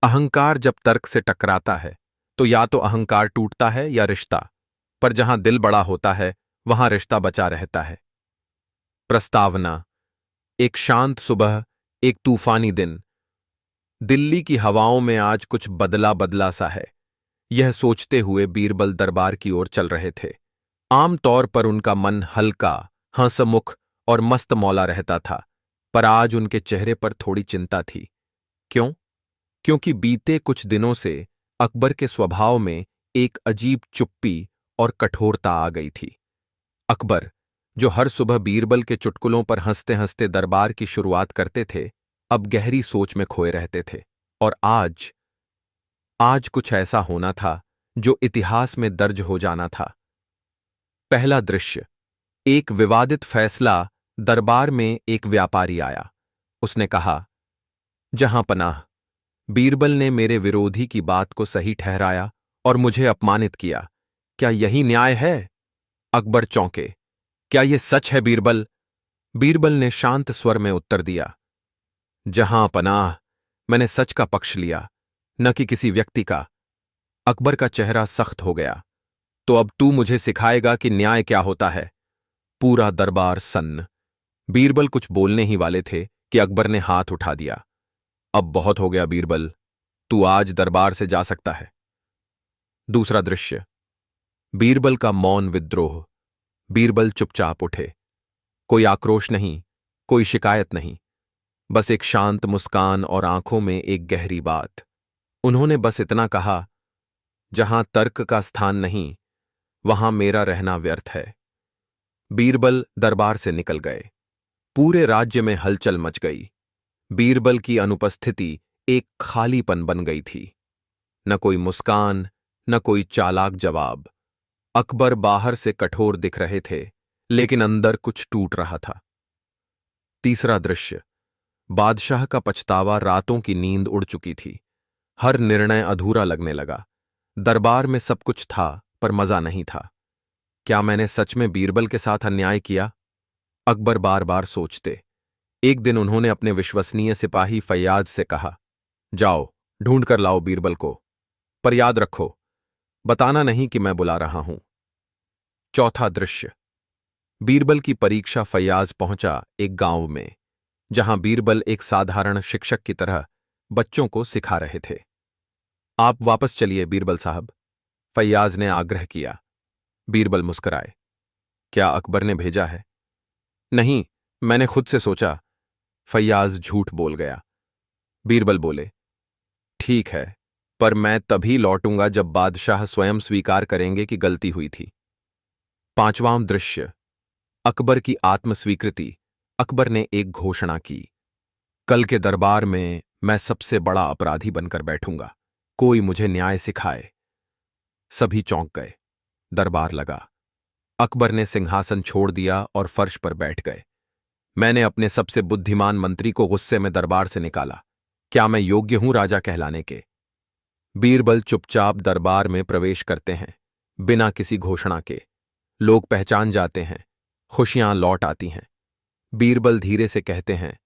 अहंकार जब तर्क से टकराता है तो या तो अहंकार टूटता है या रिश्ता, पर जहां दिल बड़ा होता है वहां रिश्ता बचा रहता है। प्रस्तावना। एक शांत सुबह, एक तूफानी दिन। दिल्ली की हवाओं में आज कुछ बदला बदला सा है। यह सोचते हुए बीरबल दरबार की ओर चल रहे थे। आमतौर पर उनका मन हल्का, हंसमुख और मस्त मौला रहता था, पर आज उनके चेहरे पर थोड़ी चिंता थी। क्यों? क्योंकि बीते कुछ दिनों से अकबर के स्वभाव में एक अजीब चुप्पी और कठोरता आ गई थी। अकबर, जो हर सुबह बीरबल के चुटकुलों पर हंसते हंसते दरबार की शुरुआत करते थे, अब गहरी सोच में खोए रहते थे। और आज आज कुछ ऐसा होना था जो इतिहास में दर्ज हो जाना था। पहला दृश्य। एक विवादित फैसला। दरबार में एक व्यापारी आया। उसने कहा, जहां पनाह, बीरबल ने मेरे विरोधी की बात को सही ठहराया और मुझे अपमानित किया। क्या यही न्याय है? अकबर चौंके। क्या यह सच है बीरबल? बीरबल ने शांत स्वर में उत्तर दिया, जहां पनाह, मैंने सच का पक्ष लिया, न कि किसी व्यक्ति का। अकबर का चेहरा सख्त हो गया। तो अब तू मुझे सिखाएगा कि न्याय क्या होता है? पूरा दरबार सन्न। बीरबल कुछ बोलने ही वाले थे कि अकबर ने हाथ उठा दिया। अब बहुत हो गया बीरबल, तू आज दरबार से जा सकता है। दूसरा दृश्य। बीरबल का मौन विद्रोह। बीरबल चुपचाप उठे। कोई आक्रोश नहीं, कोई शिकायत नहीं, बस एक शांत मुस्कान और आंखों में एक गहरी बात। उन्होंने बस इतना कहा, जहां तर्क का स्थान नहीं, वहां मेरा रहना व्यर्थ है। बीरबल दरबार से निकल गए। पूरे राज्य में हलचल मच गई। बीरबल की अनुपस्थिति एक खालीपन बन गई थी। न कोई मुस्कान, न कोई चालाक जवाब। अकबर बाहर से कठोर दिख रहे थे, लेकिन अंदर कुछ टूट रहा था। तीसरा दृश्य। बादशाह का पछतावा। रातों की नींद उड़ चुकी थी। हर निर्णय अधूरा लगने लगा। दरबार में सब कुछ था, पर मजा नहीं था। क्या मैंने सच में बीरबल के साथ अन्याय किया? अकबर बार बार सोचते। एक दिन उन्होंने अपने विश्वसनीय सिपाही फैयाज से कहा, जाओ, ढूंढ कर लाओ बीरबल को, पर याद रखो, बताना नहीं कि मैं बुला रहा हूं। चौथा दृश्य। बीरबल की परीक्षा। फैयाज पहुंचा एक गांव में, जहां बीरबल एक साधारण शिक्षक की तरह बच्चों को सिखा रहे थे। आप वापस चलिए बीरबल साहब, फैयाज ने आग्रह किया। बीरबल मुस्कुराए। क्या अकबर ने भेजा है? नहीं, मैंने खुद से सोचा। फैयाज झूठ बोल गया। बीरबल बोले, ठीक है, पर मैं तभी लौटूंगा जब बादशाह स्वयं स्वीकार करेंगे कि गलती हुई थी। पांचवां दृश्य। अकबर की आत्मस्वीकृति। अकबर ने एक घोषणा की, कल के दरबार में मैं सबसे बड़ा अपराधी बनकर बैठूंगा। कोई मुझे न्याय सिखाए। सभी चौंक गए। दरबार लगा। अकबर ने सिंहासन छोड़ दिया और फर्श पर बैठ गए। मैंने अपने सबसे बुद्धिमान मंत्री को गुस्से में दरबार से निकाला। क्या मैं योग्य हूं राजा कहलाने के? बीरबल चुपचाप दरबार में प्रवेश करते हैं, बिना किसी घोषणा के। लोग पहचान जाते हैं। खुशियां लौट आती हैं। बीरबल धीरे से कहते हैं,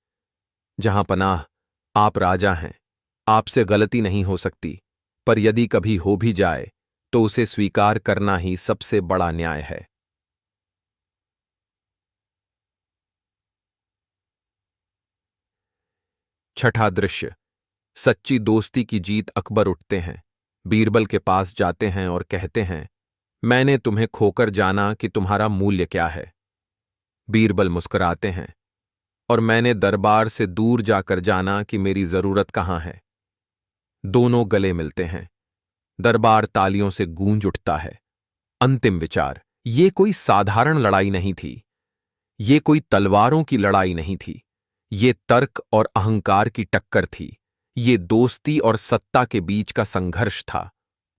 जहां पनाह, आप राजा हैं, आपसे गलती नहीं हो सकती, पर यदि कभी हो भी जाए तो उसे स्वीकार करना ही सबसे बड़ा न्याय है। छठा दृश्य। सच्ची दोस्ती की जीत। अकबर उठते हैं, बीरबल के पास जाते हैं और कहते हैं, मैंने तुम्हें खोकर जाना कि तुम्हारा मूल्य क्या है। बीरबल मुस्कुराते हैं, और मैंने दरबार से दूर जाकर जाना कि मेरी जरूरत कहां है। दोनों गले मिलते हैं। दरबार तालियों से गूंज उठता है। अंतिम विचार। ये कोई साधारण लड़ाई नहीं थी। ये कोई तलवारों की लड़ाई नहीं थी। ये तर्क और अहंकार की टक्कर थी। ये दोस्ती और सत्ता के बीच का संघर्ष था।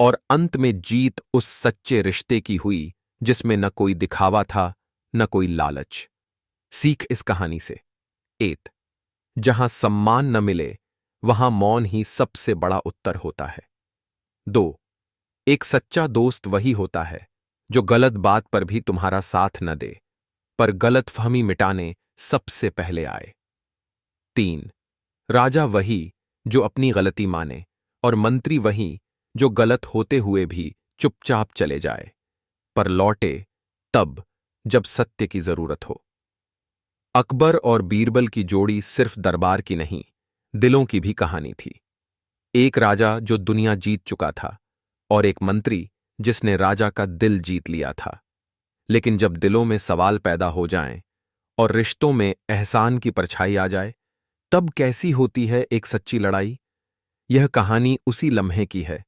और अंत में जीत उस सच्चे रिश्ते की हुई जिसमें न कोई दिखावा था, न कोई लालच। सीख इस कहानी से। एत, जहां सम्मान न मिले, वहां मौन ही सबसे बड़ा उत्तर होता है। 2, एक सच्चा दोस्त वही होता है जो गलत बात पर भी तुम्हारा साथ न दे, पर गलतफहमी मिटाने सबसे पहले आए। 3, राजा वही जो अपनी गलती माने और मंत्री वही जो गलत होते हुए भी चुपचाप चले जाए, पर लौटे तब जब सत्य की जरूरत हो। अकबर और बीरबल की जोड़ी सिर्फ दरबार की नहीं, दिलों की भी कहानी थी। एक राजा जो दुनिया जीत चुका था और एक मंत्री जिसने राजा का दिल जीत लिया था। लेकिन जब दिलों में सवाल पैदा हो जाएं और रिश्तों में एहसान की परछाई आ जाए, तब कैसी होती है एक सच्ची लड़ाई। यह कहानी उसी लम्हे की है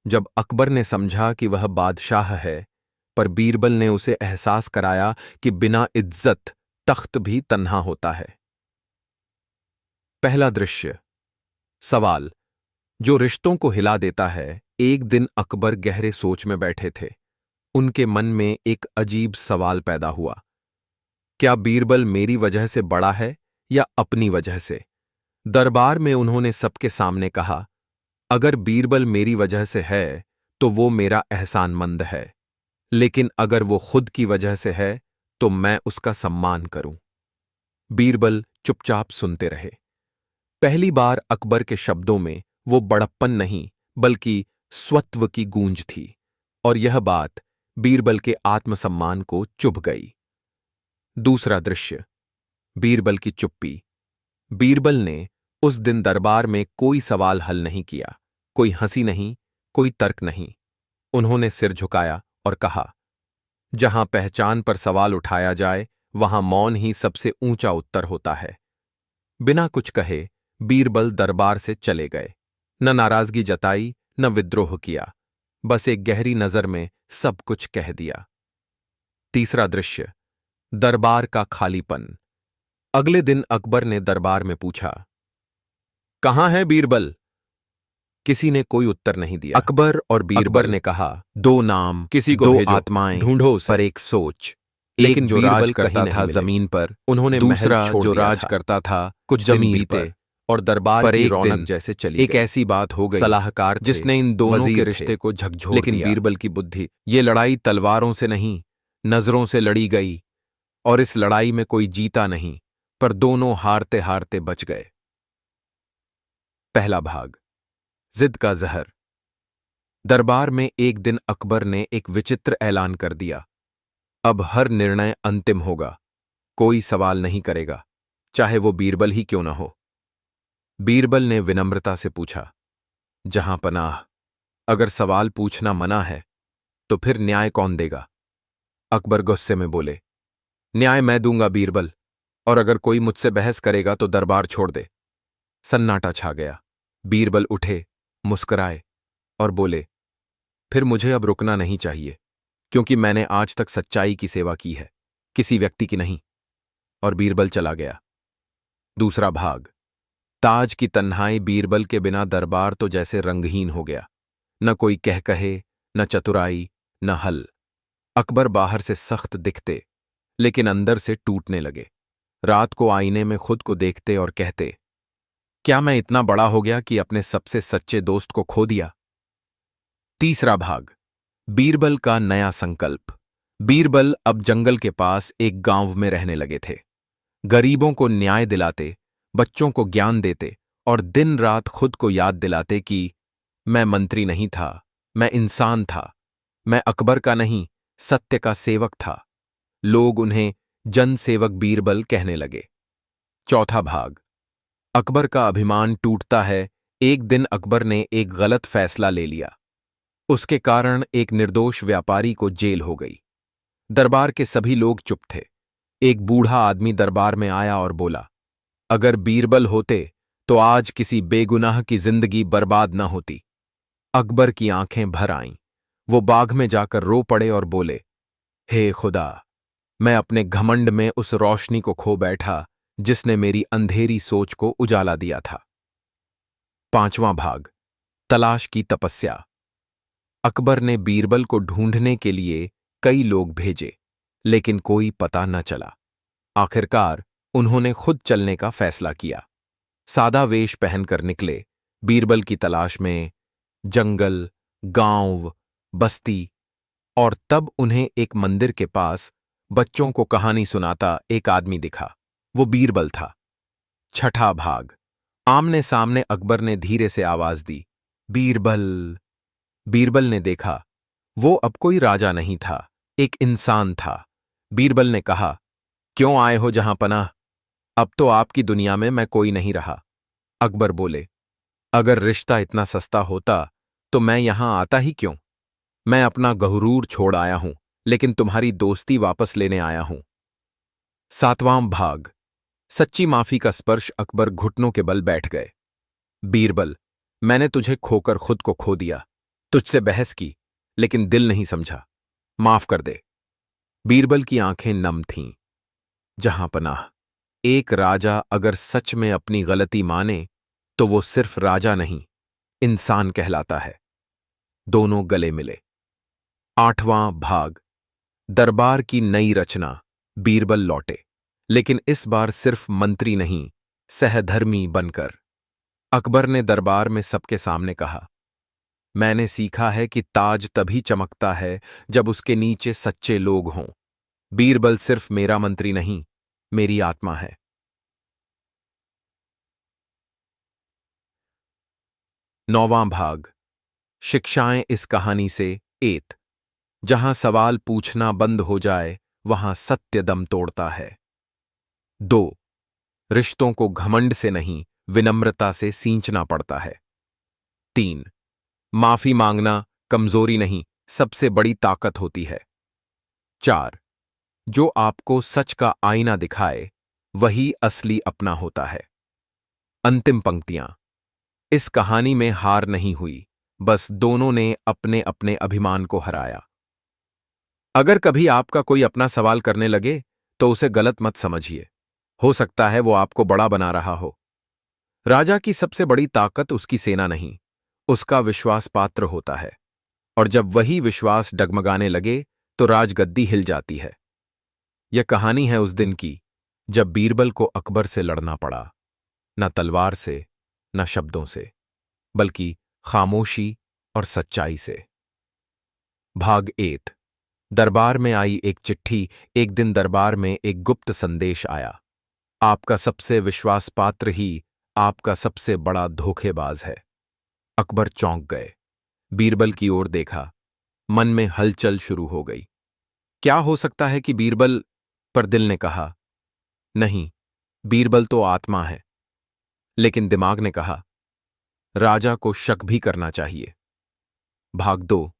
जब अकबर ने समझा कि वह बादशाह है, पर बीरबल ने उसे एहसास कराया कि बिना इज्जत तख्त भी तन्हा होता है। पहला दृश्य। सवाल जो रिश्तों को हिला देता है। एक दिन अकबर गहरे सोच में बैठे थे। उनके मन में एक अजीब सवाल पैदा हुआ, क्या बीरबल मेरी वजह से बड़ा है या अपनी वजह से? दरबार में उन्होंने सबके सामने कहा, अगर बीरबल मेरी वजह से है तो वो मेरा एहसानमंद है, लेकिन अगर वो खुद की वजह से है तो मैं उसका सम्मान करूं। बीरबल चुपचाप सुनते रहे। पहली बार अकबर के शब्दों में वो बड़प्पन नहीं बल्कि स्वत्व की गूंज थी, और यह बात बीरबल के आत्मसम्मान को चुभ गई। दूसरा दृश्य। बीरबल की चुप्पी। बीरबल ने उस दिन दरबार में कोई सवाल हल नहीं किया, कोई हंसी नहीं, कोई तर्क नहीं। उन्होंने सिर झुकाया और कहा, जहां पहचान पर सवाल उठाया जाए वहां मौन ही सबसे ऊंचा उत्तर होता है। बिना कुछ कहे बीरबल दरबार से चले गए। न नाराजगी जताई, न विद्रोह किया, बस एक गहरी नजर में सब कुछ कह दिया। तीसरा दृश्य। दरबार का खालीपन। अगले दिन अकबर ने दरबार में पूछा, कहां है बीरबल? किसी ने कोई उत्तर नहीं दिया। अकबर और बीरबल ने कहा, दो नाम, किसी को दो आत्माएं ढूंढो पर एक सोच। लेकिन जो राज करता था जमीन पर, उन्होंने दूसरा जो राज करता था कुछ जमीन बीते और दरबार पर की रौनक जैसे चली। एक ऐसी बात हो गई, सलाहकार जिसने इन दोनों के रिश्ते को झकझोर दिया। लेकिन बीरबल की बुद्धि, ये लड़ाई तलवारों से नहीं नजरों से लड़ी गई, और इस लड़ाई में कोई जीता नहीं, पर दोनों हारते हारते बच गए। पहला भाग। जिद का जहर। दरबार में एक दिन अकबर ने एक विचित्र ऐलान कर दिया, अब हर निर्णय अंतिम होगा, कोई सवाल नहीं करेगा, चाहे वो बीरबल ही क्यों न हो। बीरबल ने विनम्रता से पूछा, जहां पनाह, अगर सवाल पूछना मना है तो फिर न्याय कौन देगा? अकबर गुस्से में बोले, न्याय मैं दूंगा बीरबल, और अगर कोई मुझसे बहस करेगा तो दरबार छोड़ दे। सन्नाटा छा गया। बीरबल उठे, मुस्कुराए और बोले, फिर मुझे अब रुकना नहीं चाहिए, क्योंकि मैंने आज तक सच्चाई की सेवा की है, किसी व्यक्ति की नहीं। और बीरबल चला गया। दूसरा भाग। ताज की तन्हाई। बीरबल के बिना दरबार तो जैसे रंगहीन हो गया, न कोई कह कहे, न चतुराई, न हल। अकबर बाहर से सख्त दिखते, लेकिन अंदर से टूटने लगे। रात को आईने में खुद को देखते और कहते, क्या मैं इतना बड़ा हो गया कि अपने सबसे सच्चे दोस्त को खो दिया? तीसरा भाग। बीरबल का नया संकल्प। बीरबल अब जंगल के पास एक गांव में रहने लगे थे। गरीबों को न्याय दिलाते, बच्चों को ज्ञान देते और दिन रात खुद को याद दिलाते कि मैं मंत्री नहीं था, मैं इंसान था, मैं अकबर का नहीं, सत्य का सेवक था। लोग उन्हें जनसेवक बीरबल कहने लगे। चौथा भाग। अकबर का अभिमान टूटता है। एक दिन अकबर ने एक गलत फैसला ले लिया। उसके कारण एक निर्दोष व्यापारी को जेल हो गई। दरबार के सभी लोग चुप थे। एक बूढ़ा आदमी दरबार में आया और बोला, अगर बीरबल होते तो आज किसी बेगुनाह की जिंदगी बर्बाद न होती। अकबर की आंखें भर आईं। वो बाग में जाकर रो पड़े और बोले, हे खुदा, मैं अपने घमंड में उस रोशनी को खो बैठा जिसने मेरी अंधेरी सोच को उजाला दिया था। पांचवां भाग। तलाश की तपस्या। अकबर ने बीरबल को ढूंढने के लिए कई लोग भेजे, लेकिन कोई पता न चला। आखिरकार उन्होंने खुद चलने का फैसला किया। सादा वेश पहनकर निकले, बीरबल की तलाश में जंगल, गांव, बस्ती, और तब उन्हें एक मंदिर के पास बच्चों को कहानी सुनाता एक आदमी दिखा। वो बीरबल था। छठा भाग। आमने सामने अकबर ने धीरे से आवाज दी, बीरबल। बीरबल ने देखा, वो अब कोई राजा नहीं था, एक इंसान था। बीरबल ने कहा, क्यों आए हो जहां पनाह? अब तो आपकी दुनिया में मैं कोई नहीं रहा। अकबर बोले, अगर रिश्ता इतना सस्ता होता तो मैं यहां आता ही क्यों? मैं अपना गहुरूर छोड़ आया हूं, लेकिन तुम्हारी दोस्ती वापस लेने आया हूं। 7वां भाग। सच्ची माफी का स्पर्श। अकबर घुटनों के बल बैठ गए। बीरबल, मैंने तुझे खोकर खुद को खो दिया, तुझसे बहस की, लेकिन दिल नहीं समझा। माफ कर दे। बीरबल की आंखें नम थीं। जहां पनाह, एक राजा अगर सच में अपनी गलती माने तो वो सिर्फ राजा नहीं, इंसान कहलाता है। दोनों गले मिले। 8वां भाग। दरबार की नई रचना। बीरबल लौटे, लेकिन इस बार सिर्फ मंत्री नहीं, सहधर्मी बनकर। अकबर ने दरबार में सबके सामने कहा, मैंने सीखा है कि ताज तभी चमकता है जब उसके नीचे सच्चे लोग हों। बीरबल सिर्फ मेरा मंत्री नहीं, मेरी आत्मा है। 9वां भाग। शिक्षाएं इस कहानी से। एत, जहां सवाल पूछना बंद हो जाए वहां सत्य दम तोड़ता है। 2, रिश्तों को घमंड से नहीं, विनम्रता से सींचना पड़ता है। 3, माफी मांगना कमजोरी नहीं, सबसे बड़ी ताकत होती है। 4, जो आपको सच का आईना दिखाए वही असली अपना होता है। अंतिम पंक्तियां। इस कहानी में हार नहीं हुई, बस दोनों ने अपने अपने अभिमान को हराया। अगर कभी आपका कोई अपना सवाल करने लगे तो उसे गलत मत समझिए, हो सकता है वो आपको बड़ा बना रहा हो। राजा की सबसे बड़ी ताकत उसकी सेना नहीं, उसका विश्वास पात्र होता है, और जब वही विश्वास डगमगाने लगे तो राजगद्दी हिल जाती है। यह कहानी है उस दिन की जब बीरबल को अकबर से लड़ना पड़ा, न तलवार से, न शब्दों से, बल्कि खामोशी और सच्चाई से। भाग 8। दरबार में आई एक चिट्ठी। एक दिन दरबार में एक गुप्त संदेश आया, आपका सबसे विश्वास पात्र ही आपका सबसे बड़ा धोखेबाज है। अकबर चौंक गए, बीरबल की ओर देखा, मन में हलचल शुरू हो गई। क्या हो सकता है कि बीरबल? पर दिल ने कहा, नहीं, बीरबल तो आत्मा है। लेकिन दिमाग ने कहा, राजा को शक भी करना चाहिए। भाग 2।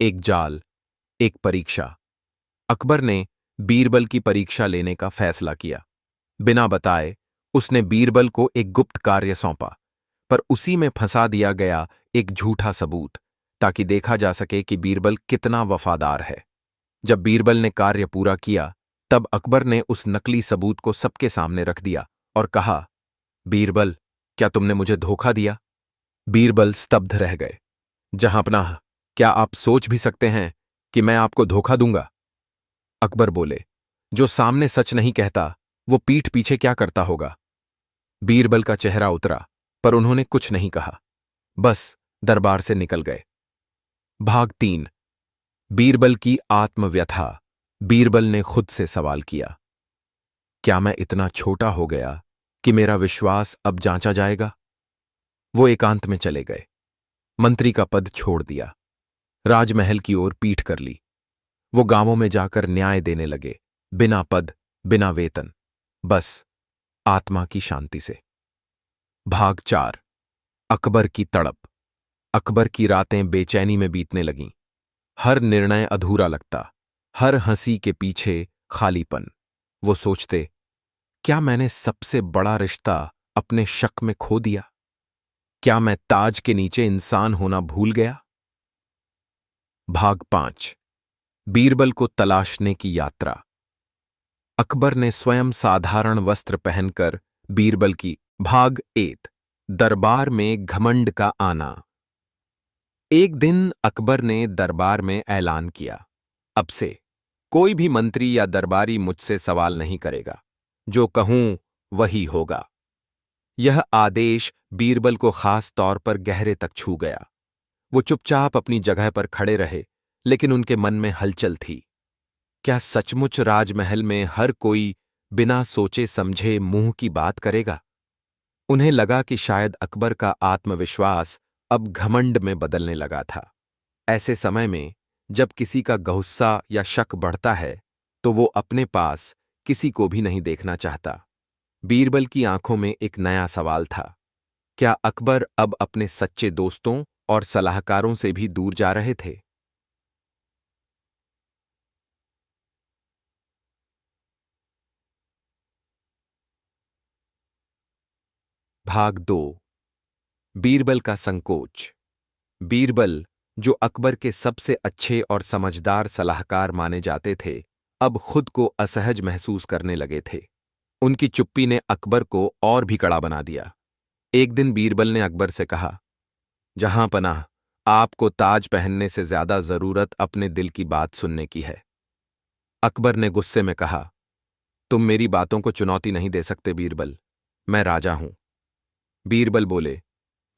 एक जाल, एक परीक्षा। अकबर ने बीरबल की परीक्षा लेने का फैसला किया। बिना बताए उसने बीरबल को एक गुप्त कार्य सौंपा, पर उसी में फंसा दिया गया एक झूठा सबूत, ताकि देखा जा सके कि बीरबल कितना वफादार है। जब बीरबल ने कार्य पूरा किया, तब अकबर ने उस नकली सबूत को सबके सामने रख दिया और कहा, बीरबल, क्या तुमने मुझे धोखा दिया? बीरबल स्तब्ध रह गए। जहांपनाह, क्या आप सोच भी सकते हैं कि मैं आपको धोखा दूंगा? अकबर बोले, जो सामने सच नहीं कहता वो पीठ पीछे क्या करता होगा? बीरबल का चेहरा उतरा, पर उन्होंने कुछ नहीं कहा, बस दरबार से निकल गए। भाग 3। बीरबल की आत्मव्यथा। बीरबल ने खुद से सवाल किया, क्या मैं इतना छोटा हो गया कि मेरा विश्वास अब जांचा जाएगा? वो एकांत में चले गए, मंत्री का पद छोड़ दिया, राजमहल की ओर पीठ कर ली। वो गांवों में जाकर न्याय देने लगे, बिना पद, बिना वेतन, बस आत्मा की शांति से। भाग 4। अकबर की तड़प। अकबर की रातें बेचैनी में बीतने लगीं। हर निर्णय अधूरा लगता, हर हंसी के पीछे खालीपन। वो सोचते, क्या मैंने सबसे बड़ा रिश्ता अपने शक में खो दिया? क्या मैं ताज के नीचे इंसान होना भूल गया? भाग 5। बीरबल को तलाशने की यात्रा। अकबर ने स्वयं साधारण वस्त्र पहनकर बीरबल की। भाग 8। दरबार में घमंड का आना। एक दिन अकबर ने दरबार में ऐलान किया, अब से कोई भी मंत्री या दरबारी मुझसे सवाल नहीं करेगा, जो कहूं वही होगा। यह आदेश बीरबल को खास तौर पर गहरे तक छू गया। वो चुपचाप अपनी जगह पर खड़े रहे, लेकिन उनके मन में हलचल थी। क्या सचमुच राजमहल में हर कोई बिना सोचे समझे मुंह की बात करेगा? उन्हें लगा कि शायद अकबर का आत्मविश्वास अब घमंड में बदलने लगा था। ऐसे समय में जब किसी का गुस्सा या शक बढ़ता है तो वो अपने पास किसी को भी नहीं देखना चाहता। बीरबल की आंखों में एक नया सवाल था। क्या अकबर अब अपने सच्चे दोस्तों और सलाहकारों से भी दूर जा रहे थे? भाग 2। बीरबल का संकोच। बीरबल, जो अकबर के सबसे अच्छे और समझदार सलाहकार माने जाते थे, अब खुद को असहज महसूस करने लगे थे। उनकी चुप्पी ने अकबर को और भी कड़ा बना दिया। एक दिन बीरबल ने अकबर से कहा, जहां पनाह, आपको ताज पहनने से ज्यादा जरूरत अपने दिल की बात सुनने की है। अकबर ने गुस्से में कहा, तुम मेरी बातों को चुनौती नहीं दे सकते बीरबल, मैं राजा हूं। बीरबल बोले,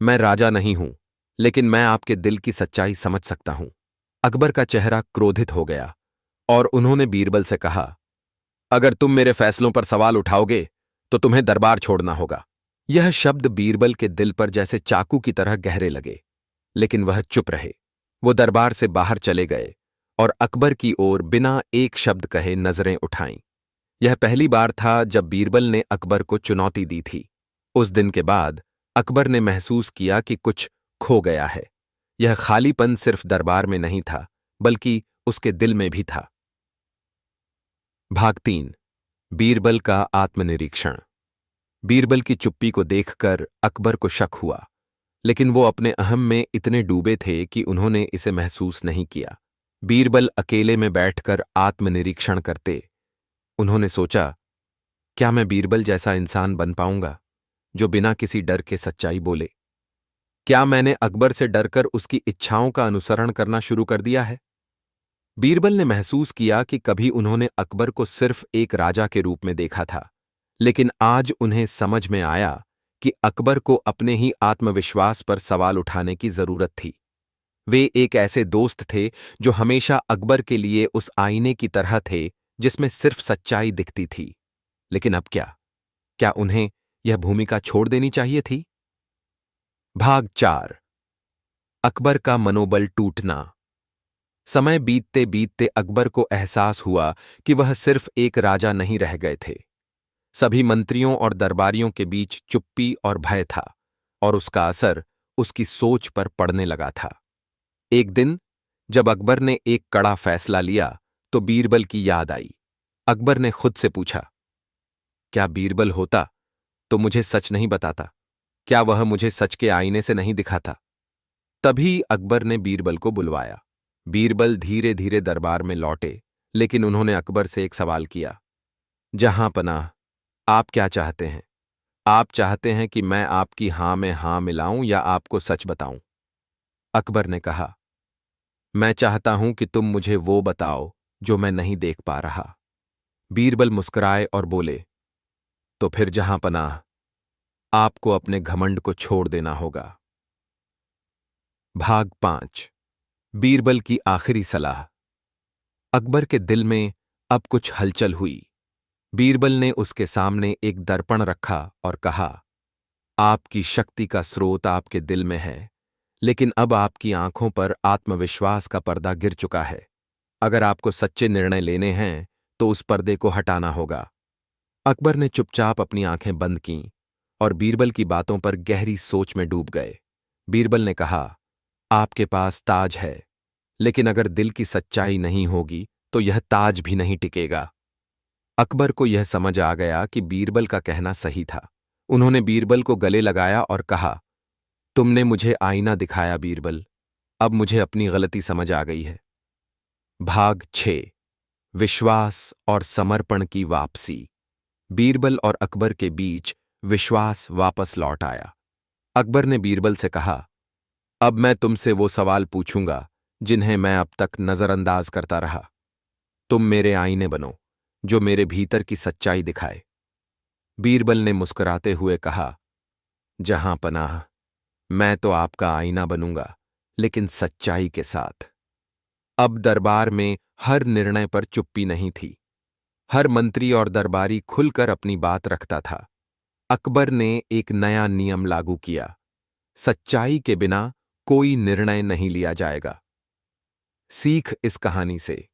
मैं राजा नहीं हूं, लेकिन मैं आपके दिल की सच्चाई समझ सकता हूं। अकबर का चेहरा क्रोधित हो गया और उन्होंने बीरबल से कहा, अगर तुम मेरे फैसलों पर सवाल उठाओगे तो तुम्हें दरबार छोड़ना होगा। यह शब्द बीरबल के दिल पर जैसे चाकू की तरह गहरे लगे, लेकिन वह चुप रहे। वो दरबार से बाहर चले गए और अकबर की ओर बिना एक शब्द कहे नजरें उठाईं। यह पहली बार था जब बीरबल ने अकबर को चुनौती दी थी। उस दिन के बाद अकबर ने महसूस किया कि कुछ खो गया है। यह खालीपन सिर्फ दरबार में नहीं था, बल्कि उसके दिल में भी था। भाग 3। बीरबल का आत्मनिरीक्षण। बीरबल की चुप्पी को देखकर अकबर को शक हुआ, लेकिन वो अपने अहम में इतने डूबे थे कि उन्होंने इसे महसूस नहीं किया। बीरबल अकेले में बैठकर आत्मनिरीक्षण करते। उन्होंने सोचा, क्या मैं बीरबल जैसा इंसान बन पाऊंगा जो बिना किसी डर के सच्चाई बोले? क्या मैंने अकबर से डरकर उसकी इच्छाओं का अनुसरण करना शुरू कर दिया है? बीरबल ने महसूस किया कि कभी उन्होंने अकबर को सिर्फ एक राजा के रूप में देखा था, लेकिन आज उन्हें समझ में आया कि अकबर को अपने ही आत्मविश्वास पर सवाल उठाने की जरूरत थी। वे एक ऐसे दोस्त थे जो हमेशा अकबर के लिए उस आईने की तरह थे जिसमें सिर्फ सच्चाई दिखती थी। लेकिन अब क्या उन्हें यह भूमिका छोड़ देनी चाहिए थी? भाग 4। अकबर का मनोबल टूटना। समय बीतते बीतते अकबर को एहसास हुआ कि वह सिर्फ एक राजा नहीं रह गए थे। सभी मंत्रियों और दरबारियों के बीच चुप्पी और भय था, और उसका असर उसकी सोच पर पड़ने लगा था। एक दिन जब अकबर ने एक कड़ा फैसला लिया तो बीरबल की याद आई। अकबर ने खुद से पूछा, क्या बीरबल होता तो मुझे सच नहीं बताता? क्या वह मुझे सच के आईने से नहीं दिखाता? तभी अकबर ने बीरबल को बुलवाया। बीरबल धीरे धीरे दरबार में लौटे, लेकिन उन्होंने अकबर से एक सवाल किया, जहां पनाह, आप क्या चाहते हैं? आप चाहते हैं कि मैं आपकी हां में हां मिलाऊं या आपको सच बताऊं? अकबर ने कहा, मैं चाहता हूं कि तुम मुझे वो बताओ जो मैं नहीं देख पा रहा। बीरबल मुस्कुराए और बोले, तो फिर जहां पनाह, आपको अपने घमंड को छोड़ देना होगा। भाग 5। बीरबल की आखिरी सलाह। अकबर के दिल में अब कुछ हलचल हुई। बीरबल ने उसके सामने एक दर्पण रखा और कहा, आपकी शक्ति का स्रोत आपके दिल में है, लेकिन अब आपकी आंखों पर आत्मविश्वास का पर्दा गिर चुका है। अगर आपको सच्चे निर्णय लेने हैं तो उस पर्दे को हटाना होगा। अकबर ने चुपचाप अपनी आंखें बंद कीं और बीरबल की बातों पर गहरी सोच में डूब गए। बीरबल ने कहा, आपके पास ताज है, लेकिन अगर दिल की सच्चाई नहीं होगी तो यह ताज भी नहीं टिकेगा। अकबर को यह समझ आ गया कि बीरबल का कहना सही था। उन्होंने बीरबल को गले लगाया और कहा, तुमने मुझे आईना दिखाया बीरबल, अब मुझे अपनी गलती समझ आ गई है। भाग 6। विश्वास और समर्पण की वापसी। बीरबल और अकबर के बीच विश्वास वापस लौट आया। अकबर ने बीरबल से कहा, अब मैं तुमसे वो सवाल पूछूंगा जिन्हें मैं अब तक नजरअंदाज करता रहा। तुम मेरे आईने बनो जो मेरे भीतर की सच्चाई दिखाए। बीरबल ने मुस्कुराते हुए कहा, जहां पनाह, मैं तो आपका आईना बनूंगा, लेकिन सच्चाई के साथ। अब दरबार में हर निर्णय पर चुप्पी नहीं थी। हर मंत्री और दरबारी खुलकर अपनी बात रखता था। अकबर ने एक नया नियम लागू किया। सच्चाई के बिना कोई निर्णय नहीं लिया जाएगा। सीख इस कहानी से।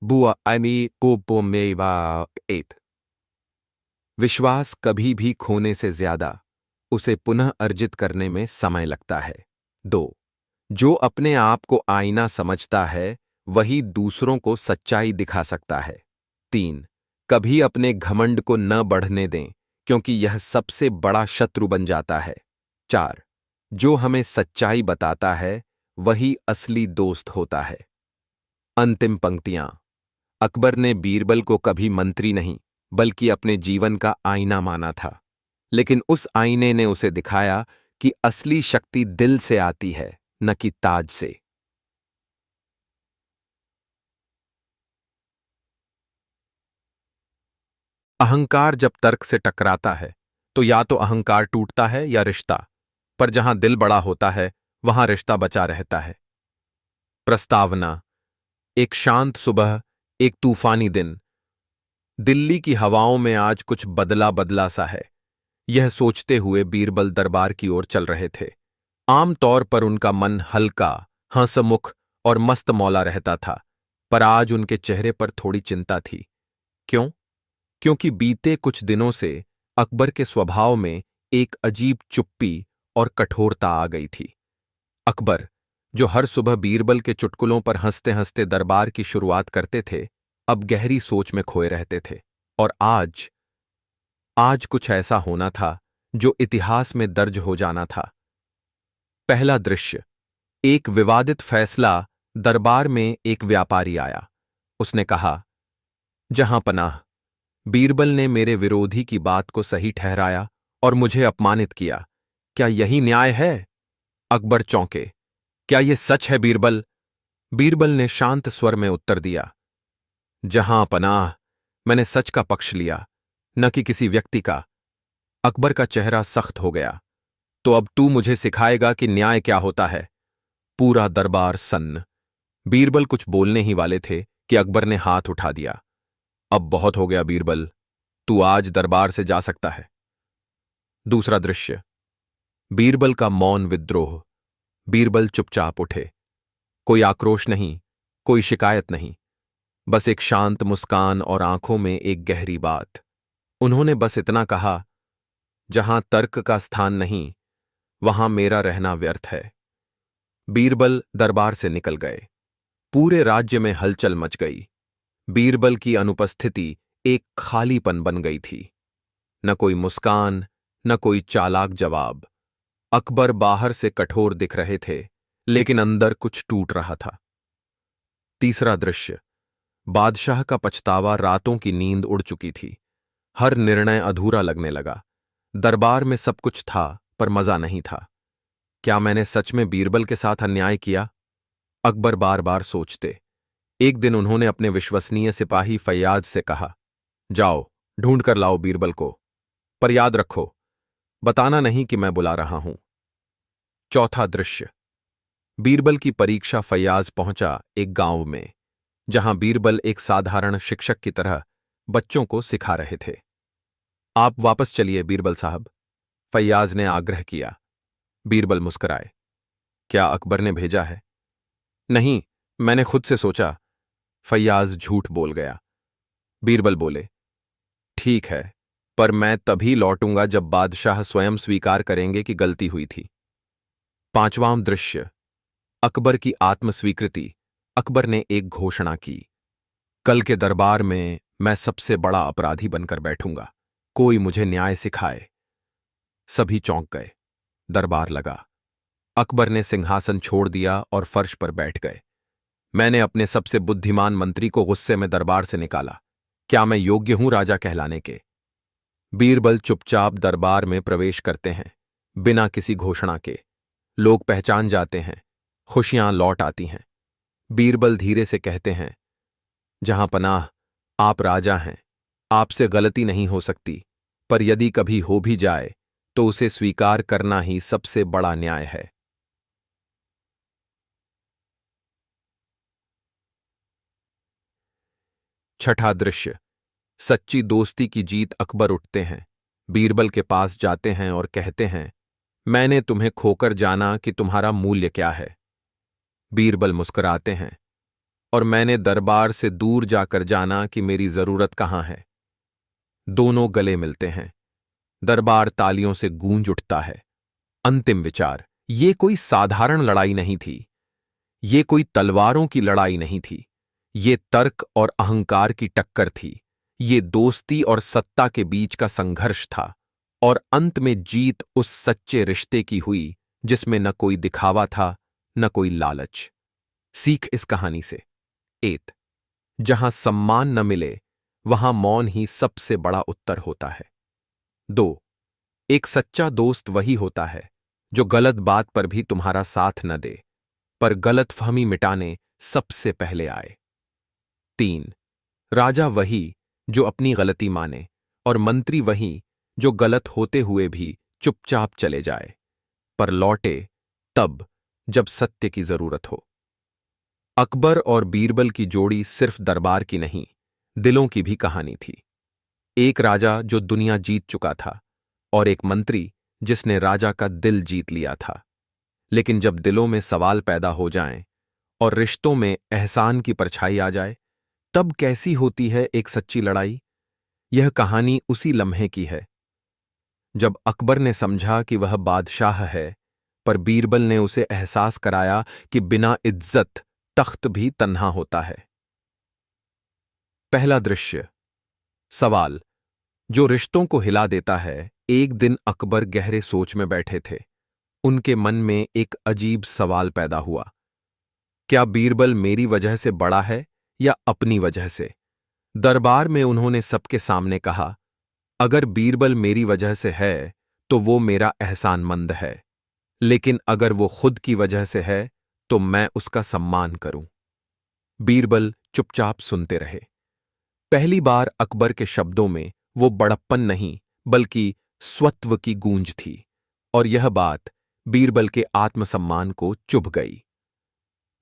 बुआ अमी कोपोमेवा एत। विश्वास कभी भी खोने से ज्यादा उसे पुनः अर्जित करने में समय लगता है। 2. जो अपने आप को आईना समझता है वही दूसरों को सच्चाई दिखा सकता है। 3. कभी अपने घमंड को न बढ़ने दें क्योंकि यह सबसे बड़ा शत्रु बन जाता है। 4. जो हमें सच्चाई बताता है वही असली दोस्त होता है। अंतिम पंक्तियां। अकबर ने बीरबल को कभी मंत्री नहीं बल्कि अपने जीवन का आईना माना था, लेकिन उस आईने ने उसे दिखाया कि असली शक्ति दिल से आती है, न कि ताज से। अहंकार जब तर्क से टकराता है तो या तो अहंकार टूटता है या रिश्ता, पर जहां दिल बड़ा होता है वहां रिश्ता बचा रहता है। प्रस्तावना। एक शांत सुबह, एक तूफानी दिन। दिल्ली की हवाओं में आज कुछ बदला बदला सा है। यह सोचते हुए बीरबल दरबार की ओर चल रहे थे। आमतौर पर उनका मन हल्का, हंसमुख और मस्त मौला रहता था, पर आज उनके चेहरे पर थोड़ी चिंता थी। क्यों? क्योंकि बीते कुछ दिनों से अकबर के स्वभाव में एक अजीब चुप्पी और कठोरता आ गई थी। अकबर, जो हर सुबह बीरबल के चुटकुलों पर हंसते हंसते दरबार की शुरुआत करते थे, अब गहरी सोच में खोए रहते थे। और आज आज कुछ ऐसा होना था जो इतिहास में दर्ज हो जाना था। पहला दृश्य। एक विवादित फैसला। दरबार में एक व्यापारी आया। उसने कहा, जहां पनाह, बीरबल ने मेरे विरोधी की बात को सही ठहराया और मुझे अपमानित किया। क्या यही न्याय है? अकबर चौंके। क्या यह सच है बीरबल? बीरबल ने शांत स्वर में उत्तर दिया, जहां पनाह, मैंने सच का पक्ष लिया, न कि किसी व्यक्ति का। अकबर का चेहरा सख्त हो गया। तो अब तू मुझे सिखाएगा कि न्याय क्या होता है? पूरा दरबार सन्न। बीरबल कुछ बोलने ही वाले थे कि अकबर ने हाथ उठा दिया। अब बहुत हो गया बीरबल, तू आज दरबार से जा सकता है। दूसरा दृश्य। बीरबल का मौन विद्रोह। बीरबल चुपचाप उठे। कोई आक्रोश नहीं, कोई शिकायत नहीं, बस एक शांत मुस्कान और आंखों में एक गहरी बात। उन्होंने बस इतना कहा, जहां तर्क का स्थान नहीं वहां मेरा रहना व्यर्थ है। बीरबल दरबार से निकल गए। पूरे राज्य में हलचल मच गई। बीरबल की अनुपस्थिति एक खालीपन बन गई थी। न कोई मुस्कान, न कोई चालाक जवाब। अकबर बाहर से कठोर दिख रहे थे, लेकिन अंदर कुछ टूट रहा था। तीसरा दृश्य। बादशाह का पछतावा। रातों की नींद उड़ चुकी थी। हर निर्णय अधूरा लगने लगा। दरबार में सब कुछ था, पर मजा नहीं था। क्या मैंने सच में बीरबल के साथ अन्याय किया? अकबर बार बार सोचते। एक दिन उन्होंने अपने विश्वसनीय सिपाही फैयाज से कहा, जाओ, ढूंढ कर लाओ बीरबल को, पर याद रखो, बताना नहीं कि मैं बुला रहा हूं। चौथा दृश्य। बीरबल की परीक्षा। फैयाज पहुंचा एक गांव में, जहां बीरबल एक साधारण शिक्षक की तरह बच्चों को सिखा रहे थे। आप वापस चलिए बीरबल साहब, फैयाज ने आग्रह किया। बीरबल मुस्कुराए। क्या अकबर ने भेजा है? नहीं, मैंने खुद से सोचा। फैयाज झूठ बोल गया। बीरबल बोले, ठीक है, पर मैं तभी लौटूंगा जब बादशाह स्वयं स्वीकार करेंगे कि गलती हुई थी। पांचवां दृश्य। अकबर की आत्मस्वीकृति। अकबर ने एक घोषणा की, कल के दरबार में मैं सबसे बड़ा अपराधी बनकर बैठूंगा। कोई मुझे न्याय सिखाए। सभी चौंक गए। दरबार लगा। अकबर ने सिंहासन छोड़ दिया और फर्श पर बैठ गए। मैंने अपने सबसे बुद्धिमान मंत्री को गुस्से में दरबार से निकाला। क्या मैं योग्य हूं राजा कहलाने के? बीरबल चुपचाप दरबार में प्रवेश करते हैं, बिना किसी घोषणा के। लोग पहचान जाते हैं, खुशियां लौट आती हैं। बीरबल धीरे से कहते हैं, जहां पनाह, आप राजा हैं, आपसे गलती नहीं हो सकती, पर यदि कभी हो भी जाए तो उसे स्वीकार करना ही सबसे बड़ा न्याय है। छठा दृश्य। सच्ची दोस्ती की जीत। अकबर उठते हैं। बीरबल के पास जाते हैं और कहते हैं, मैंने तुम्हें खोकर जाना कि तुम्हारा मूल्य क्या है। बीरबल मुस्कुराते हैं, और मैंने दरबार से दूर जाकर जाना कि मेरी जरूरत कहां है। दोनों गले मिलते हैं। दरबार तालियों से गूंज उठता है। अंतिम विचार, ये कोई साधारण लड़ाई नहीं थी। ये कोई तलवारों की लड़ाई नहीं थी। ये तर्क और अहंकार की टक्कर थी। ये दोस्ती और सत्ता के बीच का संघर्ष था। और अंत में जीत उस सच्चे रिश्ते की हुई जिसमें न कोई दिखावा था, न कोई लालच। सीख इस कहानी से: एत, जहां सम्मान न मिले वहां मौन ही सबसे बड़ा उत्तर होता है। 2, एक सच्चा दोस्त वही होता है जो गलत बात पर भी तुम्हारा साथ न दे, पर गलतफहमी मिटाने सबसे पहले आए। 3, राजा वही जो अपनी गलती माने, और मंत्री वही जो गलत होते हुए भी चुपचाप चले जाए, पर लौटे तब जब सत्य की जरूरत हो। अकबर और बीरबल की जोड़ी सिर्फ दरबार की नहीं, दिलों की भी कहानी थी। एक राजा जो दुनिया जीत चुका था, और एक मंत्री जिसने राजा का दिल जीत लिया था। लेकिन जब दिलों में सवाल पैदा हो जाएं और रिश्तों में एहसान की परछाई आ जाए, तब कैसी होती है एक सच्ची लड़ाई। यह कहानी उसी लम्हे की है जब अकबर ने समझा कि वह बादशाह है, पर बीरबल ने उसे एहसास कराया कि बिना इज्जत तख्त भी तन्हा होता है। पहला दृश्य। सवाल जो रिश्तों को हिला देता है। एक दिन अकबर गहरे सोच में बैठे थे। उनके मन में एक अजीब सवाल पैदा हुआ, क्या बीरबल मेरी वजह से बड़ा है या अपनी वजह से? दरबार में उन्होंने सबके सामने कहा, अगर बीरबल मेरी वजह से है तो वो मेरा एहसानमंद है, लेकिन अगर वो खुद की वजह से है तो मैं उसका सम्मान करूं। बीरबल चुपचाप सुनते रहे। पहली बार अकबर के शब्दों में वो बड़प्पन नहीं बल्कि स्वत्व की गूंज थी, और यह बात बीरबल के आत्मसम्मान को चुभ गई।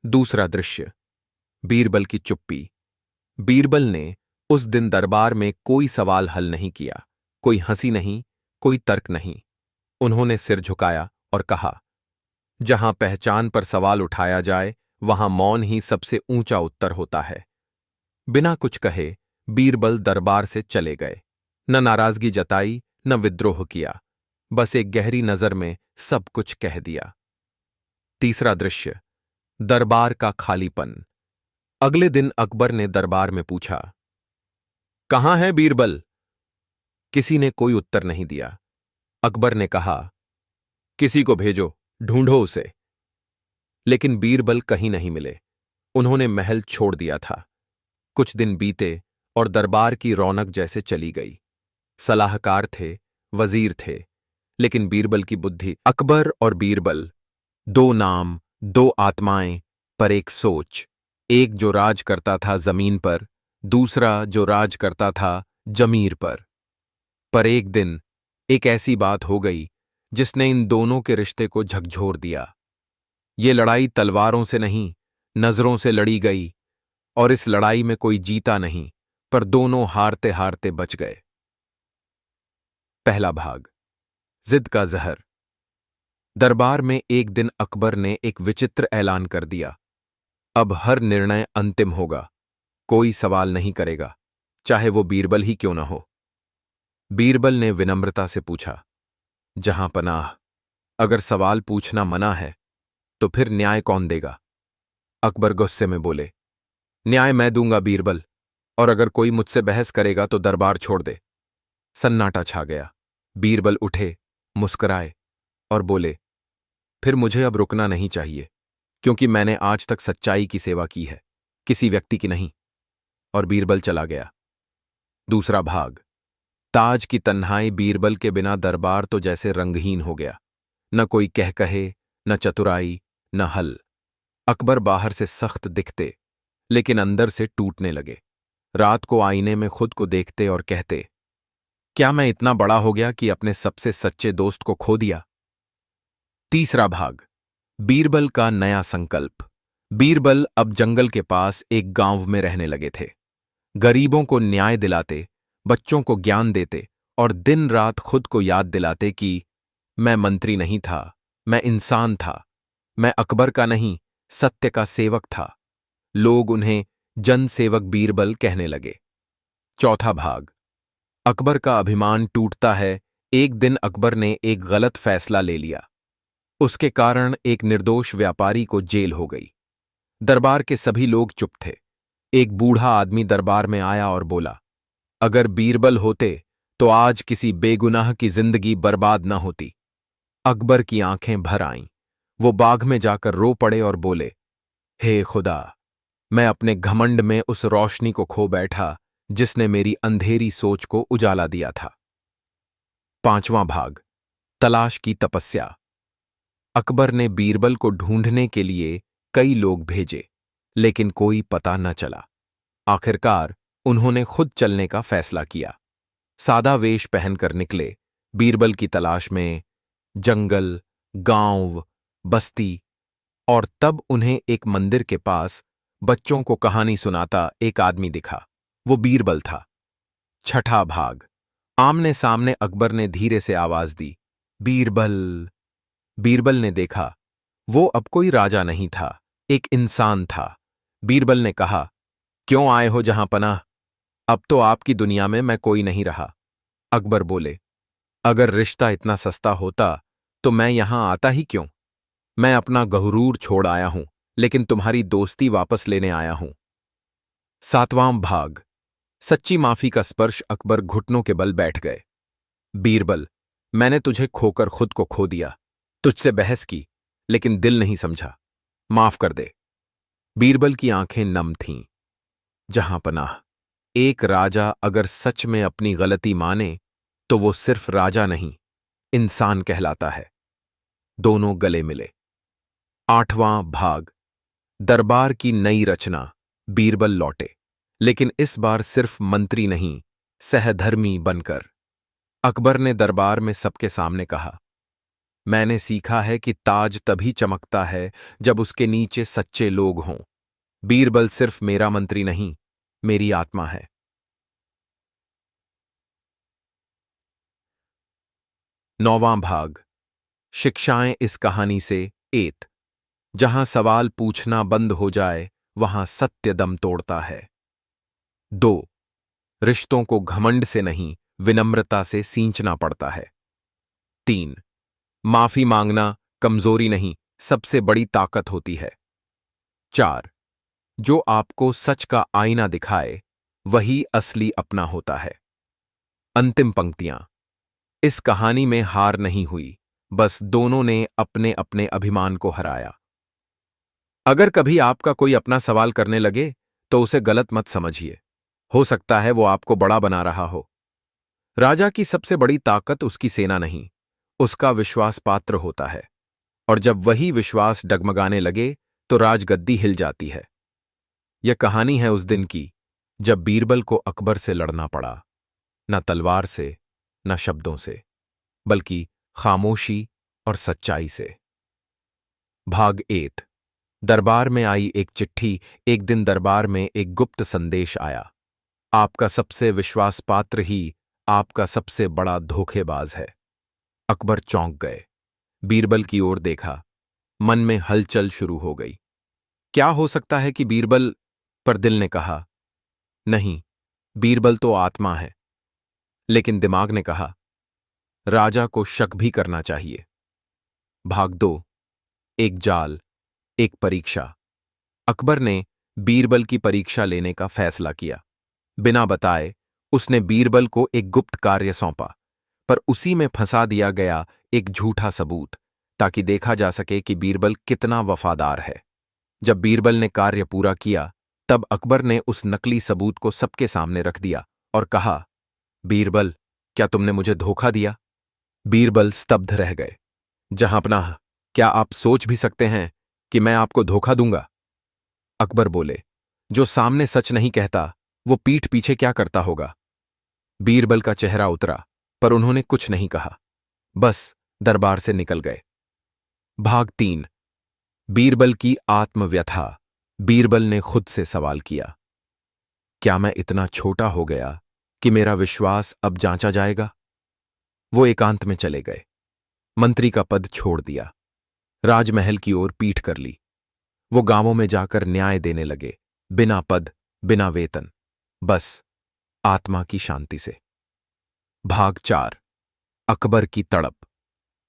दूसरा दृश्य। बीरबल की चुप्पी। बीरबल ने उस दिन दरबार में कोई सवाल हल नहीं किया, कोई हंसी नहीं, कोई तर्क नहीं। उन्होंने सिर झुकाया और कहा, जहां पहचान पर सवाल उठाया जाए वहां मौन ही सबसे ऊंचा उत्तर होता है। बिना कुछ कहे बीरबल दरबार से चले गए। न नाराजगी जताई, न विद्रोह किया, बस एक गहरी नजर में सब कुछ कह दिया। तीसरा दृश्य। दरबार का खालीपन। अगले दिन अकबर ने दरबार में पूछा, कहां है बीरबल? किसी ने कोई उत्तर नहीं दिया। अकबर ने कहा, किसी को भेजो, ढूंढो उसे। लेकिन बीरबल कहीं नहीं मिले। उन्होंने महल छोड़ दिया था। कुछ दिन बीते और दरबार की रौनक जैसे चली गई। सलाहकार थे, वजीर थे, लेकिन बीरबल की बुद्धि। अकबर और बीरबल, दो नाम, दो आत्माएं, पर एक सोच। एक जो राज करता था जमीन पर, दूसरा जो राज करता था जमीर पर। एक दिन एक ऐसी बात हो गई जिसने इन दोनों के रिश्ते को झकझोर दिया। ये लड़ाई तलवारों से नहीं, नजरों से लड़ी गई, और इस लड़ाई में कोई जीता नहीं, पर दोनों हारते हारते बच गए। पहला भाग। जिद का जहर। दरबार में एक दिन अकबर ने एक विचित्र ऐलान कर दिया, अब हर निर्णय अंतिम होगा, कोई सवाल नहीं करेगा, चाहे वो बीरबल ही क्यों न हो। बीरबल ने विनम्रता से पूछा, जहां पनाह, अगर सवाल पूछना मना है तो फिर न्याय कौन देगा? अकबर गुस्से में बोले, न्याय मैं दूंगा बीरबल, और अगर कोई मुझसे बहस करेगा तो दरबार छोड़ दे। सन्नाटा छा गया। बीरबल उठे, मुस्कुराए और बोले, फिर मुझे अब रुकना नहीं चाहिए, क्योंकि मैंने आज तक सच्चाई की सेवा की है, किसी व्यक्ति की नहीं। और बीरबल चला गया। दूसरा भाग। ताज की तन्हाई। बीरबल के बिना दरबार तो जैसे रंगहीन हो गया। न कोई कह कहे, न चतुराई, न हल। अकबर बाहर से सख्त दिखते, लेकिन अंदर से टूटने लगे। रात को आईने में खुद को देखते और कहते, क्या मैं इतना बड़ा हो गया कि अपने सबसे सच्चे दोस्त को खो दिया? तीसरा भाग। बीरबल का नया संकल्प। बीरबल अब जंगल के पास एक गांव में रहने लगे थे। गरीबों को न्याय दिलाते, बच्चों को ज्ञान देते और दिन रात खुद को याद दिलाते कि मैं मंत्री नहीं था, मैं इंसान था, मैं अकबर का नहीं, सत्य का सेवक था। लोग उन्हें जनसेवक बीरबल कहने लगे। चौथा भाग। अकबर का अभिमान टूटता है। एक दिन अकबर ने एक गलत फैसला ले लिया। उसके कारण एक निर्दोष व्यापारी को जेल हो गई। दरबार के सभी लोग चुप थे। एक बूढ़ा आदमी दरबार में आया और बोला, अगर बीरबल होते तो आज किसी बेगुनाह की जिंदगी बर्बाद न होती। अकबर की आंखें भर आईं। वो बाग में जाकर रो पड़े और बोले, हे खुदा, मैं अपने घमंड में उस रोशनी को खो बैठा जिसने मेरी अंधेरी सोच को उजाला दिया था। पांचवां भाग। तलाश की तपस्या। अकबर ने बीरबल को ढूंढने के लिए कई लोग भेजे, लेकिन कोई पता न चला। आखिरकार उन्होंने खुद चलने का फैसला किया। सादा वेश पहनकर निकले, बीरबल की तलाश में जंगल, गांव, बस्ती। और तब उन्हें एक मंदिर के पास बच्चों को कहानी सुनाता एक आदमी दिखा। वो बीरबल था। छठा भाग। आमने सामने अकबर ने धीरे से आवाज दी, बीरबल। बीरबल ने देखा, वो अब कोई राजा नहीं था, एक इंसान था। बीरबल ने कहा, क्यों आए हो जहां पनाह? अब तो आपकी दुनिया में मैं कोई नहीं रहा। अकबर बोले, अगर रिश्ता इतना सस्ता होता तो मैं यहां आता ही क्यों? मैं अपना गहुरूर छोड़ आया हूं, लेकिन तुम्हारी दोस्ती वापस लेने आया हूं। सातवां भाग। सच्ची माफी का स्पर्श। अकबर घुटनों के बल बैठ गए। बीरबल, मैंने तुझे खोकर खुद को खो दिया, तुझसे बहस की, लेकिन दिल नहीं समझा। माफ कर दे। बीरबल की आंखें नम थीं। जहां पनाह, एक राजा अगर सच में अपनी गलती माने तो वो सिर्फ राजा नहीं, इंसान कहलाता है। दोनों गले मिले। आठवां भाग। दरबार की नई रचना। बीरबल लौटे, लेकिन इस बार सिर्फ मंत्री नहीं, सहधर्मी बनकर। अकबर ने दरबार में सबके सामने कहा, मैंने सीखा है कि ताज तभी चमकता है जब उसके नीचे सच्चे लोग हों। बीरबल सिर्फ मेरा मंत्री नहीं, मेरी आत्मा है। नौवां भाग। शिक्षाएं इस कहानी से। एत, जहां सवाल पूछना बंद हो जाए वहां सत्य दम तोड़ता है। 2, रिश्तों को घमंड से नहीं, विनम्रता से सींचना पड़ता है। 3, माफी मांगना कमजोरी नहीं, सबसे बड़ी ताकत होती है। 4, जो आपको सच का आईना दिखाए वही असली अपना होता है। अंतिम पंक्तियां। इस कहानी में हार नहीं हुई, बस दोनों ने अपने अपने अभिमान को हराया। अगर कभी आपका कोई अपना सवाल करने लगे तो उसे गलत मत समझिए। हो सकता है वो आपको बड़ा बना रहा हो। राजा की सबसे बड़ी ताकत उसकी सेना नहीं, उसका विश्वास पात्र होता है। और जब वही विश्वास डगमगाने लगे तो राजगद्दी हिल जाती है। यह कहानी है उस दिन की जब बीरबल को अकबर से लड़ना पड़ा, न तलवार से, न शब्दों से, बल्कि खामोशी और सच्चाई से। भाग 8। दरबार में आई एक चिट्ठी। एक दिन दरबार में एक गुप्त संदेश आया, आपका सबसे विश्वास पात्र ही आपका सबसे बड़ा धोखेबाज है। अकबर चौंक गए। बीरबल की ओर देखा, मन में हलचल शुरू हो गई। क्या हो सकता है कि बीरबल? पर दिल ने कहा, नहीं, बीरबल तो आत्मा है। लेकिन दिमाग ने कहा, राजा को शक भी करना चाहिए। भाग 2। एक जाल, एक परीक्षा। अकबर ने बीरबल की परीक्षा लेने का फैसला किया। बिना बताए उसने बीरबल को एक गुप्त कार्य सौंपा, पर उसी में फंसा दिया गया एक झूठा सबूत, ताकि देखा जा सके कि बीरबल कितना वफादार है। जब बीरबल ने कार्य पूरा किया, तब अकबर ने उस नकली सबूत को सबके सामने रख दिया और कहा, बीरबल, क्या तुमने मुझे धोखा दिया? बीरबल स्तब्ध रह गए। जहांपनाह, क्या आप सोच भी सकते हैं कि मैं आपको धोखा दूंगा? अकबर बोले, जो सामने सच नहीं कहता वो पीठ पीछे क्या करता होगा? बीरबल का चेहरा उतरा, पर उन्होंने कुछ नहीं कहा, बस दरबार से निकल गए। भाग 3। बीरबल की आत्मव्यथा। बीरबल ने खुद से सवाल किया, क्या मैं इतना छोटा हो गया कि मेरा विश्वास अब जांचा जाएगा? वो एकांत में चले गए। मंत्री का पद छोड़ दिया, राजमहल की ओर पीठ कर ली। वो गांवों में जाकर न्याय देने लगे, बिना पद, बिना वेतन, बस आत्मा की शांति से। भाग 4। अकबर की तड़प।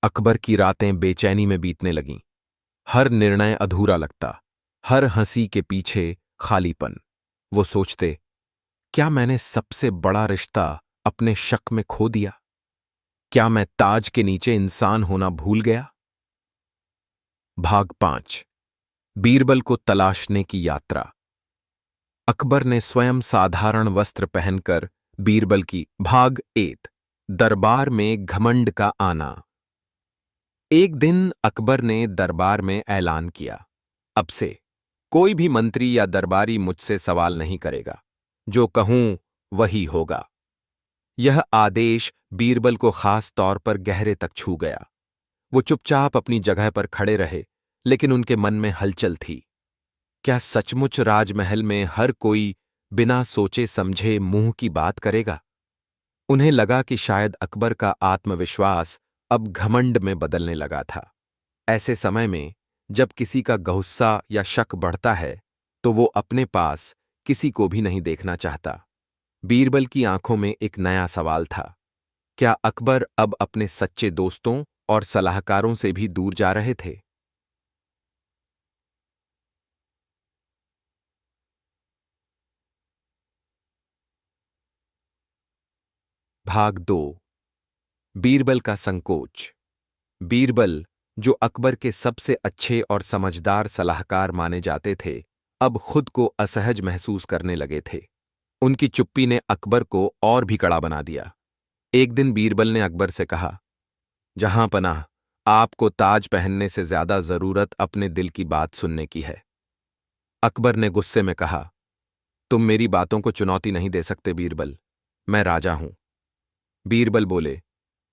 अकबर की रातें बेचैनी में बीतने लगीं। हर निर्णय अधूरा लगता, हर हंसी के पीछे खालीपन। वो सोचते, क्या मैंने सबसे बड़ा रिश्ता अपने शक में खो दिया? क्या मैं ताज के नीचे इंसान होना भूल गया? भाग 5। बीरबल को तलाशने की यात्रा। अकबर ने स्वयं साधारण वस्त्र पहनकर बीरबल की। भाग 8। दरबार में घमंड का आना। एक दिन अकबर ने दरबार में ऐलान किया, अब से कोई भी मंत्री या दरबारी मुझसे सवाल नहीं करेगा, जो कहूं वही होगा। यह आदेश बीरबल को खास तौर पर गहरे तक छू गया। वो चुपचाप अपनी जगह पर खड़े रहे, लेकिन उनके मन में हलचल थी। क्या सचमुच राजमहल में हर कोई बिना सोचे समझे मुंह की बात करेगा? उन्हें लगा कि शायद अकबर का आत्मविश्वास अब घमंड में बदलने लगा था। ऐसे समय में जब किसी का गुस्सा या शक बढ़ता है, तो वो अपने पास किसी को भी नहीं देखना चाहता। बीरबल की आंखों में एक नया सवाल था। क्या अकबर अब अपने सच्चे दोस्तों और सलाहकारों से भी दूर जा रहे थे? भाग 2। बीरबल का संकोच। बीरबल, जो अकबर के सबसे अच्छे और समझदार सलाहकार माने जाते थे, अब खुद को असहज महसूस करने लगे थे। उनकी चुप्पी ने अकबर को और भी कड़ा बना दिया। एक दिन बीरबल ने अकबर से कहा, जहां पनाह, आपको ताज पहनने से ज्यादा जरूरत अपने दिल की बात सुनने की है। अकबर ने गुस्से में कहा, तुम मेरी बातों को चुनौती नहीं दे सकते बीरबल, मैं राजा हूं। बीरबल बोले,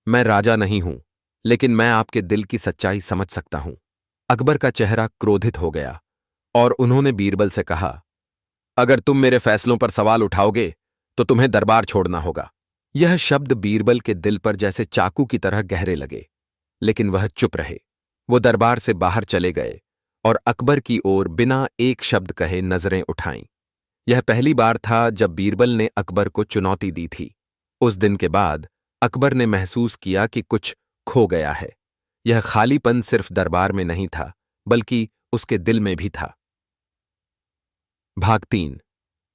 मैं राजा नहीं हूं, लेकिन मैं आपके दिल की सच्चाई समझ सकता हूं। अकबर का चेहरा क्रोधित हो गया और उन्होंने बीरबल से कहा, अगर तुम मेरे फैसलों पर सवाल उठाओगे तो तुम्हें दरबार छोड़ना होगा। यह शब्द बीरबल के दिल पर जैसे चाकू की तरह गहरे लगे, लेकिन वह चुप रहे। वो दरबार से बाहर चले गए और अकबर की ओर बिना एक शब्द कहे नजरें उठाईं। यह पहली बार था जब बीरबल ने अकबर को चुनौती दी थी। उस दिन के बाद अकबर ने महसूस किया कि कुछ खो गया है। यह खालीपन सिर्फ दरबार में नहीं था, बल्कि उसके दिल में भी था। भाग 3।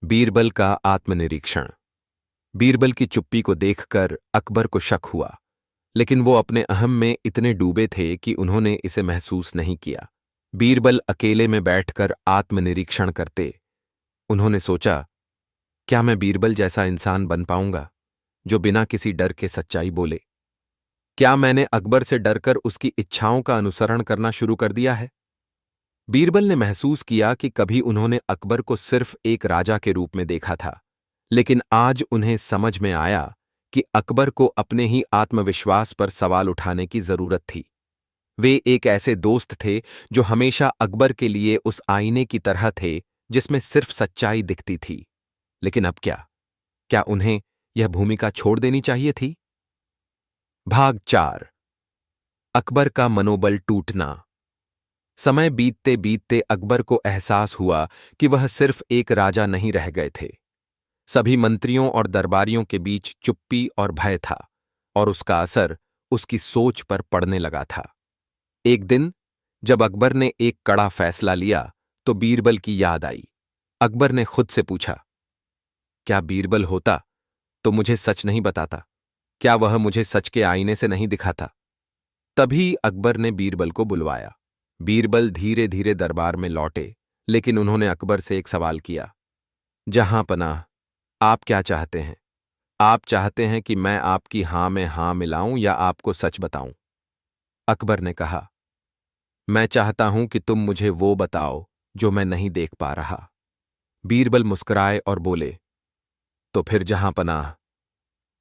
बीरबल का आत्मनिरीक्षण। बीरबल की चुप्पी को देखकर अकबर को शक हुआ, लेकिन वो अपने अहम में इतने डूबे थे कि उन्होंने इसे महसूस नहीं किया। बीरबल अकेले में बैठकर आत्मनिरीक्षण करते। उन्होंने सोचा, क्या मैं बीरबल जैसा इंसान बन पाऊंगा, जो बिना किसी डर के सच्चाई बोले? क्या मैंने अकबर से डरकर उसकी इच्छाओं का अनुसरण करना शुरू कर दिया है? बीरबल ने महसूस किया कि कभी उन्होंने अकबर को सिर्फ एक राजा के रूप में देखा था, लेकिन आज उन्हें समझ में आया कि अकबर को अपने ही आत्मविश्वास पर सवाल उठाने की जरूरत थी। वे एक ऐसे दोस्त थे जो हमेशा अकबर के लिए उस आईने की तरह थे जिसमें सिर्फ सच्चाई दिखती थी। लेकिन अब क्या उन्हें यह भूमिका छोड़ देनी चाहिए थी? भाग 4। अकबर का मनोबल टूटना। समय बीतते बीतते अकबर को एहसास हुआ कि वह सिर्फ एक राजा नहीं रह गए थे। सभी मंत्रियों और दरबारियों के बीच चुप्पी और भय था, और उसका असर उसकी सोच पर पड़ने लगा था। एक दिन जब अकबर ने एक कड़ा फैसला लिया, तो बीरबल की याद आई। अकबर ने खुद से पूछा, क्या बीरबल होता तो मुझे सच नहीं बताता? क्या वह मुझे सच के आईने से नहीं दिखाता? तभी अकबर ने बीरबल को बुलवाया। बीरबल धीरे धीरे दरबार में लौटे, लेकिन उन्होंने अकबर से एक सवाल किया, जहां पनाह, आप क्या चाहते हैं? आप चाहते हैं कि मैं आपकी हां में हां मिलाऊं या आपको सच बताऊं? अकबर ने कहा, मैं चाहता हूं कि तुम मुझे वो बताओ जो मैं नहीं देख पा रहा। बीरबल मुस्कुराए और बोले, तो फिर जहां पनाह,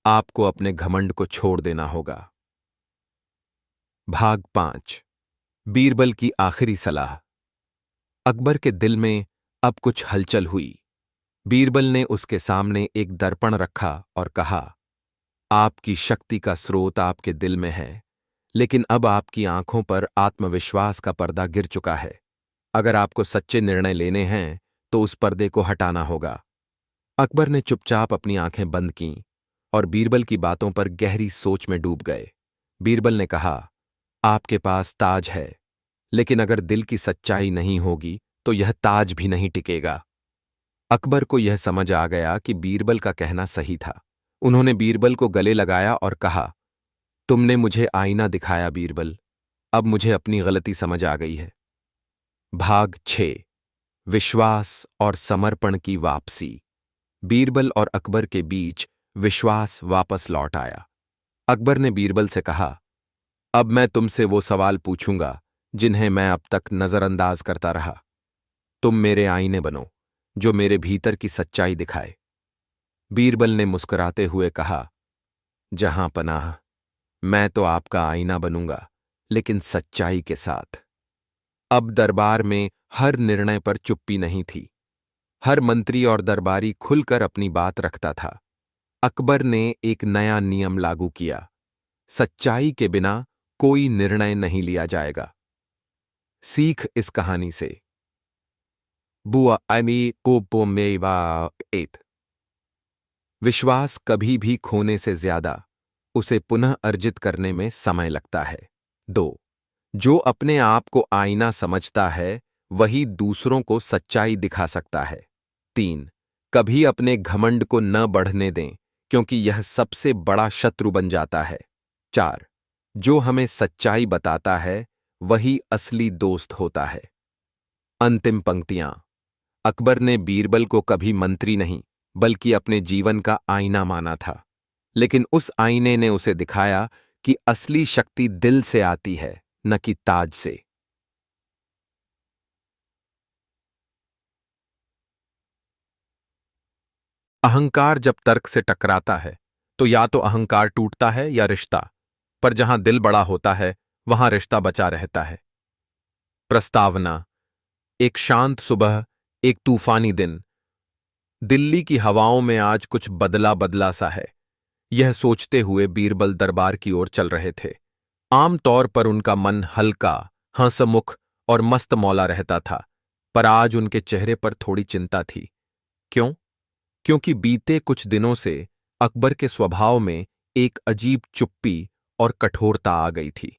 आपको अपने घमंड को छोड़ देना होगा। भाग 5। बीरबल की आखिरी सलाह। अकबर के दिल में अब कुछ हलचल हुई। बीरबल ने उसके सामने एक दर्पण रखा और कहा, आपकी शक्ति का स्रोत आपके दिल में है, लेकिन अब आपकी आंखों पर आत्मविश्वास का पर्दा गिर चुका है। अगर आपको सच्चे निर्णय लेने हैं तो उस पर्दे को हटाना होगा। अकबर ने चुपचाप अपनी आंखें बंद कीं और बीरबल की बातों पर गहरी सोच में डूब गए। बीरबल ने कहा, आपके पास ताज है, लेकिन अगर दिल की सच्चाई नहीं होगी तो यह ताज भी नहीं टिकेगा। अकबर को यह समझ आ गया कि बीरबल का कहना सही था। उन्होंने बीरबल को गले लगाया और कहा, तुमने मुझे आईना दिखाया बीरबल, अब मुझे अपनी गलती समझ आ गई है। भाग 6 विश्वास और समर्पण की वापसी। बीरबल और अकबर के बीच विश्वास वापस लौट आया। अकबर ने बीरबल से कहा, अब मैं तुमसे वो सवाल पूछूंगा जिन्हें मैं अब तक नजरअंदाज करता रहा। तुम मेरे आईने बनो जो मेरे भीतर की सच्चाई दिखाए। बीरबल ने मुस्कुराते हुए कहा, जहां पनाह, मैं तो आपका आईना बनूंगा, लेकिन सच्चाई के साथ। अब दरबार में हर निर्णय पर चुप्पी नहीं थी। हर मंत्री और दरबारी खुलकर अपनी बात रखता था। अकबर ने एक नया नियम लागू किया, सच्चाई के बिना कोई निर्णय नहीं लिया जाएगा। सीख इस कहानी से। बुआ अमी कोपोमेवा एत। विश्वास कभी भी खोने से ज्यादा उसे पुनः अर्जित करने में समय लगता है। 2 जो अपने आप को आईना समझता है वही दूसरों को सच्चाई दिखा सकता है। 3 कभी अपने घमंड को न बढ़ने दें, क्योंकि यह सबसे बड़ा शत्रु बन जाता है। 4 जो हमें सच्चाई बताता है वही असली दोस्त होता है। अंतिम पंक्तियां। अकबर ने बीरबल को कभी मंत्री नहीं बल्कि अपने जीवन का आईना माना था, लेकिन उस आईने ने उसे दिखाया कि असली शक्ति दिल से आती है, न कि ताज से। अहंकार जब तर्क से टकराता है तो या तो अहंकार टूटता है या रिश्ता, पर जहां दिल बड़ा होता है वहां रिश्ता बचा रहता है। प्रस्तावना। एक शांत सुबह, एक तूफानी दिन। दिल्ली की हवाओं में आज कुछ बदला बदला सा है। यह सोचते हुए बीरबल दरबार की ओर चल रहे थे। आम तौर पर उनका मन हल्का, हंसमुख और मस्त मौला रहता था, पर आज उनके चेहरे पर थोड़ी चिंता थी। क्यों? क्योंकि बीते कुछ दिनों से अकबर के स्वभाव में एक अजीब चुप्पी और कठोरता आ गई थी।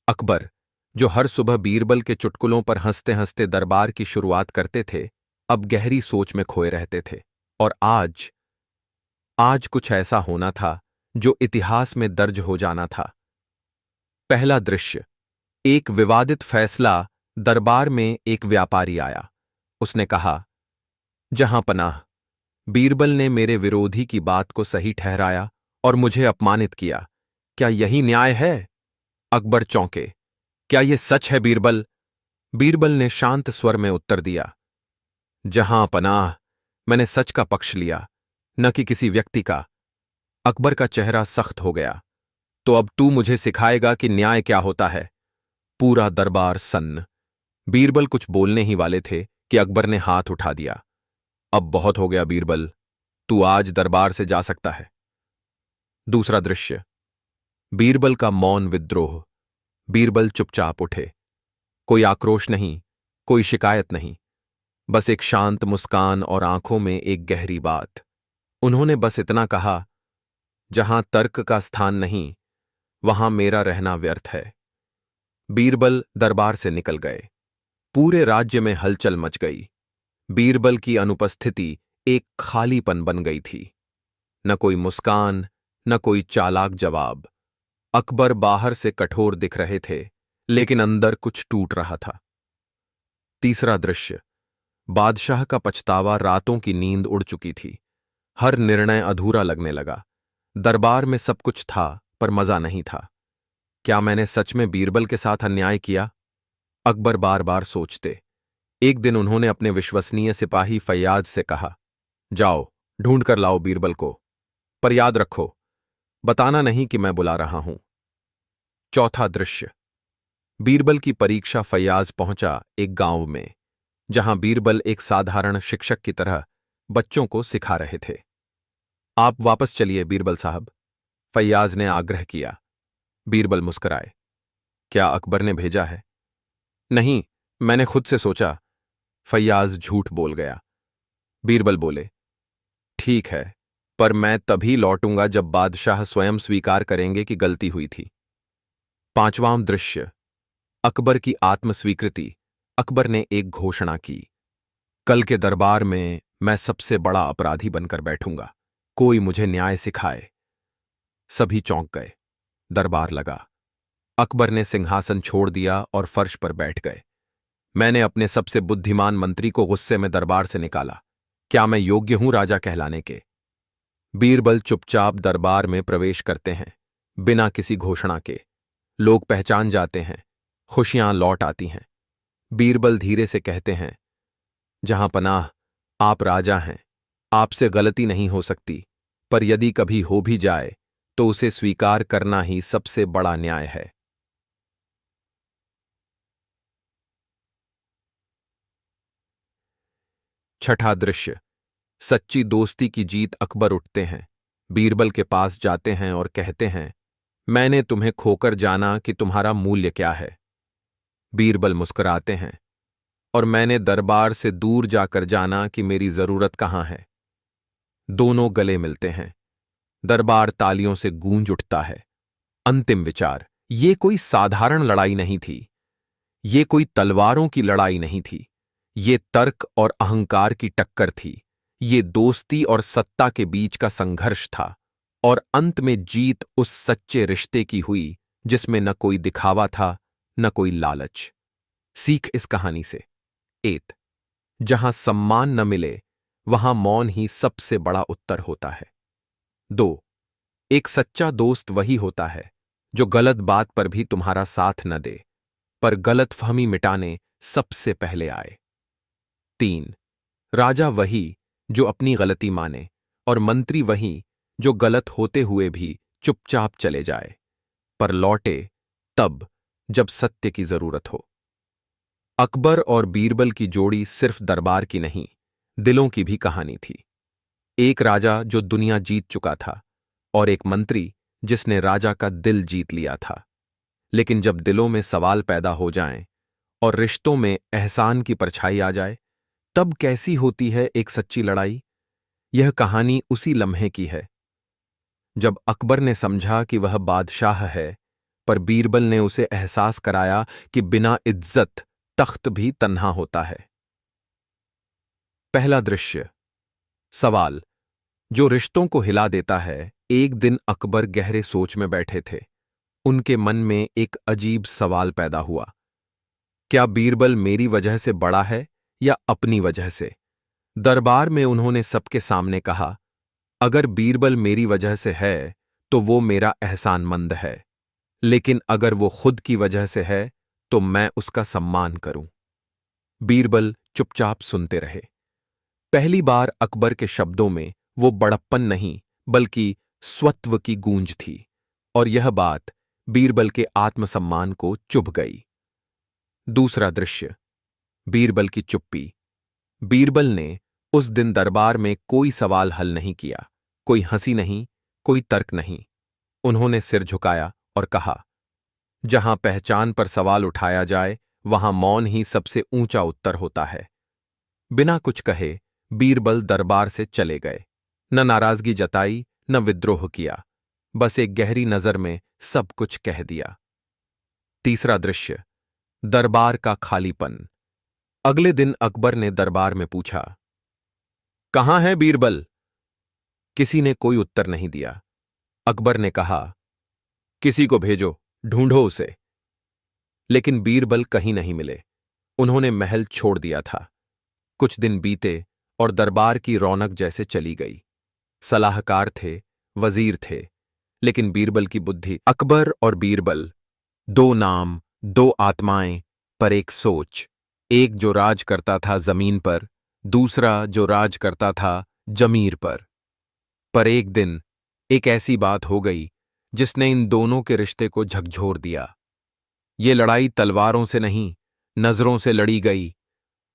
अकबर, जो हर सुबह बीरबल के चुटकुलों पर हंसते हंसते दरबार की शुरुआत करते थे, अब गहरी सोच में खोए रहते थे। और आज कुछ ऐसा होना था जो इतिहास में दर्ज हो जाना था। पहला दृश्य। एक विवादित फैसला। दरबार में एक व्यापारी आया। उसने कहा, जहां पनाह, बीरबल ने मेरे विरोधी की बात को सही ठहराया और मुझे अपमानित किया। क्या यही न्याय है? अकबर चौंके। क्या यह सच है बीरबल? बीरबल ने शांत स्वर में उत्तर दिया, जहां पनाह, मैंने सच का पक्ष लिया, न कि किसी व्यक्ति का। अकबर का चेहरा सख्त हो गया। तो अब तू मुझे सिखाएगा कि न्याय क्या होता है? पूरा दरबार सन्न। बीरबल कुछ बोलने ही वाले थे कि अकबर ने हाथ उठा दिया। अब बहुत हो गया बीरबल, तू आज दरबार से जा सकता है। दूसरा दृश्य। बीरबल का मौन विद्रोह। बीरबल चुपचाप उठे। कोई आक्रोश नहीं, कोई शिकायत नहीं, बस एक शांत मुस्कान और आंखों में एक गहरी बात। उन्होंने बस इतना कहा, जहां तर्क का स्थान नहीं वहां मेरा रहना व्यर्थ है। बीरबल दरबार से निकल गए। पूरे राज्य में हलचल मच गई। बीरबल की अनुपस्थिति एक खालीपन बन गई थी। न कोई मुस्कान, न कोई चालाक जवाब। अकबर बाहर से कठोर दिख रहे थे, लेकिन अंदर कुछ टूट रहा था। तीसरा दृश्य। बादशाह का पछतावा। रातों की नींद उड़ चुकी थी। हर निर्णय अधूरा लगने लगा। दरबार में सब कुछ था, पर मजा नहीं था। क्या मैंने सच में बीरबल के साथ अन्याय किया? अकबर बार बार सोचते। एक दिन उन्होंने अपने विश्वसनीय सिपाही फैयाज से कहा, जाओ, ढूंढ कर लाओ बीरबल को, पर याद रखो, बताना नहीं कि मैं बुला रहा हूं। चौथा दृश्य। बीरबल की परीक्षा। फैयाज पहुंचा एक गांव में, जहां बीरबल एक साधारण शिक्षक की तरह बच्चों को सिखा रहे थे। आप वापस चलिए बीरबल साहब, फैयाज ने आग्रह किया। बीरबल मुस्कुराए। क्या अकबर ने भेजा है? नहीं, मैंने खुद से सोचा। फैयाज झूठ बोल गया। बीरबल बोले, ठीक है, पर मैं तभी लौटूंगा जब बादशाह स्वयं स्वीकार करेंगे कि गलती हुई थी। पांचवां दृश्य। अकबर की आत्मस्वीकृति। अकबर ने एक घोषणा की। कल के दरबार में मैं सबसे बड़ा अपराधी बनकर बैठूंगा। कोई मुझे न्याय सिखाए। सभी चौंक गए। दरबार लगा। अकबर ने सिंहासन छोड़ दिया और फर्श पर बैठ गए। मैंने अपने सबसे बुद्धिमान मंत्री को गुस्से में दरबार से निकाला। क्या मैं योग्य हूं राजा कहलाने के? बीरबल चुपचाप दरबार में प्रवेश करते हैं, बिना किसी घोषणा के। लोग पहचान जाते हैं। खुशियां लौट आती हैं। बीरबल धीरे से कहते हैं, जहां पनाह, आप राजा हैं, आपसे गलती नहीं हो सकती, पर यदि कभी हो भी जाए तो उसे स्वीकार करना ही सबसे बड़ा न्याय है। छठा दृश्य। सच्ची दोस्ती की जीत। अकबर उठते हैं, बीरबल के पास जाते हैं और कहते हैं, मैंने तुम्हें खोकर जाना कि तुम्हारा मूल्य क्या है। बीरबल मुस्कुराते हैं, और मैंने दरबार से दूर जाकर जाना कि मेरी जरूरत कहां है। दोनों गले मिलते हैं। दरबार तालियों से गूंज उठता है। अंतिम विचार। ये कोई साधारण लड़ाई नहीं थी। ये कोई तलवारों की लड़ाई नहीं थी। ये तर्क और अहंकार की टक्कर थी। ये दोस्ती और सत्ता के बीच का संघर्ष था। और अंत में जीत उस सच्चे रिश्ते की हुई जिसमें न कोई दिखावा था, न कोई लालच। सीख इस कहानी से। 1। जहां सम्मान न मिले, वहां मौन ही सबसे बड़ा उत्तर होता है। 2। एक सच्चा दोस्त वही होता है जो गलत बात पर भी तुम्हारा साथ न दे, पर गलतफहमी मिटाने सबसे पहले आए। 3। राजा वही जो अपनी गलती माने, और मंत्री वही जो गलत होते हुए भी चुपचाप चले जाए, पर लौटे तब जब सत्य की जरूरत हो। अकबर और बीरबल की जोड़ी सिर्फ दरबार की नहीं, दिलों की भी कहानी थी। एक राजा जो दुनिया जीत चुका था, और एक मंत्री जिसने राजा का दिल जीत लिया था। लेकिन जब दिलों में सवाल पैदा हो जाएं और रिश्तों में एहसान की परछाई आ जाए, तब कैसी होती है एक सच्ची लड़ाई? यह कहानी उसी लम्हे की है जब अकबर ने समझा कि वह बादशाह है, पर बीरबल ने उसे एहसास कराया कि बिना इज्जत तख्त भी तन्हा होता है। पहला दृश्य। सवाल जो रिश्तों को हिला देता है। एक दिन अकबर गहरे सोच में बैठे थे। उनके मन में एक अजीब सवाल पैदा हुआ। क्या बीरबल मेरी वजह से बड़ा है या अपनी वजह से? दरबार में उन्होंने सबके सामने कहा, अगर बीरबल मेरी वजह से है तो वो मेरा एहसानमंद है, लेकिन अगर वो खुद की वजह से है तो मैं उसका सम्मान करूं। बीरबल चुपचाप सुनते रहे। पहली बार अकबर के शब्दों में वो बड़प्पन नहीं बल्कि स्वत्व की गूंज थी, और यह बात बीरबल के आत्मसम्मान को चुभ गई। दूसरा दृश्य। बीरबल की चुप्पी। बीरबल ने उस दिन दरबार में कोई सवाल हल नहीं किया, कोई हंसी नहीं, कोई तर्क नहीं। उन्होंने सिर झुकाया और कहा, जहां पहचान पर सवाल उठाया जाए वहां मौन ही सबसे ऊंचा उत्तर होता है। बिना कुछ कहे बीरबल दरबार से चले गए। न नाराजगी जताई, न विद्रोह किया, बस एक गहरी नजर में सब कुछ कह दिया। तीसरा दृश्य। दरबार का खालीपन। अगले दिन अकबर ने दरबार में पूछा, कहां है बीरबल? किसी ने कोई उत्तर नहीं दिया। अकबर ने कहा, किसी को भेजो, ढूंढो उसे। लेकिन बीरबल कहीं नहीं मिले। उन्होंने महल छोड़ दिया था। कुछ दिन बीते और दरबार की रौनक जैसे चली गई। सलाहकार थे, वजीर थे, लेकिन बीरबल की बुद्धि। अकबर और बीरबल, दो नाम, दो आत्माएं, पर एक सोच। एक जो राज करता था जमीन पर, दूसरा जो राज करता था जमीर पर। एक दिन एक ऐसी बात हो गई जिसने इन दोनों के रिश्ते को झकझोर दिया। ये लड़ाई तलवारों से नहीं, नजरों से लड़ी गई,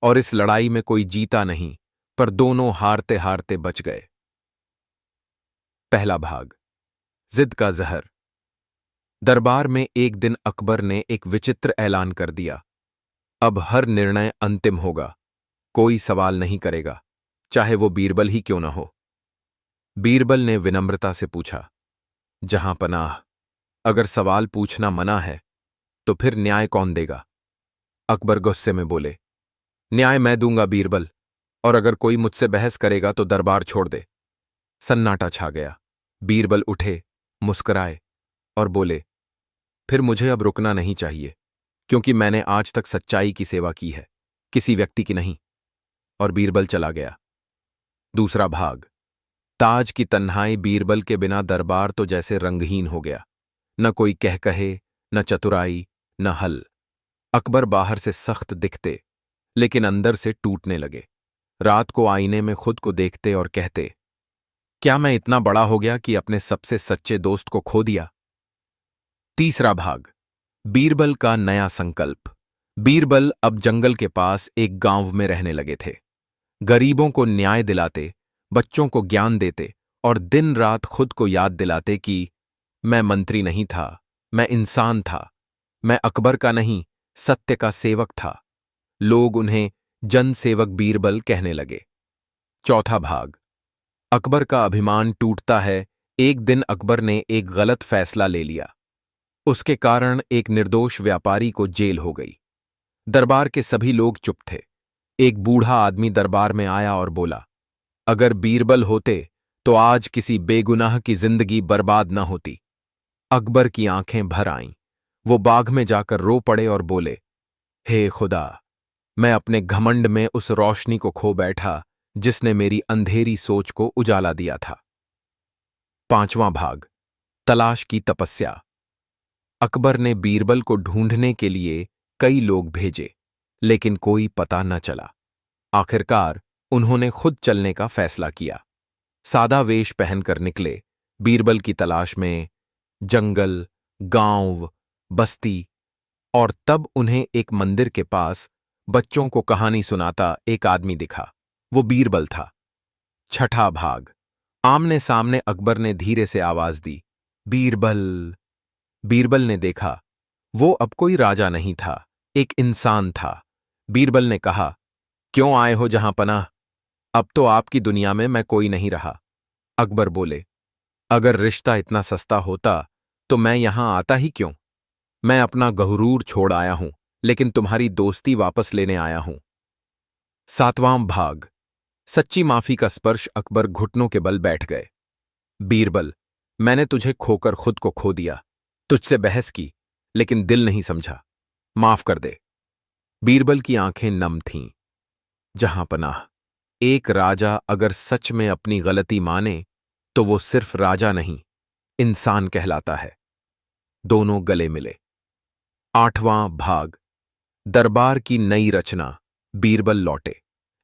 और इस लड़ाई में कोई जीता नहीं, पर दोनों हारते हारते बच गए। पहला भाग। जिद का जहर। दरबार में एक दिन अकबर ने एक विचित्र ऐलान कर दिया। अब हर निर्णय अंतिम होगा, कोई सवाल नहीं करेगा, चाहे वो बीरबल ही क्यों न हो। बीरबल ने विनम्रता से पूछा, जहां पनाह, अगर सवाल पूछना मना है तो फिर न्याय कौन देगा? अकबर गुस्से में बोले, न्याय मैं दूंगा बीरबल, और अगर कोई मुझसे बहस करेगा तो दरबार छोड़ दे। सन्नाटा छा गया। बीरबल उठे, मुस्कुराए और बोले, फिर मुझे अब रुकना नहीं चाहिए, क्योंकि मैंने आज तक सच्चाई की सेवा की है, किसी व्यक्ति की नहीं। और बीरबल चला गया। दूसरा भाग। ताज की तन्हाई। बीरबल के बिना दरबार तो जैसे रंगहीन हो गया। न कोई कह कहे, न चतुराई, न हल। अकबर बाहर से सख्त दिखते, लेकिन अंदर से टूटने लगे। रात को आईने में खुद को देखते और कहते, क्या मैं इतना बड़ा हो गया कि अपने सबसे सच्चे दोस्त को खो दिया? तीसरा भाग। बीरबल का नया संकल्प। बीरबल अब जंगल के पास एक गांव में रहने लगे थे। गरीबों को न्याय दिलाते, बच्चों को ज्ञान देते और दिन रात खुद को याद दिलाते कि मैं मंत्री नहीं था, मैं इंसान था, मैं अकबर का नहीं, सत्य का सेवक था। लोग उन्हें जनसेवक बीरबल कहने लगे। चौथा भाग। अकबर का अभिमान टूटता है। एक दिन अकबर ने एक गलत फैसला ले लिया। उसके कारण एक निर्दोष व्यापारी को जेल हो गई। दरबार के सभी लोग चुप थे। एक बूढ़ा आदमी दरबार में आया और बोला, अगर बीरबल होते तो आज किसी बेगुनाह की जिंदगी बर्बाद न होती। अकबर की आंखें भर आईं। वो बाग में जाकर रो पड़े और बोले, हे खुदा, मैं अपने घमंड में उस रोशनी को खो बैठा जिसने मेरी अंधेरी सोच को उजाला दिया था। पांचवां भाग। तलाश की तपस्या। अकबर ने बीरबल को ढूंढने के लिए कई लोग भेजे, लेकिन कोई पता न चला। आखिरकार उन्होंने खुद चलने का फैसला किया। सादा वेश पहनकर निकले, बीरबल की तलाश में जंगल, गांव, बस्ती। और तब उन्हें एक मंदिर के पास बच्चों को कहानी सुनाता एक आदमी दिखा। वो बीरबल था। छठा भाग। आमने सामने। अकबर ने धीरे से आवाज दी, बीरबल। बीरबल ने देखा, वो अब कोई राजा नहीं था, एक इंसान था। बीरबल ने कहा, क्यों आए हो जहां पनाह? अब तो आपकी दुनिया में मैं कोई नहीं रहा। अकबर बोले, अगर रिश्ता इतना सस्ता होता तो मैं यहां आता ही क्यों? मैं अपना गहुरूर छोड़ आया हूं, लेकिन तुम्हारी दोस्ती वापस लेने आया हूं। सातवां भाग। सच्ची माफी का स्पर्श। अकबर घुटनों के बल बैठ गए। बीरबल, मैंने तुझे खोकर खुद को खो दिया, तुझसे बहस की, लेकिन दिल नहीं समझा, माफ कर दे। बीरबल की आंखें नम थीं। जहां पनाह, एक राजा अगर सच में अपनी गलती माने तो वो सिर्फ राजा नहीं, इंसान कहलाता है। दोनों गले मिले। आठवां भाग। दरबार की नई रचना। बीरबल लौटे,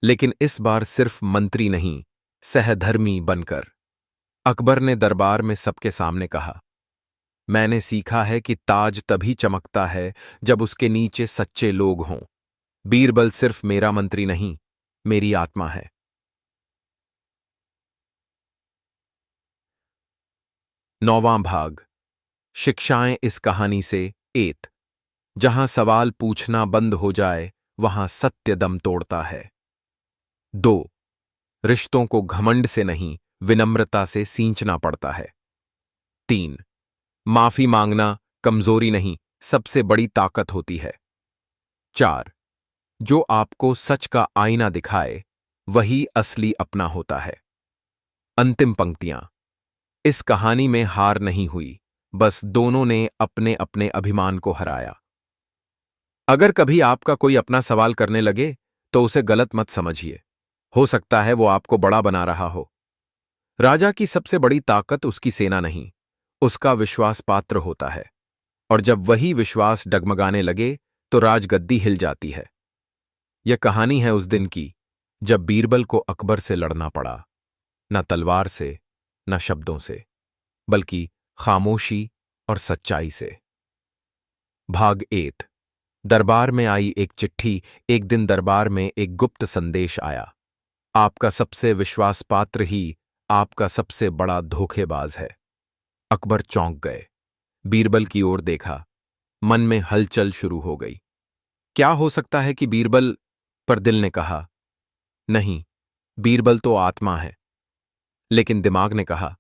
लेकिन इस बार सिर्फ मंत्री नहीं, सहधर्मी बनकर। अकबर ने दरबार में सबके सामने कहा, मैंने सीखा है कि ताज तभी चमकता है जब उसके नीचे सच्चे लोग हों। बीरबल सिर्फ मेरा मंत्री नहीं, मेरी आत्मा है। नौवां भाग। शिक्षाएं इस कहानी से। एत, जहां सवाल पूछना बंद हो जाए वहां सत्य दम तोड़ता है। 2, रिश्तों को घमंड से नहीं, विनम्रता से सींचना पड़ता है। 3, माफी मांगना कमजोरी नहीं, सबसे बड़ी ताकत होती है। 4, जो आपको सच का आईना दिखाए वही असली अपना होता है। अंतिम पंक्तियां। इस कहानी में हार नहीं हुई, बस दोनों ने अपने अपने अभिमान को हराया। अगर कभी आपका कोई अपना सवाल करने लगे तो उसे गलत मत समझिए। हो सकता है वो आपको बड़ा बना रहा हो। राजा की सबसे बड़ी ताकत उसकी सेना नहीं, उसका विश्वास पात्र होता है। और जब वही विश्वास डगमगाने लगे तो राजगद्दी हिल जाती है। यह कहानी है उस दिन की जब बीरबल को अकबर से लड़ना पड़ा, न तलवार से, न शब्दों से, बल्कि खामोशी और सच्चाई से। भाग 8। दरबार में आई एक चिट्ठी। एक दिन दरबार में एक गुप्त संदेश आया, आपका सबसे विश्वास पात्र ही आपका सबसे बड़ा धोखेबाज है। अकबर चौंक गए, बीरबल की ओर देखा। मन में हलचल शुरू हो गई। क्या हो सकता है कि बीरबल? पर दिल ने कहा, नहीं, बीरबल तो आत्मा है। लेकिन दिमाग ने कहा,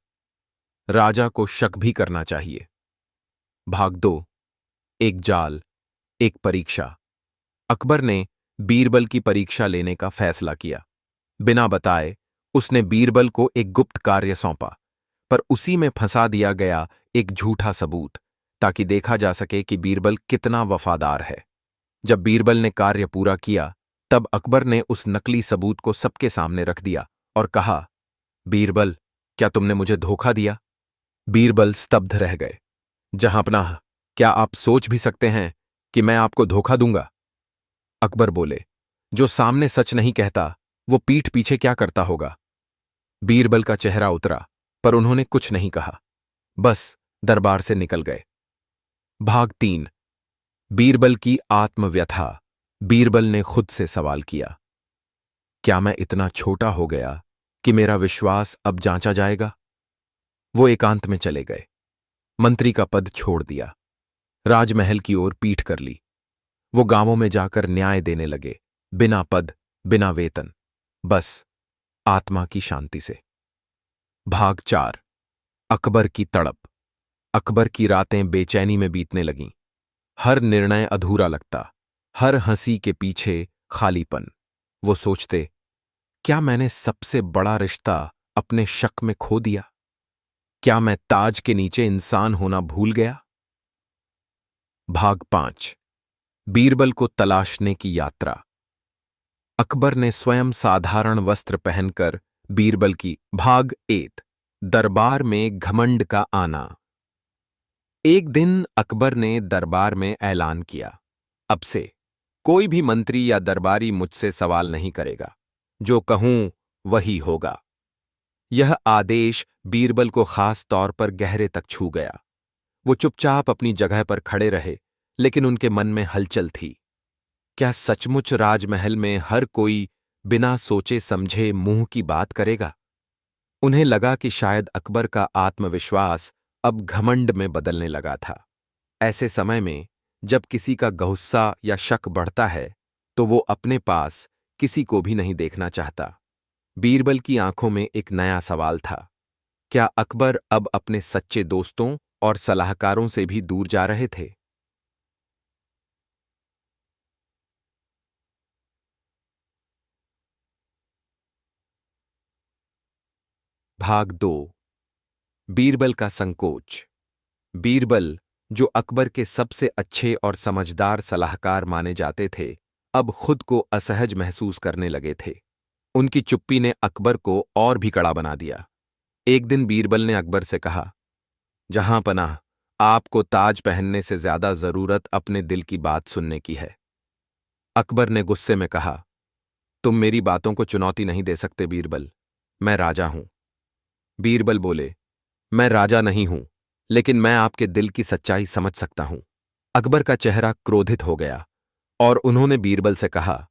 राजा को शक भी करना चाहिए। भाग 2। एक जाल, एक परीक्षा। अकबर ने बीरबल की परीक्षा लेने का फैसला किया। बिना बताए उसने बीरबल को एक गुप्त कार्य सौंपा, पर उसी में फंसा दिया गया एक झूठा सबूत, ताकि देखा जा सके कि बीरबल कितना वफादार है। जब बीरबल ने कार्य पूरा किया, तब अकबर ने उस नकली सबूत को सबके सामने रख दिया और कहा, बीरबल, क्या तुमने मुझे धोखा दिया? बीरबल स्तब्ध रह गए। जहांपनाह, क्या आप सोच भी सकते हैं कि मैं आपको धोखा दूंगा? अकबर बोले, जो सामने सच नहीं कहता वो पीठ पीछे क्या करता होगा? बीरबल का चेहरा उतरा, पर उन्होंने कुछ नहीं कहा, बस दरबार से निकल गए। भाग 3। बीरबल की आत्मव्यथा। बीरबल ने खुद से सवाल किया, क्या मैं इतना छोटा हो गया कि मेरा विश्वास अब जांचा जाएगा? वो एकांत में चले गए। मंत्री का पद छोड़ दिया। राजमहल की ओर पीठ कर ली। वो गांवों में जाकर न्याय देने लगे, बिना पद, बिना वेतन, बस आत्मा की शांति से। भाग 4। अकबर की तड़प। अकबर की रातें बेचैनी में बीतने लगीं। हर निर्णय अधूरा लगता, हर हंसी के पीछे खालीपन। वो सोचते, क्या मैंने सबसे बड़ा रिश्ता अपने शक में खो दिया? क्या मैं ताज के नीचे इंसान होना भूल गया? भाग 5। बीरबल को तलाशने की यात्रा। अकबर ने स्वयं साधारण वस्त्र पहनकर बीरबल की। भाग 8। दरबार में घमंड का आना। एक दिन अकबर ने दरबार में ऐलान किया, अब से कोई भी मंत्री या दरबारी मुझसे सवाल नहीं करेगा, जो कहूं वही होगा। यह आदेश बीरबल को खास तौर पर गहरे तक छू गया। वो चुपचाप अपनी जगह पर खड़े रहे, लेकिन उनके मन में हलचल थी। क्या सचमुच राजमहल में हर कोई बिना सोचे समझे मुंह की बात करेगा? उन्हें लगा कि शायद अकबर का आत्मविश्वास अब घमंड में बदलने लगा था। ऐसे समय में जब किसी का गुस्सा या शक बढ़ता है, तो वो अपने पास किसी को भी नहीं देखना चाहता। बीरबल की आंखों में एक नया सवाल था। क्या अकबर अब अपने सच्चे दोस्तों और सलाहकारों से भी दूर जा रहे थे? भाग 2। बीरबल का संकोच। बीरबल, जो अकबर के सबसे अच्छे और समझदार सलाहकार माने जाते थे, अब खुद को असहज महसूस करने लगे थे। उनकी चुप्पी ने अकबर को और भी कड़ा बना दिया। एक दिन बीरबल ने अकबर से कहा, जहां पनाह, आपको ताज पहनने से ज्यादा जरूरत अपने दिल की बात सुनने की है। अकबर ने गुस्से में कहा, तुम मेरी बातों को चुनौती नहीं दे सकते बीरबल, मैं राजा हूं। बीरबल बोले, मैं राजा नहीं हूं, लेकिन मैं आपके दिल की सच्चाई समझ सकता हूं। अकबर का चेहरा क्रोधित हो गया और उन्होंने बीरबल से कहा,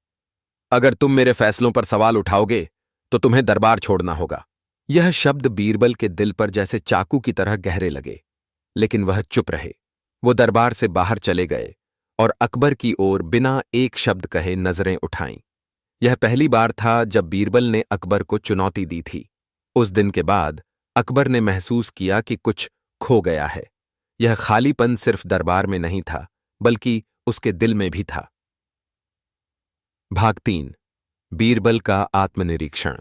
अगर तुम मेरे फैसलों पर सवाल उठाओगे तो तुम्हें दरबार छोड़ना होगा। यह शब्द बीरबल के दिल पर जैसे चाकू की तरह गहरे लगे, लेकिन वह चुप रहे। वो दरबार से बाहर चले गए और अकबर की ओर बिना एक शब्द कहे नजरें उठाईं। यह पहली बार था जब बीरबल ने अकबर को चुनौती दी थी। उस दिन के बाद अकबर ने महसूस किया कि कुछ खो गया है। यह खालीपन सिर्फ दरबार में नहीं था, बल्कि उसके दिल में भी था। भाग 3। बीरबल का आत्मनिरीक्षण।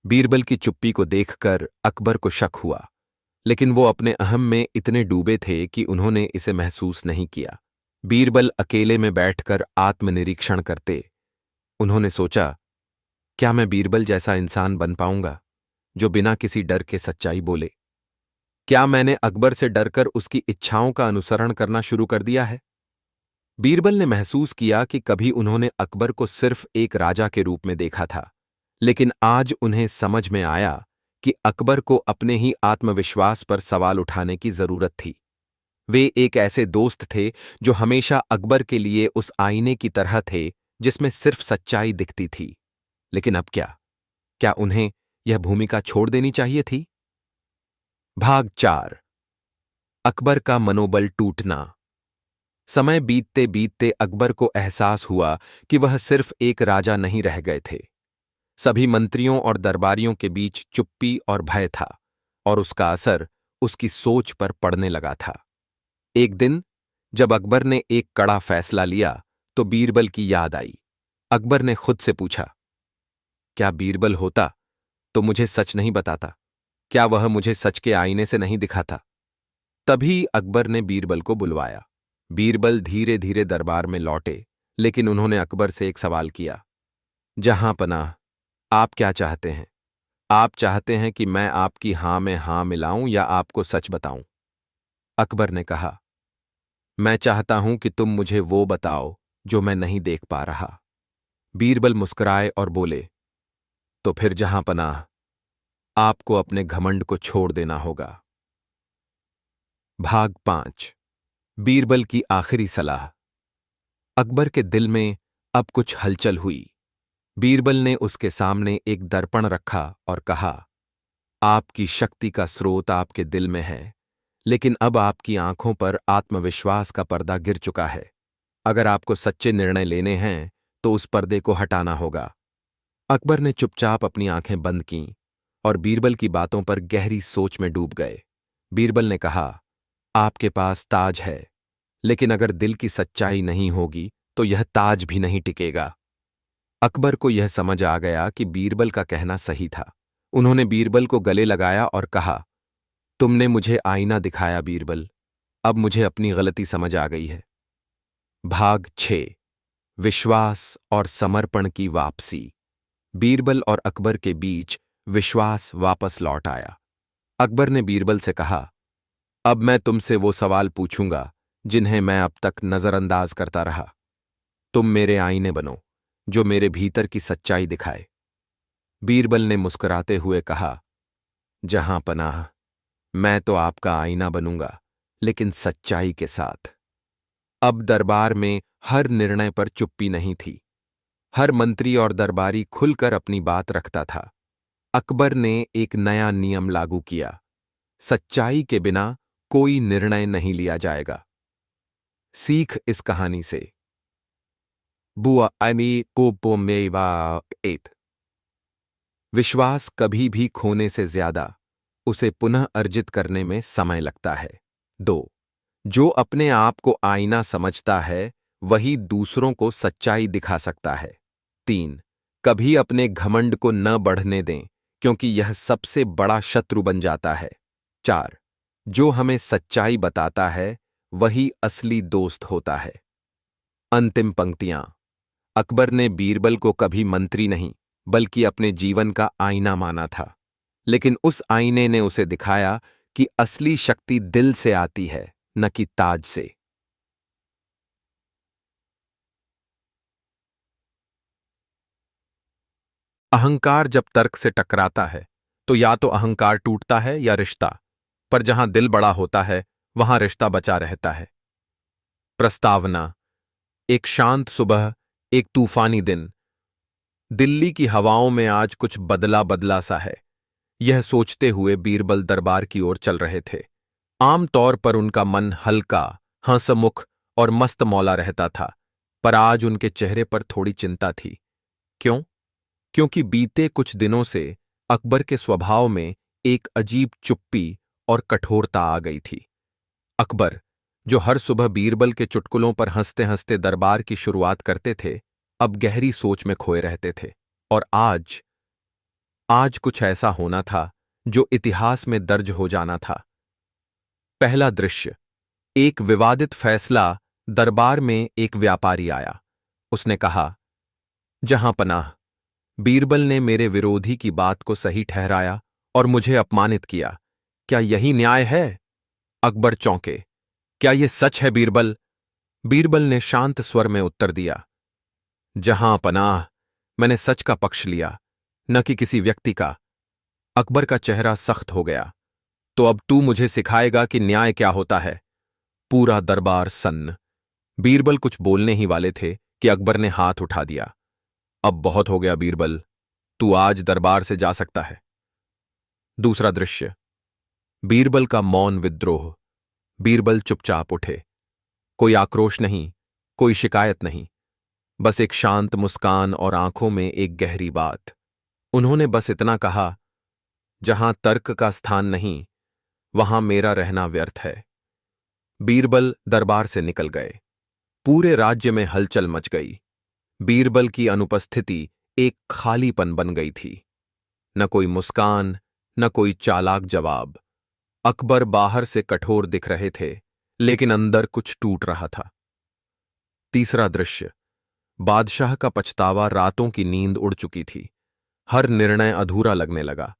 बीरबल की चुप्पी को देखकर अकबर को शक हुआ, लेकिन वो अपने अहम में इतने डूबे थे कि उन्होंने इसे महसूस नहीं किया। बीरबल अकेले में बैठकर आत्मनिरीक्षण करते। उन्होंने सोचा, क्या मैं बीरबल जैसा इंसान बन पाऊंगा, जो बिना किसी डर के सच्चाई बोले? क्या मैंने अकबर से डरकर उसकी इच्छाओं का अनुसरण करना शुरू कर दिया है? बीरबल ने महसूस किया कि कभी उन्होंने अकबर को सिर्फ एक राजा के रूप में देखा था, लेकिन आज उन्हें समझ में आया कि अकबर को अपने ही आत्मविश्वास पर सवाल उठाने की जरूरत थी। वे एक ऐसे दोस्त थे जो हमेशा अकबर के लिए उस आईने की तरह थे जिसमें सिर्फ सच्चाई दिखती थी। लेकिन अब क्या? क्या उन्हें यह भूमिका छोड़ देनी चाहिए थी? भाग 4। अकबर का मनोबल टूटना। समय बीतते बीतते अकबर को एहसास हुआ कि वह सिर्फ एक राजा नहीं रह गए थे। सभी मंत्रियों और दरबारियों के बीच चुप्पी और भय था, और उसका असर उसकी सोच पर पड़ने लगा था। एक दिन जब अकबर ने एक कड़ा फैसला लिया तो बीरबल की याद आई। अकबर ने खुद से पूछा, क्या बीरबल होता तो मुझे सच नहीं बताता? क्या वह मुझे सच के आईने से नहीं दिखाता? तभी अकबर ने बीरबल को बुलवाया। बीरबल धीरे धीरे दरबार में लौटे, लेकिन उन्होंने अकबर से एक सवाल किया। जहां पनाह, आप क्या चाहते हैं? आप चाहते हैं कि मैं आपकी हां में हां मिलाऊं या आपको सच बताऊं? अकबर ने कहा, मैं चाहता हूं कि तुम मुझे वो बताओ जो मैं नहीं देख पा रहा। बीरबल मुस्कुराए और बोले, तो फिर जहां पनाह, आपको अपने घमंड को छोड़ देना होगा। भाग 5। बीरबल की आखिरी सलाह। अकबर के दिल में अब कुछ हलचल हुई। बीरबल ने उसके सामने एक दर्पण रखा और कहा, आपकी शक्ति का स्रोत आपके दिल में है, लेकिन अब आपकी आंखों पर आत्मविश्वास का पर्दा गिर चुका है। अगर आपको सच्चे निर्णय लेने हैं तो उस पर्दे को हटाना होगा। अकबर ने चुपचाप अपनी आंखें बंद कीं और बीरबल की बातों पर गहरी सोच में डूब गए। बीरबल ने कहा, आपके पास ताज है, लेकिन अगर दिल की सच्चाई नहीं होगी तो यह ताज भी नहीं टिकेगा। अकबर को यह समझ आ गया कि बीरबल का कहना सही था। उन्होंने बीरबल को गले लगाया और कहा, तुमने मुझे आईना दिखाया बीरबल, अब मुझे अपनी गलती समझ आ गई है। भाग 6। विश्वास और समर्पण की वापसी। बीरबल और अकबर के बीच विश्वास वापस लौट आया। अकबर ने बीरबल से कहा, अब मैं तुमसे वो सवाल पूछूंगा जिन्हें मैं अब तक नजरअंदाज करता रहा। तुम मेरे आईने बनो जो मेरे भीतर की सच्चाई दिखाए। बीरबल ने मुस्कुराते हुए कहा, जहां पनाह, मैं तो आपका आईना बनूंगा, लेकिन सच्चाई के साथ। अब दरबार में हर निर्णय पर चुप्पी नहीं थी। हर मंत्री और दरबारी खुलकर अपनी बात रखता था। अकबर ने एक नया नियम लागू किया, सच्चाई के बिना कोई निर्णय नहीं लिया जाएगा। सीख इस कहानी से। बुआ अमी को मेवा एत। विश्वास कभी भी खोने से ज्यादा उसे पुनः अर्जित करने में समय लगता है। 2। जो अपने आप को आईना समझता है वही दूसरों को सच्चाई दिखा सकता है। 3। कभी अपने घमंड को न बढ़ने दें, क्योंकि यह सबसे बड़ा शत्रु बन जाता है। 4। जो हमें सच्चाई बताता है वही असली दोस्त होता है। अंतिम पंक्तियां। अकबर ने बीरबल को कभी मंत्री नहीं बल्कि अपने जीवन का आईना माना था, लेकिन उस आईने ने उसे दिखाया कि असली शक्ति दिल से आती है, न कि ताज से। अहंकार जब तर्क से टकराता है तो या तो अहंकार टूटता है या रिश्ता, पर जहां दिल बड़ा होता है वहां रिश्ता बचा रहता है। प्रस्तावना। एक शांत सुबह, एक तूफानी दिन। दिल्ली की हवाओं में आज कुछ बदला बदला सा है। यह सोचते हुए बीरबल दरबार की ओर चल रहे थे। आम तौर पर उनका मन हल्का, हंसमुख और मस्त मौला रहता था, पर आज उनके चेहरे पर थोड़ी चिंता थी। क्यों? क्योंकि बीते कुछ दिनों से अकबर के स्वभाव में एक अजीब चुप्पी और कठोरता आ गई थी। अकबर, जो हर सुबह बीरबल के चुटकुलों पर हंसते हंसते दरबार की शुरुआत करते थे, अब गहरी सोच में खोए रहते थे। और आज आज कुछ ऐसा होना था जो इतिहास में दर्ज हो जाना था। पहला दृश्य। एक विवादित फैसला। दरबार में एक व्यापारी आया। उसने कहा, जहां पनाह, बीरबल ने मेरे विरोधी की बात को सही ठहराया और मुझे अपमानित किया। क्या यही न्याय है? अकबर चौंके। क्या यह सच है बीरबल? बीरबल ने शांत स्वर में उत्तर दिया, जहां पनाह, मैंने सच का पक्ष लिया, न कि किसी व्यक्ति का। अकबर का चेहरा सख्त हो गया। तो अब तू मुझे सिखाएगा कि न्याय क्या होता है? पूरा दरबार सन्न। बीरबल कुछ बोलने ही वाले थे कि अकबर ने हाथ उठा दिया। अब बहुत हो गया बीरबल, तू आज दरबार से जा सकता है। दूसरा दृश्य। बीरबल का मौन विद्रोह। बीरबल चुपचाप उठे। कोई आक्रोश नहीं, कोई शिकायत नहीं, बस एक शांत मुस्कान और आंखों में एक गहरी बात। उन्होंने बस इतना कहा, जहां तर्क का स्थान नहीं, वहां मेरा रहना व्यर्थ है। बीरबल दरबार से निकल गए। पूरे राज्य में हलचल मच गई। बीरबल की अनुपस्थिति एक खालीपन बन गई थी। न कोई मुस्कान, न कोई चालाक जवाब। अकबर बाहर से कठोर दिख रहे थे, लेकिन अंदर कुछ टूट रहा था। तीसरा दृश्य। बादशाह का पछतावा। रातों की नींद उड़ चुकी थी। हर निर्णय अधूरा लगने लगा।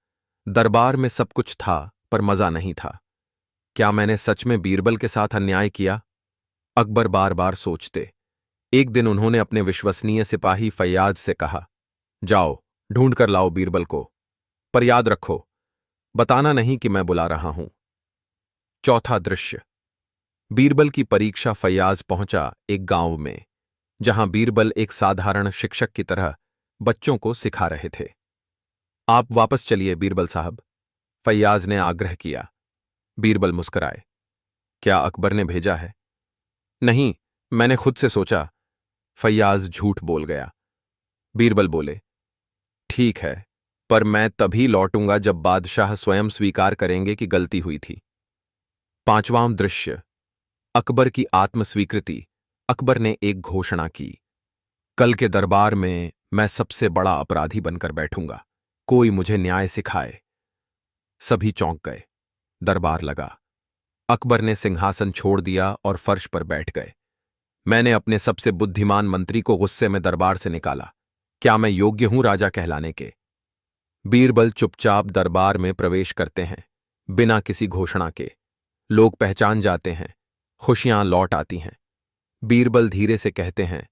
दरबार में सब कुछ था, पर मजा नहीं था। क्या मैंने सच में बीरबल के साथ अन्याय किया? अकबर बार बार सोचते। एक दिन उन्होंने अपने विश्वसनीय सिपाही फैयाज से कहा, जाओ, ढूंढ कर लाओ बीरबल को, पर याद रखो, बताना नहीं कि मैं बुला रहा हूं। चौथा दृश्य। बीरबल की परीक्षा। फैयाज पहुंचा एक गांव में, जहां बीरबल एक साधारण शिक्षक की तरह बच्चों को सिखा रहे थे। आप वापस चलिए बीरबल साहब, फैयाज ने आग्रह किया। बीरबल मुस्कुराए। क्या अकबर ने भेजा है? नहीं, मैंने खुद से सोचा। फैयाज झूठ बोल गया। बीरबल बोले, ठीक है, पर मैं तभी लौटूंगा जब बादशाह स्वयं स्वीकार करेंगे कि गलती हुई थी। पांचवां दृश्य। अकबर की आत्मस्वीकृति। अकबर ने एक घोषणा की, कल के दरबार में मैं सबसे बड़ा अपराधी बनकर बैठूंगा। कोई मुझे न्याय सिखाए। सभी चौंक गए। दरबार लगा। अकबर ने सिंहासन छोड़ दिया और फर्श पर बैठ गए। मैंने अपने सबसे बुद्धिमान मंत्री को गुस्से में दरबार से निकाला। क्या मैं योग्य हूं राजा कहलाने के? बीरबल चुपचाप दरबार में प्रवेश करते हैं, बिना किसी घोषणा के। लोग पहचान जाते हैं, खुशियां लौट आती हैं। बीरबल धीरे से कहते हैं,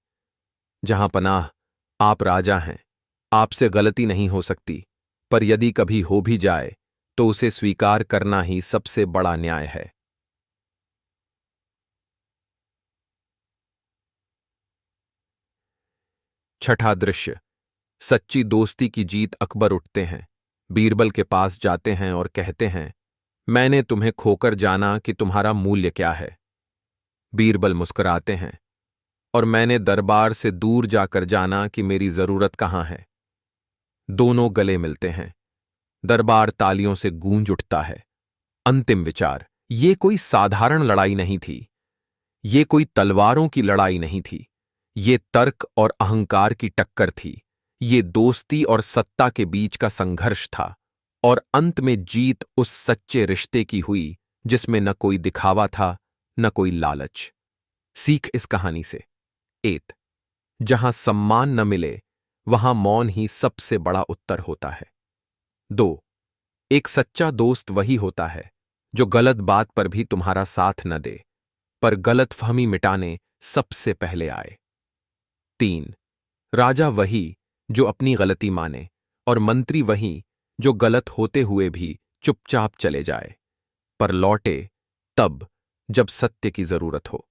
जहां पनाह, आप राजा हैं, आपसे गलती नहीं हो सकती, पर यदि कभी हो भी जाए तो उसे स्वीकार करना ही सबसे बड़ा न्याय है। छठा दृश्य। सच्ची दोस्ती की जीत। अकबर उठते हैं, बीरबल के पास जाते हैं और कहते हैं, मैंने तुम्हें खोकर जाना कि तुम्हारा मूल्य क्या है। बीरबल मुस्कुराते हैं, और मैंने दरबार से दूर जाकर जाना कि मेरी जरूरत कहां है। दोनों गले मिलते हैं। दरबार तालियों से गूंज उठता है। अंतिम विचार। ये कोई साधारण लड़ाई नहीं थी। ये कोई तलवारों की लड़ाई नहीं थी। ये तर्क और अहंकार की टक्कर थी। ये दोस्ती और सत्ता के बीच का संघर्ष था। और अंत में जीत उस सच्चे रिश्ते की हुई जिसमें न कोई दिखावा था, न कोई लालच। सीख इस कहानी से। 1। जहां सम्मान न मिले, वहां मौन ही सबसे बड़ा उत्तर होता है। 2। एक सच्चा दोस्त वही होता है जो गलत बात पर भी तुम्हारा साथ न दे, पर गलतफहमी मिटाने सबसे पहले आए। 3। राजा वही जो अपनी गलती माने, और मंत्री वही जो गलत होते हुए भी चुपचाप चले जाए, पर लौटे तब जब सत्य की जरूरत हो।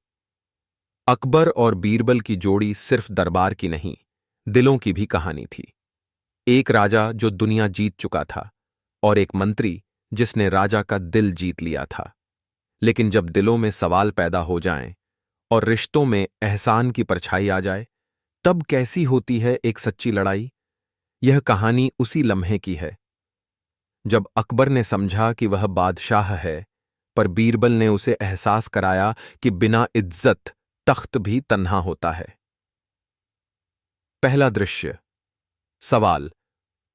अकबर और बीरबल की जोड़ी सिर्फ दरबार की नहीं, दिलों की भी कहानी थी। एक राजा जो दुनिया जीत चुका था, और एक मंत्री जिसने राजा का दिल जीत लिया था। लेकिन जब दिलों में सवाल पैदा हो जाएं और रिश्तों में एहसान की परछाई आ जाए, तब कैसी होती है एक सच्ची लड़ाई? यह कहानी उसी लम्हे की है जब अकबर ने समझा कि वह बादशाह है, पर बीरबल ने उसे एहसास कराया कि बिना इज्जत तख्त भी तन्हा होता है। पहला दृश्य। सवाल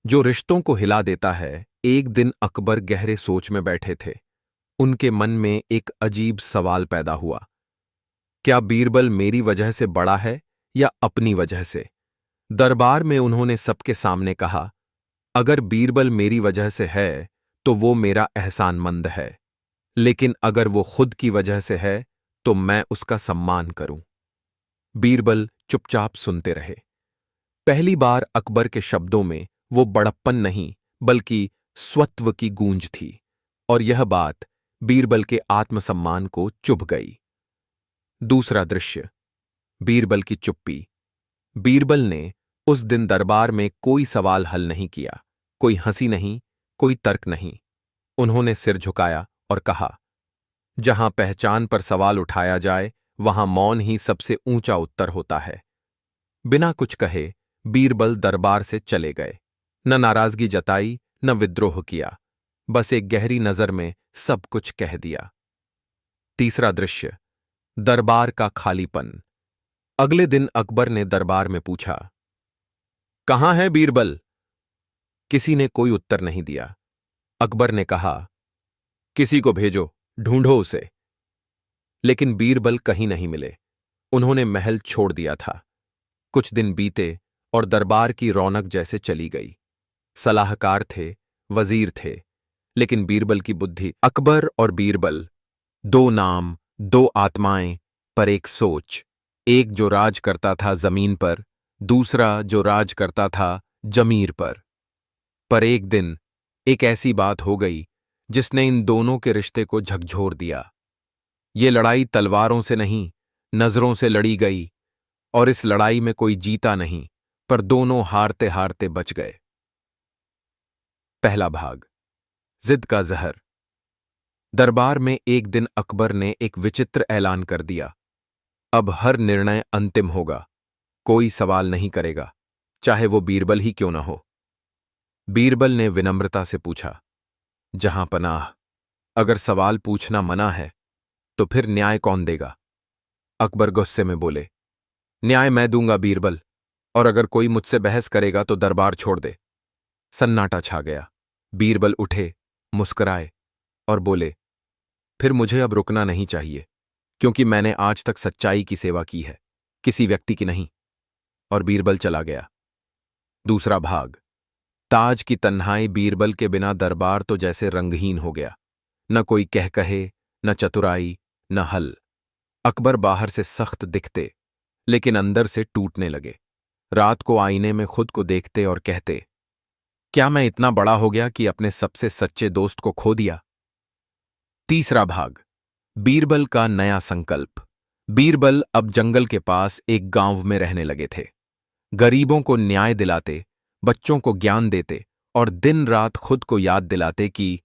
जो रिश्तों को हिला देता है। एक दिन अकबर गहरे सोच में बैठे थे। उनके मन में एक अजीब सवाल पैदा हुआ, क्या बीरबल मेरी वजह से बड़ा है या अपनी वजह से? दरबार में उन्होंने सबके सामने कहा, अगर बीरबल मेरी वजह से है तो वो मेरा एहसानमंद है, लेकिन अगर वो खुद की वजह से है तो मैं उसका सम्मान करूं। बीरबल चुपचाप सुनते रहे। पहली बार अकबर के शब्दों में वो बड़प्पन नहीं, बल्कि स्वत्व की गूंज थी, और यह बात बीरबल के आत्मसम्मान को चुभ गई। दूसरा दृश्य। बीरबल की चुप्पी। बीरबल ने उस दिन दरबार में कोई सवाल हल नहीं किया, कोई हंसी नहीं, कोई तर्क नहीं। उन्होंने सिर झुकाया और कहा, जहां पहचान पर सवाल उठाया जाए वहां मौन ही सबसे ऊंचा उत्तर होता है। बिना कुछ कहे बीरबल दरबार से चले गए। न नाराजगी जताई न विद्रोह किया, बस एक गहरी नजर में सब कुछ कह दिया। तीसरा दृश्य, दरबार का खालीपन। अगले दिन अकबर ने दरबार में पूछा, कहां है बीरबल? किसी ने कोई उत्तर नहीं दिया। अकबर ने कहा, किसी को भेजो, ढूंढो उसे। लेकिन बीरबल कहीं नहीं मिले। उन्होंने महल छोड़ दिया था। कुछ दिन बीते और दरबार की रौनक जैसे चली गई। सलाहकार थे, वजीर थे, लेकिन बीरबल की बुद्धि। अकबर और बीरबल, दो नाम, दो आत्माएं, पर एक सोच। एक जो राज करता था जमीन पर, दूसरा जो राज करता था जमीर पर। एक दिन एक ऐसी बात हो गई जिसने इन दोनों के रिश्ते को झकझोर दिया। ये लड़ाई तलवारों से नहीं, नजरों से लड़ी गई, और इस लड़ाई में कोई जीता नहीं, पर दोनों हारते हारते बच गए। पहला भाग, जिद का जहर। दरबार में एक दिन अकबर ने एक विचित्र ऐलान कर दिया, अब हर निर्णय अंतिम होगा, कोई सवाल नहीं करेगा, चाहे वो बीरबल ही क्यों न हो। बीरबल ने विनम्रता से पूछा, जहां पनाह, अगर सवाल पूछना मना है तो फिर न्याय कौन देगा? अकबर गुस्से में बोले, न्याय मैं दूंगा बीरबल, और अगर कोई मुझसे बहस करेगा तो दरबार छोड़ दे। सन्नाटा छा गया। बीरबल उठे, मुस्कुराए और बोले, फिर मुझे अब रुकना नहीं चाहिए, क्योंकि मैंने आज तक सच्चाई की सेवा की है, किसी व्यक्ति की नहीं। और बीरबल चला गया। दूसरा भाग, ताज की तन्हाई। बीरबल के बिना दरबार तो जैसे रंगहीन हो गया। न कोई कह कहे, न चतुराई, न हल। अकबर बाहर से सख्त दिखते, लेकिन अंदर से टूटने लगे। रात को आईने में खुद को देखते और कहते, क्या मैं इतना बड़ा हो गया कि अपने सबसे सच्चे दोस्त को खो दिया? तीसरा भाग, बीरबल का नया संकल्प। बीरबल अब जंगल के पास एक गांव में रहने लगे थे। गरीबों को न्याय दिलाते, बच्चों को ज्ञान देते और दिन रात खुद को याद दिलाते कि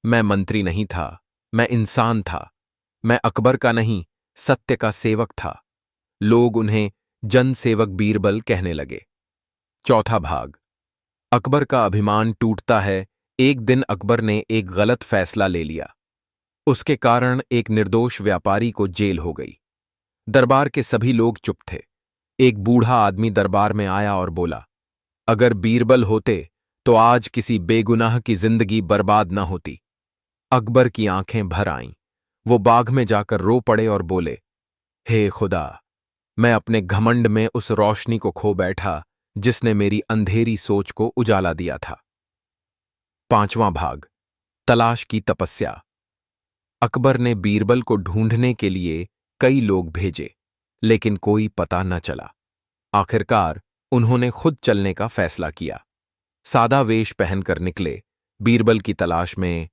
मैं मंत्री नहीं था, मैं इंसान था, मैं अकबर का नहीं, सत्य का सेवक था। लोग उन्हें जनसेवक बीरबल कहने लगे। चौथा भाग, अकबर का अभिमान टूटता है। एक दिन अकबर ने एक गलत फैसला ले लिया। उसके कारण एक निर्दोष व्यापारी को जेल हो गई। दरबार के सभी लोग चुप थे। एक बूढ़ा आदमी दरबार में आया और बोला, अगर बीरबल होते तो आज किसी बेगुनाह की जिंदगी बर्बाद न होती। अकबर की आंखें भर आईं। वो बाग में जाकर रो पड़े और बोले, हे खुदा, मैं अपने घमंड में उस रोशनी को खो बैठा जिसने मेरी अंधेरी सोच को उजाला दिया था। पांचवां भाग, तलाश की तपस्या। अकबर ने बीरबल को ढूंढने के लिए कई लोग भेजे, लेकिन कोई पता न चला। आखिरकार उन्होंने खुद चलने का फैसला किया। सादा वेश पहनकर निकले, बीरबल की तलाश में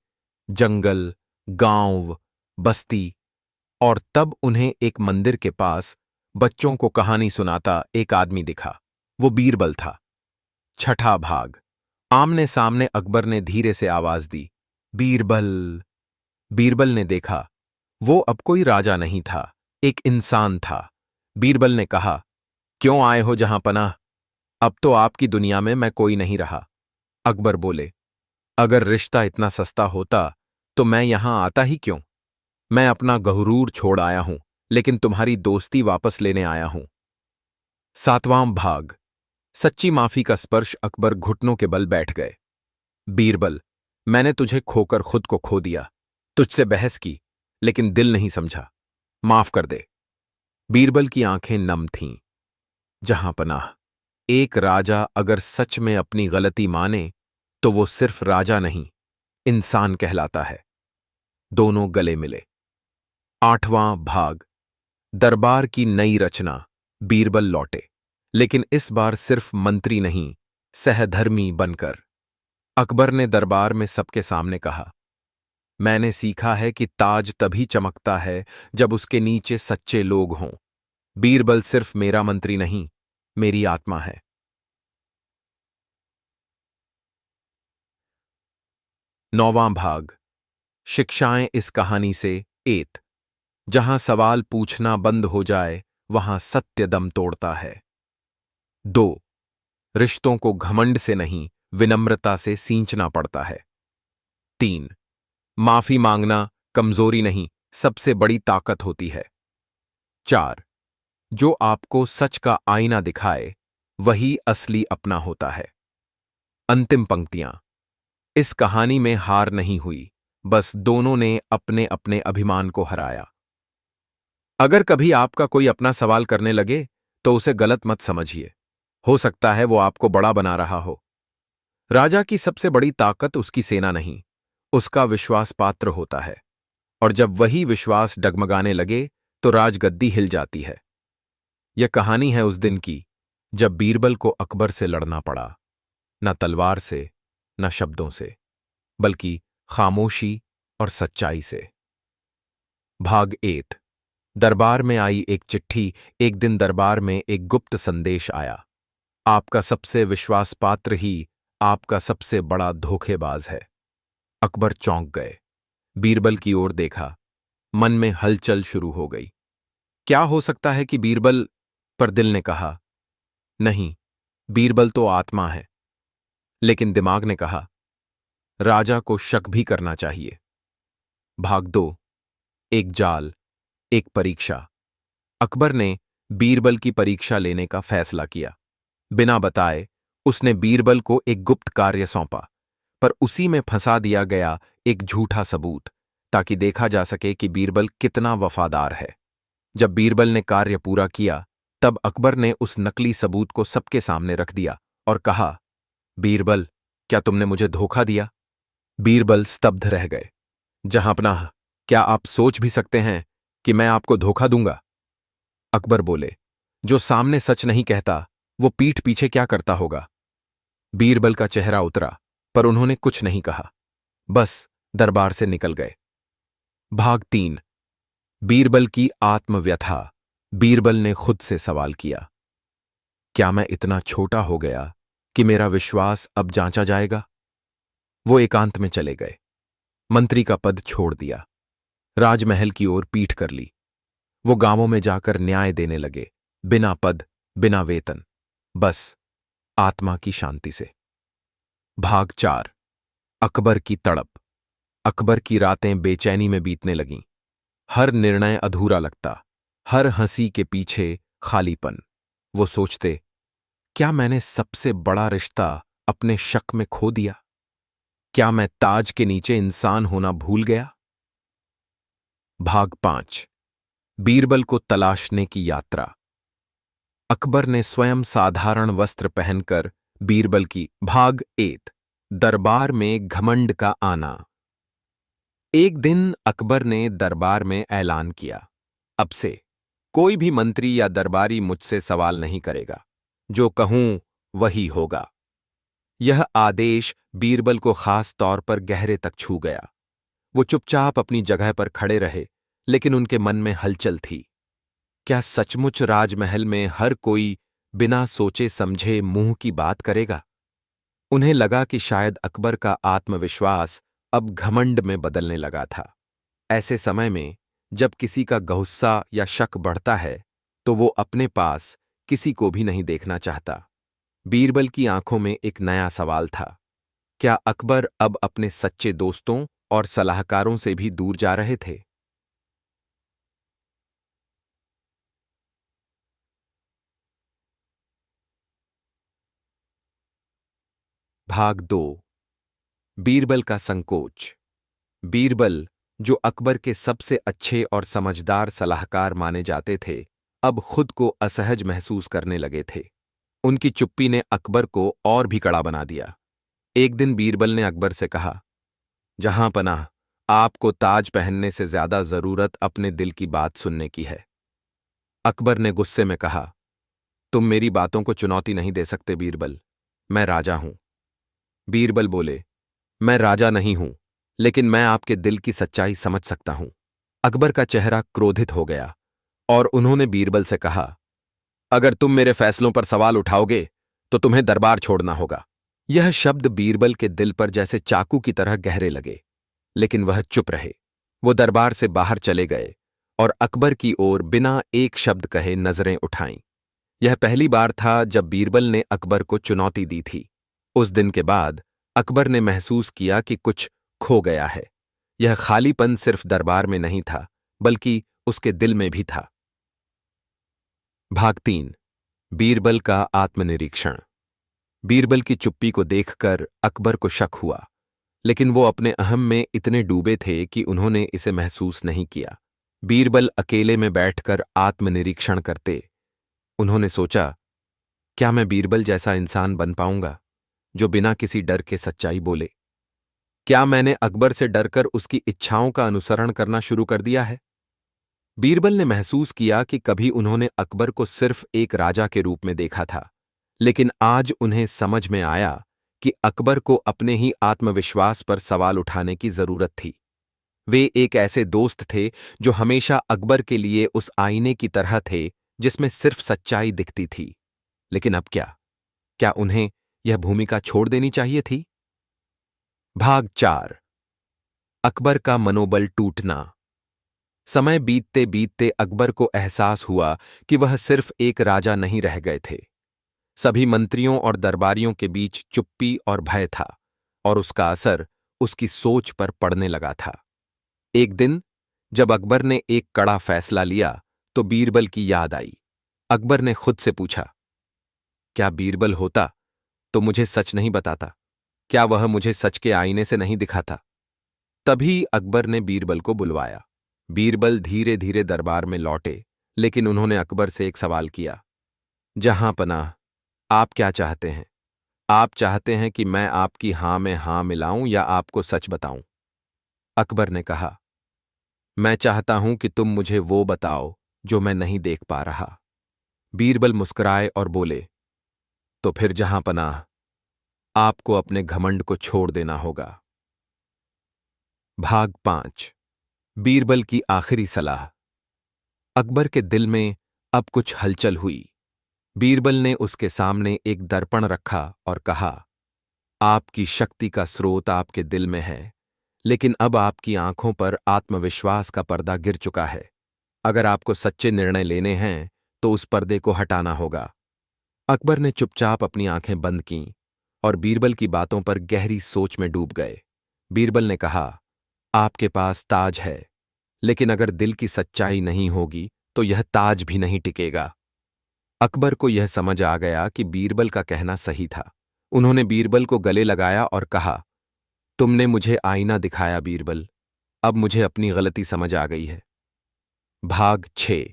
जंगल, गांव, बस्ती। और तब उन्हें एक मंदिर के पास बच्चों को कहानी सुनाता एक आदमी दिखा। वो बीरबल था। छठा भाग, आमने सामने। अकबर ने धीरे से आवाज दी, बीरबल। बीरबल ने देखा, वो अब कोई राजा नहीं था, एक इंसान था। बीरबल ने कहा, क्यों आए हो जहां पनाह? अब तो आपकी दुनिया में मैं कोई नहीं रहा। अकबर बोले, अगर रिश्ता इतना सस्ता होता तो मैं यहां आता ही क्यों? मैं अपना गहुरूर छोड़ आया हूं, लेकिन तुम्हारी दोस्ती वापस लेने आया हूं। सातवां भाग, सच्ची माफी का स्पर्श। अकबर घुटनों के बल बैठ गए। बीरबल, मैंने तुझे खोकर खुद को खो दिया, तुझसे बहस की, लेकिन दिल नहीं समझा, माफ कर दे। बीरबल की आंखें नम थीं। जहां पनाह, एक राजा अगर सच में अपनी गलती माने तो वो सिर्फ राजा नहीं, इंसान कहलाता है। दोनों गले मिले। आठवां भाग, दरबार की नई रचना। बीरबल लौटे, लेकिन इस बार सिर्फ मंत्री नहीं, सहधर्मी बनकर। अकबर ने दरबार में सबके सामने कहा, मैंने सीखा है कि ताज तभी चमकता है जब उसके नीचे सच्चे लोग हों। बीरबल सिर्फ मेरा मंत्री नहीं, मेरी आत्मा है। नौवां भाग, शिक्षाएं इस कहानी से 8। जहां सवाल पूछना बंद हो जाए वहां सत्य दम तोड़ता है। 2। रिश्तों को घमंड से नहीं विनम्रता से सींचना पड़ता है। 3। माफी मांगना कमजोरी नहीं सबसे बड़ी ताकत होती है। 4। जो आपको सच का आईना दिखाए वही असली अपना होता है। अंतिम पंक्तियां। इस कहानी में हार नहीं हुई, बस दोनों ने अपने अपने अभिमान को हराया। अगर कभी आपका कोई अपना सवाल करने लगे तो उसे गलत मत समझिए। हो सकता है वो आपको बड़ा बना रहा हो। राजा की सबसे बड़ी ताकत उसकी सेना नहीं, उसका विश्वास पात्र होता है। और जब वही विश्वास डगमगाने लगे तो राजगद्दी हिल जाती है। यह कहानी है उस दिन की जब बीरबल को अकबर से लड़ना पड़ा, न तलवार से, न शब्दों से, बल्कि खामोशी और सच्चाई से। भाग 8। दरबार में आई एक चिट्ठी। एक दिन दरबार में एक गुप्त संदेश आया। आपका सबसे विश्वास पात्र ही आपका सबसे बड़ा धोखेबाज है। अकबर चौंक गए। बीरबल की ओर देखा। मन में हलचल शुरू हो गई। क्या हो सकता है कि बीरबल? पर दिल ने कहा, नहीं, बीरबल तो आत्मा है। लेकिन दिमाग ने कहा, राजा को शक भी करना चाहिए। भाग 2। एक जाल, एक परीक्षा। अकबर ने बीरबल की परीक्षा लेने का फैसला किया। बिना बताए उसने बीरबल को एक गुप्त कार्य सौंपा, पर उसी में फंसा दिया गया एक झूठा सबूत, ताकि देखा जा सके कि बीरबल कितना वफादार है। जब बीरबल ने कार्य पूरा किया, तब अकबर ने उस नकली सबूत को सबके सामने रख दिया और कहा, बीरबल, क्या तुमने मुझे धोखा दिया? बीरबल स्तब्ध रह गए। जहांपनाह, क्या आप सोच भी सकते हैं कि मैं आपको धोखा दूंगा? अकबर बोले, जो सामने सच नहीं कहता वो पीठ पीछे क्या करता होगा? बीरबल का चेहरा उतरा, पर उन्होंने कुछ नहीं कहा, बस दरबार से निकल गए। भाग 3। बीरबल की आत्मव्यथा। बीरबल ने खुद से सवाल किया, क्या मैं इतना छोटा हो गया कि मेरा विश्वास अब जांचा जाएगा? वो एकांत में चले गए। मंत्री का पद छोड़ दिया। राजमहल की ओर पीठ कर ली। वो गांवों में जाकर न्याय देने लगे, बिना पद, बिना वेतन, बस आत्मा की शांति से। भाग 4। अकबर की तड़प। अकबर की रातें बेचैनी में बीतने लगीं। हर निर्णय अधूरा लगता, हर हंसी के पीछे खालीपन। वो सोचते, क्या मैंने सबसे बड़ा रिश्ता अपने शक में खो दिया? क्या मैं ताज के नीचे इंसान होना भूल गया? भाग 5। बीरबल को तलाशने की यात्रा। अकबर ने स्वयं साधारण वस्त्र पहनकर बीरबल की। भाग 8। दरबार में घमंड का आना। एक दिन अकबर ने दरबार में ऐलान किया, अब से कोई भी मंत्री या दरबारी मुझसे सवाल नहीं करेगा, जो कहूं वही होगा। यह आदेश बीरबल को खास तौर पर गहरे तक छू गया। वो चुपचाप अपनी जगह पर खड़े रहे, लेकिन उनके मन में हलचल थी। क्या सचमुच राजमहल में हर कोई बिना सोचे समझे मुंह की बात करेगा? उन्हें लगा कि शायद अकबर का आत्मविश्वास अब घमंड में बदलने लगा था। ऐसे समय में जब किसी का गुस्सा या शक बढ़ता है, तो वो अपने पास किसी को भी नहीं देखना चाहता। बीरबल की आंखों में एक नया सवाल था। क्या अकबर अब अपने सच्चे दोस्तों और सलाहकारों से भी दूर जा रहे थे? भाग 2। बीरबल का संकोच। बीरबल, जो अकबर के सबसे अच्छे और समझदार सलाहकार माने जाते थे, अब खुद को असहज महसूस करने लगे थे। उनकी चुप्पी ने अकबर को और भी कड़ा बना दिया। एक दिन बीरबल ने अकबर से कहा, जहांपनाह, आपको ताज पहनने से ज्यादा जरूरत अपने दिल की बात सुनने की है। अकबर ने गुस्से में कहा, तुम मेरी बातों को चुनौती नहीं दे सकते बीरबल, मैं राजा हूं। बीरबल बोले, मैं राजा नहीं हूं, लेकिन मैं आपके दिल की सच्चाई समझ सकता हूं। अकबर का चेहरा क्रोधित हो गया और उन्होंने बीरबल से कहा, अगर तुम मेरे फैसलों पर सवाल उठाओगे तो तुम्हें दरबार छोड़ना होगा। यह शब्द बीरबल के दिल पर जैसे चाकू की तरह गहरे लगे, लेकिन वह चुप रहे। वो दरबार से बाहर चले गए और अकबर की ओर बिना एक शब्द कहे नजरें उठाईं। यह पहली बार था जब बीरबल ने अकबर को चुनौती दी थी। उस दिन के बाद अकबर ने महसूस किया कि कुछ खो गया है। यह खालीपन सिर्फ दरबार में नहीं था, बल्कि उसके दिल में भी था। भाग 3। बीरबल का आत्मनिरीक्षण। बीरबल की चुप्पी को देखकर अकबर को शक हुआ, लेकिन वो अपने अहम में इतने डूबे थे कि उन्होंने इसे महसूस नहीं किया। बीरबल अकेले में बैठकर आत्मनिरीक्षण करते। उन्होंने सोचा, क्या मैं बीरबल जैसा इंसान बन पाऊंगा जो बिना किसी डर के सच्चाई बोले? क्या मैंने अकबर से डरकर उसकी इच्छाओं का अनुसरण करना शुरू कर दिया है? बीरबल ने महसूस किया कि कभी उन्होंने अकबर को सिर्फ एक राजा के रूप में देखा था, लेकिन आज उन्हें समझ में आया कि अकबर को अपने ही आत्मविश्वास पर सवाल उठाने की जरूरत थी। वे एक ऐसे दोस्त थे जो हमेशा अकबर के लिए उस आईने की तरह थे जिसमें सिर्फ सच्चाई दिखती थी। लेकिन अब क्या उन्हें यह भूमिका छोड़ देनी चाहिए थी? भाग 4। अकबर का मनोबल टूटना। समय बीतते बीतते अकबर को एहसास हुआ कि वह सिर्फ एक राजा नहीं रह गए थे। सभी मंत्रियों और दरबारियों के बीच चुप्पी और भय था, और उसका असर उसकी सोच पर पड़ने लगा था। एक दिन जब अकबर ने एक कड़ा फैसला लिया तो बीरबल की याद आई। अकबर ने खुद से पूछा, क्या बीरबल होता तो मुझे सच नहीं बताता? क्या वह मुझे सच के आईने से नहीं दिखाता? तभी अकबर ने बीरबल को बुलवाया। बीरबल धीरे धीरे दरबार में लौटे, लेकिन उन्होंने अकबर से एक सवाल किया, जहां पनाह, आप क्या चाहते हैं? आप चाहते हैं कि मैं आपकी हां में हां मिलाऊं या आपको सच बताऊं? अकबर ने कहा, मैं चाहता हूं कि तुम मुझे वो बताओ जो मैं नहीं देख पा रहा। बीरबल मुस्कुराए और बोले, तो फिर जहां पनाह, आपको अपने घमंड को छोड़ देना होगा। भाग 5। बीरबल की आखिरी सलाह। अकबर के दिल में अब कुछ हलचल हुई। बीरबल ने उसके सामने एक दर्पण रखा और कहा, आपकी शक्ति का स्रोत आपके दिल में है, लेकिन अब आपकी आंखों पर आत्मविश्वास का पर्दा गिर चुका है। अगर आपको सच्चे निर्णय लेने हैं तो उस पर्दे को हटाना होगा। अकबर ने चुपचाप अपनी आंखें बंद कीं और बीरबल की बातों पर गहरी सोच में डूब गए। बीरबल ने कहा, आपके पास ताज है, लेकिन अगर दिल की सच्चाई नहीं होगी तो यह ताज भी नहीं टिकेगा। अकबर को यह समझ आ गया कि बीरबल का कहना सही था। उन्होंने बीरबल को गले लगाया और कहा, तुमने मुझे आईना दिखाया बीरबल, अब मुझे अपनी गलती समझ आ गई है। भाग 6।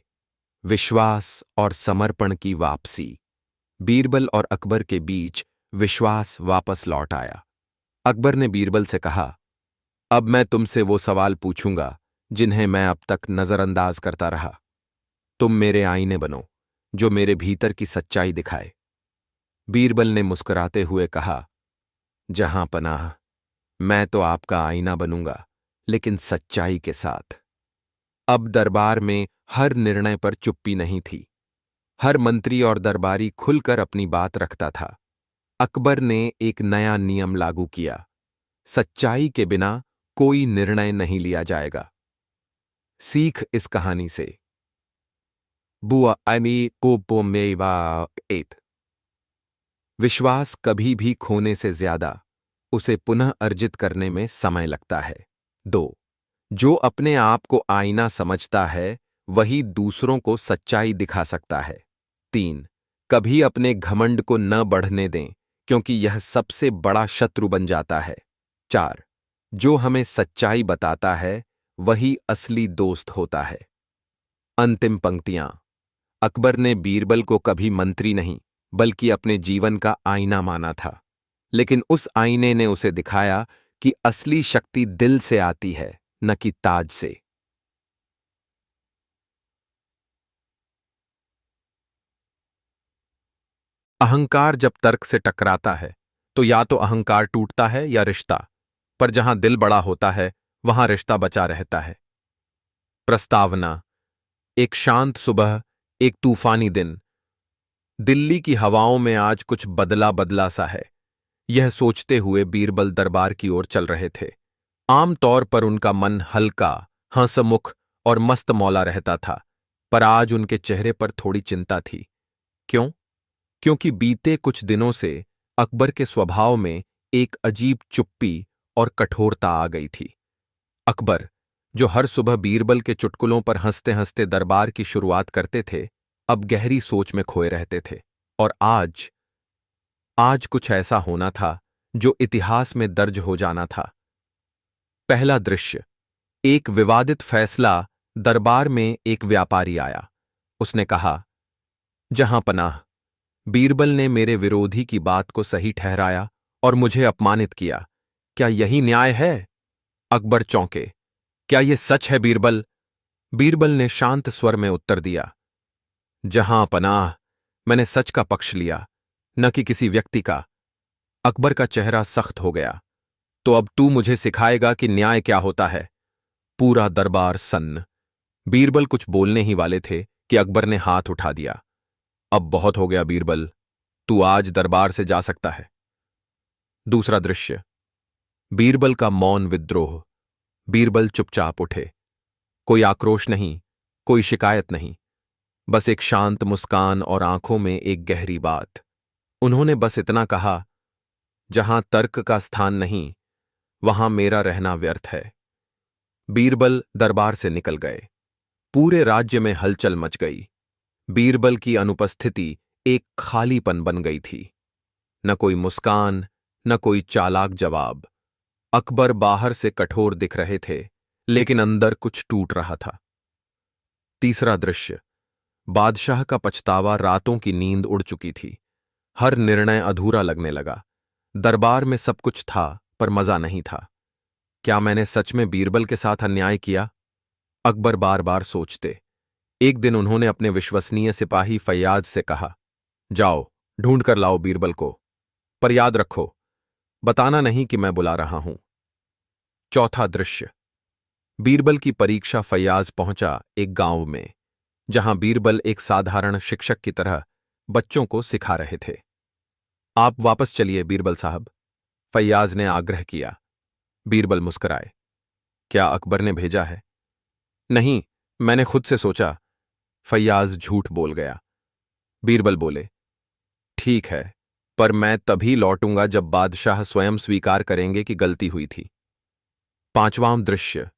विश्वास और समर्पण की वापसी। बीरबल और अकबर के बीच विश्वास वापस लौट आया। अकबर ने बीरबल से कहा, अब मैं तुमसे वो सवाल पूछूंगा जिन्हें मैं अब तक नजरअंदाज करता रहा। तुम मेरे आईने बनो जो मेरे भीतर की सच्चाई दिखाए। बीरबल ने मुस्कुराते हुए कहा, जहां पनाह, मैं तो आपका आईना बनूंगा, लेकिन सच्चाई के साथ। अब दरबार में हर निर्णय पर चुप्पी नहीं थी। हर मंत्री और दरबारी खुलकर अपनी बात रखता था। अकबर ने एक नया नियम लागू किया, सच्चाई के बिना कोई निर्णय नहीं लिया जाएगा। सीख इस कहानी से। बुआ अमी को मेवा एत। विश्वास कभी भी खोने से ज्यादा उसे पुनः अर्जित करने में समय लगता है। 2. जो अपने आप को आईना समझता है वही दूसरों को सच्चाई दिखा सकता है। 3. कभी अपने घमंड को न बढ़ने दें, क्योंकि यह सबसे बड़ा शत्रु बन जाता है। 4. जो हमें सच्चाई बताता है वही असली दोस्त होता है। अंतिम पंक्तियां। अकबर ने बीरबल को कभी मंत्री नहीं बल्कि अपने जीवन का आईना माना था, लेकिन उस आईने ने उसे दिखाया कि असली शक्ति दिल से आती है, न कि ताज से। अहंकार जब तर्क से टकराता है तो या तो अहंकार टूटता है या रिश्ता, पर जहां दिल बड़ा होता है वहां रिश्ता बचा रहता है। प्रस्तावना। एक शांत सुबह, एक तूफानी दिन। दिल्ली की हवाओं में आज कुछ बदला बदला सा है। यह सोचते हुए बीरबल दरबार की ओर चल रहे थे। आम तौर पर उनका मन हल्का, हंसमुख और मस्त मौला रहता था, पर आज उनके चेहरे पर थोड़ी चिंता थी। क्यों? क्योंकि बीते कुछ दिनों से अकबर के स्वभाव में एक अजीब चुप्पी और कठोरता आ गई थी। अकबर, जो हर सुबह बीरबल के चुटकुलों पर हंसते हंसते दरबार की शुरुआत करते थे, अब गहरी सोच में खोए रहते थे। और आज आज कुछ ऐसा होना था जो इतिहास में दर्ज हो जाना था। पहला दृश्य। एक विवादित फैसला। दरबार में एक व्यापारी आया। उसने कहा, जहां पनाह, बीरबल ने मेरे विरोधी की बात को सही ठहराया और मुझे अपमानित किया। क्या यही न्याय है? अकबर चौंके। क्या यह सच है बीरबल? बीरबल ने शांत स्वर में उत्तर दिया, जहां पनाह, मैंने सच का पक्ष लिया, न कि किसी व्यक्ति का। अकबर का चेहरा सख्त हो गया। तो अब तू मुझे सिखाएगा कि न्याय क्या होता है? पूरा दरबार सन्न। बीरबल कुछ बोलने ही वाले थे कि अकबर ने हाथ उठा दिया। अब बहुत हो गया बीरबल, तू आज दरबार से जा सकता है। दूसरा दृश्य। बीरबल का मौन विद्रोह। बीरबल चुपचाप उठे। कोई आक्रोश नहीं, कोई शिकायत नहीं, बस एक शांत मुस्कान और आंखों में एक गहरी बात। उन्होंने बस इतना कहा, जहां तर्क का स्थान नहीं, वहां मेरा रहना व्यर्थ है। बीरबल दरबार से निकल गए। पूरे राज्य में हलचल मच गई। बीरबल की अनुपस्थिति एक खालीपन बन गई थी। न कोई मुस्कान, न कोई चालाक जवाब। अकबर बाहर से कठोर दिख रहे थे, लेकिन अंदर कुछ टूट रहा था। तीसरा दृश्य। बादशाह का पछतावा। रातों की नींद उड़ चुकी थी। हर निर्णय अधूरा लगने लगा। दरबार में सब कुछ था, पर मजा नहीं था। क्या मैंने सच में बीरबल के साथ अन्याय किया? अकबर बार बार सोचते। एक दिन उन्होंने अपने विश्वसनीय सिपाही फैयाज से कहा, जाओ, ढूंढ कर लाओ बीरबल को, पर याद रखो, बताना नहीं कि मैं बुला रहा हूं। चौथा दृश्य। बीरबल की परीक्षा। फैयाज पहुंचा एक गांव में, जहां बीरबल एक साधारण शिक्षक की तरह बच्चों को सिखा रहे थे। आप वापस चलिए बीरबल साहब, फैयाज ने आग्रह किया। बीरबल मुस्कुराए। क्या अकबर ने भेजा है? नहीं, मैंने खुद से सोचा। फैयाज झूठ बोल गया। बीरबल बोले, ठीक है, पर मैं तभी लौटूंगा जब बादशाह स्वयं स्वीकार करेंगे कि गलती हुई थी। पांचवां दृश्य।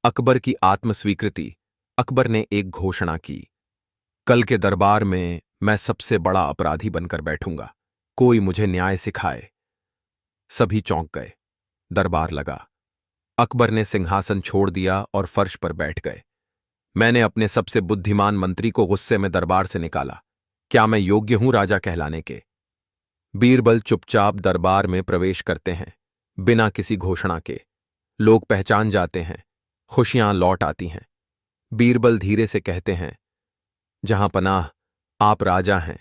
अकबर की आत्मस्वीकृति। अकबर ने एक घोषणा की, कल के दरबार में मैं सबसे बड़ा अपराधी बनकर बैठूंगा। कोई मुझे न्याय सिखाए। सभी चौंक गए। दरबार लगा। अकबर ने सिंहासन छोड़ दिया और फर्श पर बैठ गए। मैंने अपने सबसे बुद्धिमान मंत्री को गुस्से में दरबार से निकाला। क्या मैं योग्य हूं राजा कहलाने के? बीरबल चुपचाप दरबार में प्रवेश करते हैं, बिना किसी घोषणा के। लोग पहचान जाते हैं। खुशियां लौट आती हैं। बीरबल धीरे से कहते हैं, जहां पनाह, आप राजा हैं,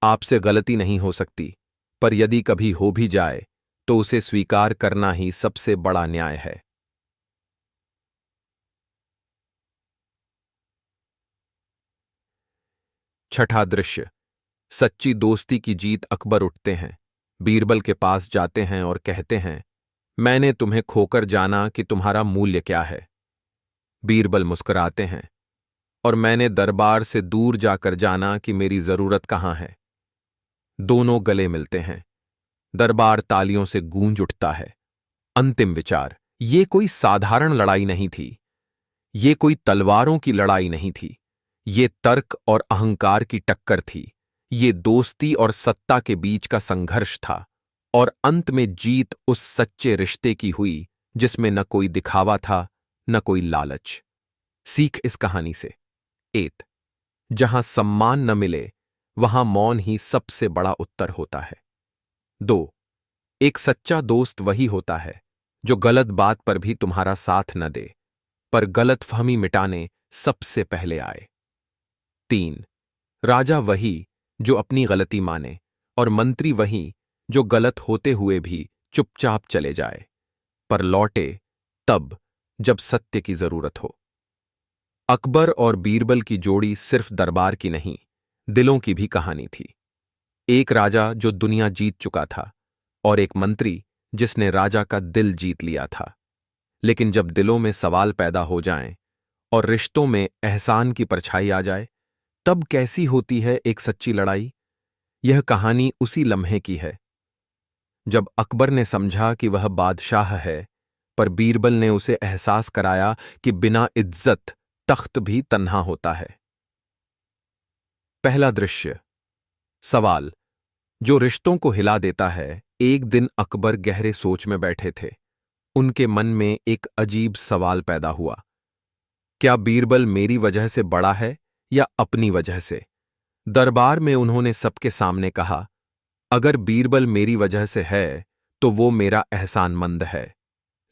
आपसे गलती नहीं हो सकती, पर यदि कभी हो भी जाए तो उसे स्वीकार करना ही सबसे बड़ा न्याय है। छठा दृश्य। सच्ची दोस्ती की जीत। अकबर उठते हैं, बीरबल के पास जाते हैं और कहते हैं, मैंने तुम्हें खोकर जाना कि तुम्हारा मूल्य क्या है। बीरबल मुस्कुराते हैं, और मैंने दरबार से दूर जाकर जाना कि मेरी जरूरत कहां है। दोनों गले मिलते हैं। दरबार तालियों से गूंज उठता है। अंतिम विचार। ये कोई साधारण लड़ाई नहीं थी। ये कोई तलवारों की लड़ाई नहीं थी। ये तर्क और अहंकार की टक्कर थी। ये दोस्ती और सत्ता के बीच का संघर्ष था। और अंत में जीत उस सच्चे रिश्ते की हुई जिसमें न कोई दिखावा था, न कोई लालच। सीख इस कहानी से। 1। जहां सम्मान न मिले, वहां मौन ही सबसे बड़ा उत्तर होता है। 2। एक सच्चा दोस्त वही होता है जो गलत बात पर भी तुम्हारा साथ न दे, पर गलतफहमी मिटाने सबसे पहले आए। 3। राजा वही जो अपनी गलती माने, और मंत्री वही जो गलत होते हुए भी चुपचाप चले जाए, पर लौटे तब जब सत्य की जरूरत हो। अकबर और बीरबल की जोड़ी सिर्फ दरबार की नहीं, दिलों की भी कहानी थी। एक राजा जो दुनिया जीत चुका था, और एक मंत्री जिसने राजा का दिल जीत लिया था। लेकिन जब दिलों में सवाल पैदा हो जाएं और रिश्तों में एहसान की परछाई आ जाए, तब कैसी होती है एक सच्ची लड़ाई। यह कहानी उसी लम्हे की है जब अकबर ने समझा कि वह बादशाह है, पर बीरबल ने उसे एहसास कराया कि बिना इज्जत तख्त भी तन्हा होता है। पहला दृश्य। सवाल जो रिश्तों को हिला देता है। एक दिन अकबर गहरे सोच में बैठे थे। उनके मन में एक अजीब सवाल पैदा हुआ, क्या बीरबल मेरी वजह से बड़ा है या अपनी वजह से। दरबार में उन्होंने सबके सामने कहा, अगर बीरबल मेरी वजह से है तो वो मेरा एहसानमंद है,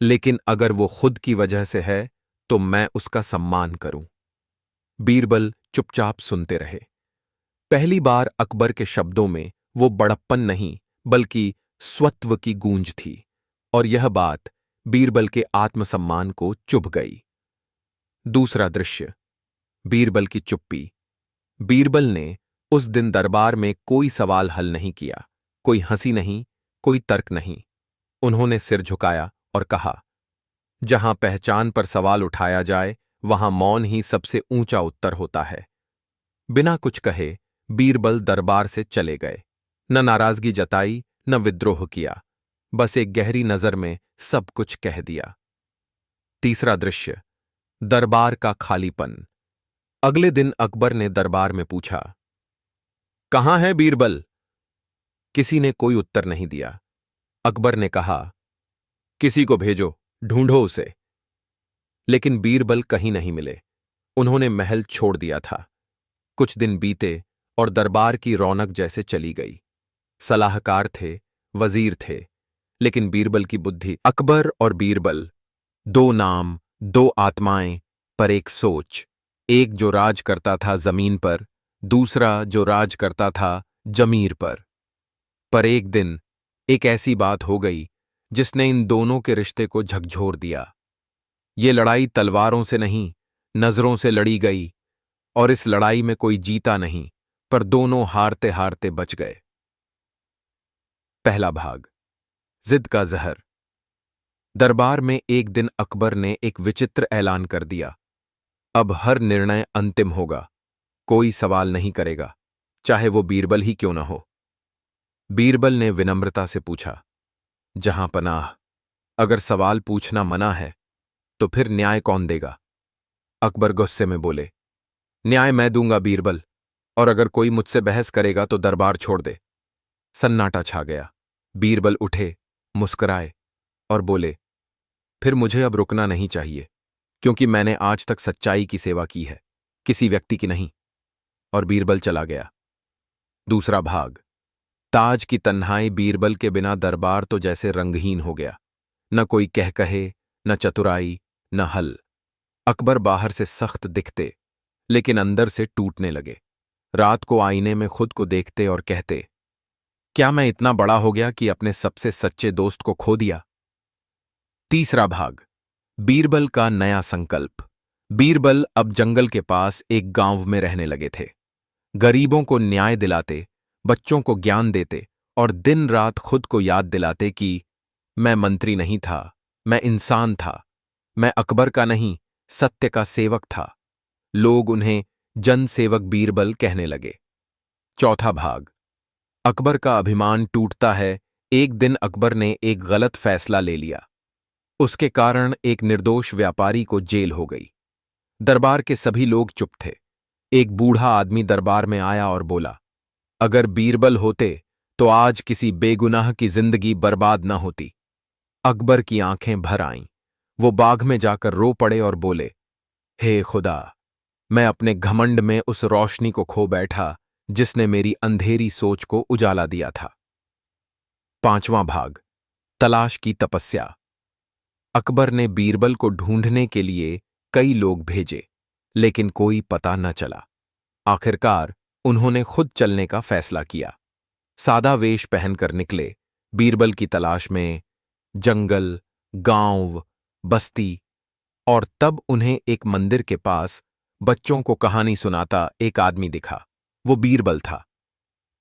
लेकिन अगर वो खुद की वजह से है तो मैं उसका सम्मान करूं। बीरबल चुपचाप सुनते रहे। पहली बार अकबर के शब्दों में वो बड़प्पन नहीं बल्कि स्वत्व की गूंज थी, और यह बात बीरबल के आत्मसम्मान को चुभ गई। दूसरा दृश्य। बीरबल की चुप्पी। बीरबल ने उस दिन दरबार में कोई सवाल हल नहीं किया, कोई हंसी नहीं, कोई तर्क नहीं। उन्होंने सिर झुकाया और कहा, जहां पहचान पर सवाल उठाया जाए वहां मौन ही सबसे ऊंचा उत्तर होता है। बिना कुछ कहे बीरबल दरबार से चले गए। न नाराजगी जताई, न विद्रोह किया, बस एक गहरी नजर में सब कुछ कह दिया। तीसरा दृश्य। दरबार का खालीपन। अगले दिन अकबर ने दरबार में पूछा, कहां है बीरबल। किसी ने कोई उत्तर नहीं दिया। अकबर ने कहा, किसी को भेजो, ढूंढो उसे। लेकिन बीरबल कहीं नहीं मिले। उन्होंने महल छोड़ दिया था। कुछ दिन बीते और दरबार की रौनक जैसे चली गई। सलाहकार थे, वजीर थे, लेकिन बीरबल की बुद्धि। अकबर और बीरबल, दो नाम, दो आत्माएं, पर एक सोच। एक जो राज करता था जमीन पर, दूसरा जो राज करता था जमीर पर। एक दिन एक ऐसी बात हो गई जिसने इन दोनों के रिश्ते को झकझोर दिया। ये लड़ाई तलवारों से नहीं, नजरों से लड़ी गई, और इस लड़ाई में कोई जीता नहीं, पर दोनों हारते हारते बच गए। पहला भाग। जिद का जहर। दरबार में एक दिन अकबर ने एक विचित्र ऐलान कर दिया, अब हर निर्णय अंतिम होगा, कोई सवाल नहीं करेगा, चाहे वो बीरबल ही क्यों न हो। बीरबल ने विनम्रता से पूछा, जहां पनाह, अगर सवाल पूछना मना है तो फिर न्याय कौन देगा। अकबर गुस्से में बोले, न्याय मैं दूंगा बीरबल, और अगर कोई मुझसे बहस करेगा तो दरबार छोड़ दे। सन्नाटा छा गया। बीरबल उठे, मुस्कुराए और बोले, फिर मुझे अब रुकना नहीं चाहिए, क्योंकि मैंने आज तक सच्चाई की सेवा की है, किसी व्यक्ति की नहीं। और बीरबल चला गया। दूसरा भाग। ताज की तन्हाई। बीरबल के बिना दरबार तो जैसे रंगहीन हो गया। न कोई कह कहे, न चतुराई, न हल। अकबर बाहर से सख्त दिखते, लेकिन अंदर से टूटने लगे। रात को आईने में खुद को देखते और कहते, क्या मैं इतना बड़ा हो गया कि अपने सबसे सच्चे दोस्त को खो दिया। तीसरा भाग। बीरबल का नया संकल्प। बीरबल अब जंगल के पास एक गांव में रहने लगे थे। गरीबों को न्याय दिलाते, बच्चों को ज्ञान देते और दिन रात खुद को याद दिलाते कि मैं मंत्री नहीं था, मैं इंसान था, मैं अकबर का नहीं, सत्य का सेवक था। लोग उन्हें जनसेवक बीरबल कहने लगे। चौथा भाग। अकबर का अभिमान टूटता है। एक दिन अकबर ने एक गलत फैसला ले लिया। उसके कारण एक निर्दोष व्यापारी को जेल हो गई। दरबार के सभी लोग चुप थे। एक बूढ़ा आदमी दरबार में आया और बोला, अगर बीरबल होते तो आज किसी बेगुनाह की जिंदगी बर्बाद न होती। अकबर की आंखें भर आईं। वो बाग में जाकर रो पड़े और बोले, हे खुदा, मैं अपने घमंड में उस रोशनी को खो बैठा जिसने मेरी अंधेरी सोच को उजाला दिया था। पांचवां भाग। तलाश की तपस्या। अकबर ने बीरबल को ढूंढने के लिए कई लोग भेजे, लेकिन कोई पता न चला। आखिरकार उन्होंने खुद चलने का फैसला किया। सादा वेश पहनकर निकले, बीरबल की तलाश में जंगल, गांव, बस्ती, और तब उन्हें एक मंदिर के पास बच्चों को कहानी सुनाता एक आदमी दिखा। वो बीरबल था।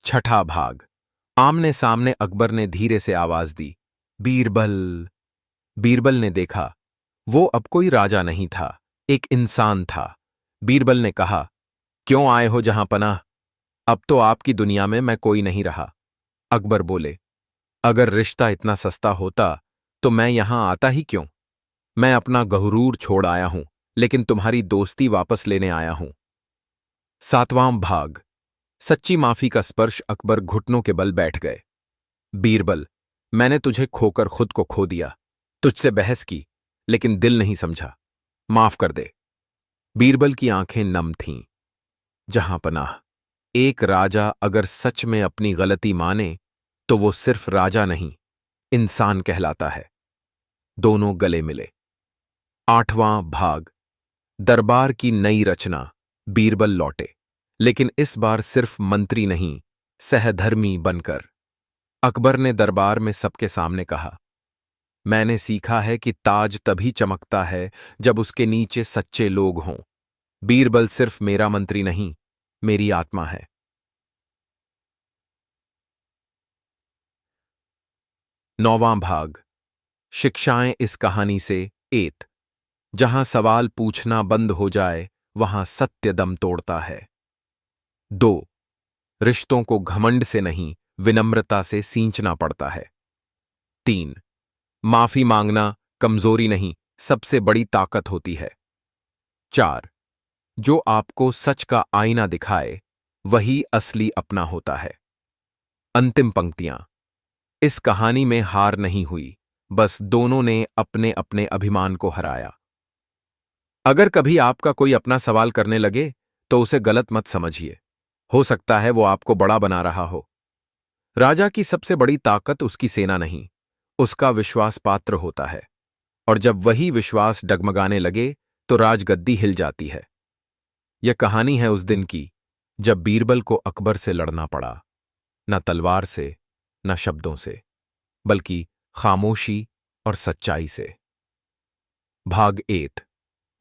छठा भाग। आमने सामने। अकबर ने धीरे से आवाज दी, बीरबल। बीरबल ने देखा, वो अब कोई राजा नहीं था, एक इंसान था। बीरबल ने कहा, क्यों आए हो जहां पनाह? अब तो आपकी दुनिया में मैं कोई नहीं रहा। अकबर बोले, अगर रिश्ता इतना सस्ता होता तो मैं यहां आता ही क्यों? मैं अपना गहुरूर छोड़ आया हूं, लेकिन तुम्हारी दोस्ती वापस लेने आया हूं। 7वां भाग। सच्ची माफी का स्पर्श। अकबर घुटनों के बल बैठ गए। बीरबल, मैंने तुझे खोकर खुद को खो दिया, तुझसे बहस की, लेकिन दिल नहीं समझा। माफ कर दे। बीरबल की आंखें नम थीं। जहां पनाह, एक राजा अगर सच में अपनी गलती माने तो वो सिर्फ राजा नहीं, इंसान कहलाता है। दोनों गले मिले। 8वां भाग। दरबार की नई रचना। बीरबल लौटे, लेकिन इस बार सिर्फ मंत्री नहीं, सहधर्मी बनकर। अकबर ने दरबार में सबके सामने कहा, मैंने सीखा है कि ताज तभी चमकता है जब उसके नीचे सच्चे लोग हों। बीरबल सिर्फ मेरा मंत्री नहीं, मेरी आत्मा है। 9वां भाग। शिक्षाएं इस कहानी से। एत, जहां सवाल पूछना बंद हो जाए वहां सत्य दम तोड़ता है। 2, रिश्तों को घमंड से नहीं, विनम्रता से सींचना पड़ता है। 3, माफी मांगना कमजोरी नहीं, सबसे बड़ी ताकत होती है। 4, जो आपको सच का आईना दिखाए वही असली अपना होता है। अंतिम पंक्तियां। इस कहानी में हार नहीं हुई, बस दोनों ने अपने अपने अभिमान को हराया। अगर कभी आपका कोई अपना सवाल करने लगे तो उसे गलत मत समझिए, हो सकता है वो आपको बड़ा बना रहा हो। राजा की सबसे बड़ी ताकत उसकी सेना नहीं, उसका विश्वास पात्र होता है, और जब वही विश्वास डगमगाने लगे तो राजगद्दी हिल जाती है। यह कहानी है उस दिन की जब बीरबल को अकबर से लड़ना पड़ा, न तलवार से, न शब्दों से, बल्कि खामोशी और सच्चाई से। भाग 8।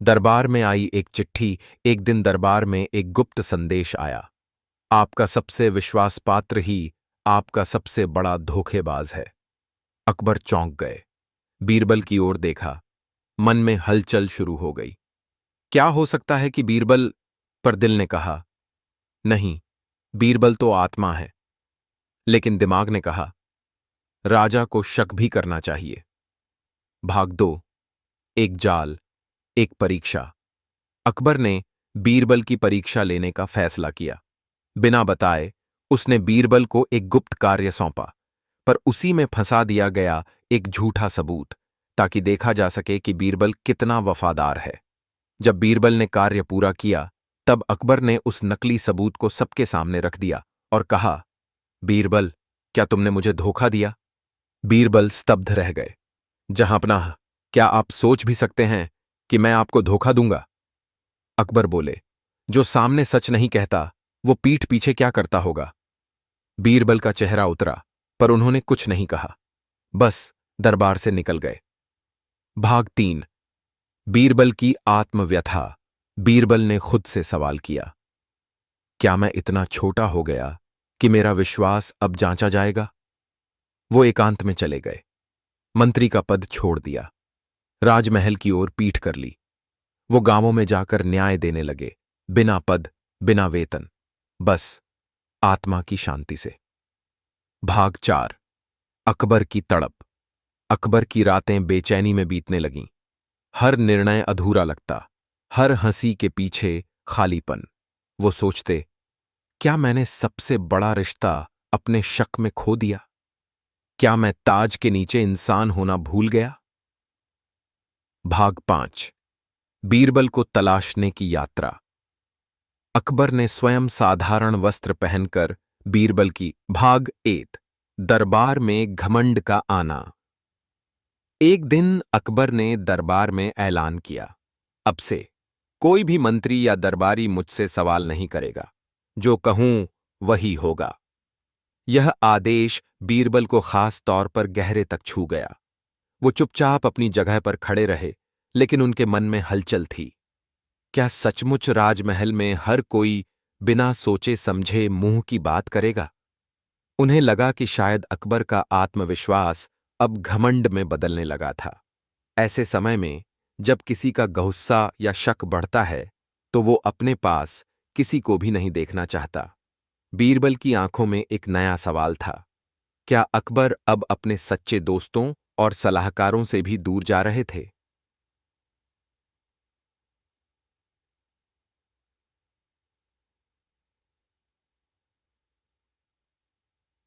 दरबार में आई एक चिट्ठी। एक दिन दरबार में एक गुप्त संदेश आया, आपका सबसे विश्वास पात्र ही आपका सबसे बड़ा धोखेबाज है। अकबर चौंक गए, बीरबल की ओर देखा, मन में हलचल शुरू हो गई। क्या हो सकता है कि बीरबल? पर दिल ने कहा, नहीं, बीरबल तो आत्मा है। लेकिन दिमाग ने कहा, राजा को शक भी करना चाहिए। भाग 2। एक जाल, एक परीक्षा। अकबर ने बीरबल की परीक्षा लेने का फैसला किया। बिना बताए उसने बीरबल को एक गुप्त कार्य सौंपा, पर उसी में फंसा दिया गया एक झूठा सबूत, ताकि देखा जा सके कि बीरबल कितना वफादार है। जब बीरबल ने कार्य पूरा किया, तब अकबर ने उस नकली सबूत को सबके सामने रख दिया और कहा, बीरबल, क्या तुमने मुझे धोखा दिया? बीरबल स्तब्ध रह गए। जहांपनाह, क्या आप सोच भी सकते हैं कि मैं आपको धोखा दूंगा? अकबर बोले, जो सामने सच नहीं कहता वो पीठ पीछे क्या करता होगा? बीरबल का चेहरा उतरा, पर उन्होंने कुछ नहीं कहा, बस दरबार से निकल गए। भाग 3। बीरबल की आत्मव्यथा। बीरबल ने खुद से सवाल किया, क्या मैं इतना छोटा हो गया कि मेरा विश्वास अब जांचा जाएगा? वो एकांत में चले गए, मंत्री का पद छोड़ दिया, राजमहल की ओर पीठ कर ली। वो गांवों में जाकर न्याय देने लगे, बिना पद, बिना वेतन, बस आत्मा की शांति से। भाग 4। अकबर की तड़प। अकबर की रातें बेचैनी में बीतने लगीं। हर निर्णय अधूरा लगता, हर हंसी के पीछे खालीपन। वो सोचते, क्या मैंने सबसे बड़ा रिश्ता अपने शक में खो दिया? क्या मैं ताज के नीचे इंसान होना भूल गया? भाग 5। बीरबल को तलाशने की यात्रा। अकबर ने स्वयं साधारण वस्त्र पहनकर बीरबल की। भाग 8। दरबार में घमंड का आना। एक दिन अकबर ने दरबार में ऐलान किया, अब से कोई भी मंत्री या दरबारी मुझसे सवाल नहीं करेगा, जो कहूं वही होगा। यह आदेश बीरबल को खास तौर पर गहरे तक छू गया। वो चुपचाप अपनी जगह पर खड़े रहे, लेकिन उनके मन में हलचल थी। क्या सचमुच राजमहल में हर कोई बिना सोचे समझे मुंह की बात करेगा? उन्हें लगा कि शायद अकबर का आत्मविश्वास अब घमंड में बदलने लगा था। ऐसे समय में जब किसी का गुस्सा या शक बढ़ता है तो वो अपने पास किसी को भी नहीं देखना चाहता। बीरबल की आंखों में एक नया सवाल था। क्या अकबर अब अपने सच्चे दोस्तों और सलाहकारों से भी दूर जा रहे थे?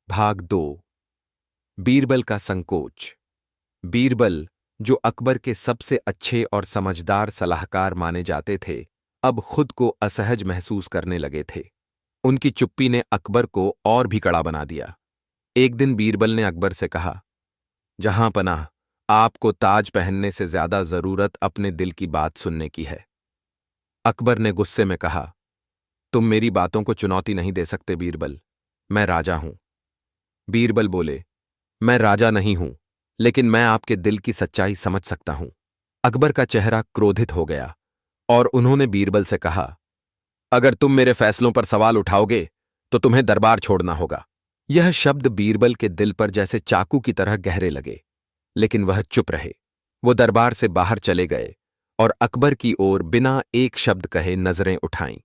भाग 2। बीरबल का संकोच। बीरबल, जो अकबर के सबसे अच्छे और समझदार सलाहकार माने जाते थे, अब खुद को असहज महसूस करने लगे थे। उनकी चुप्पी ने अकबर को और भी कड़ा बना दिया। एक दिन बीरबल ने अकबर से कहा, जहां पनाह, आपको ताज पहनने से ज्यादा जरूरत अपने दिल की बात सुनने की है। अकबर ने गुस्से में कहा, तुम मेरी बातों को चुनौती नहीं दे सकते बीरबल, मैं राजा हूं। बीरबल बोले, मैं राजा नहीं हूं, लेकिन मैं आपके दिल की सच्चाई समझ सकता हूं। अकबर का चेहरा क्रोधित हो गया और उन्होंने बीरबल से कहा, अगर तुम मेरे फैसलों पर सवाल उठाओगे तो तुम्हें दरबार छोड़ना होगा। यह शब्द बीरबल के दिल पर जैसे चाकू की तरह गहरे लगे, लेकिन वह चुप रहे। वो दरबार से बाहर चले गए और अकबर की ओर बिना एक शब्द कहे नजरें उठाईं।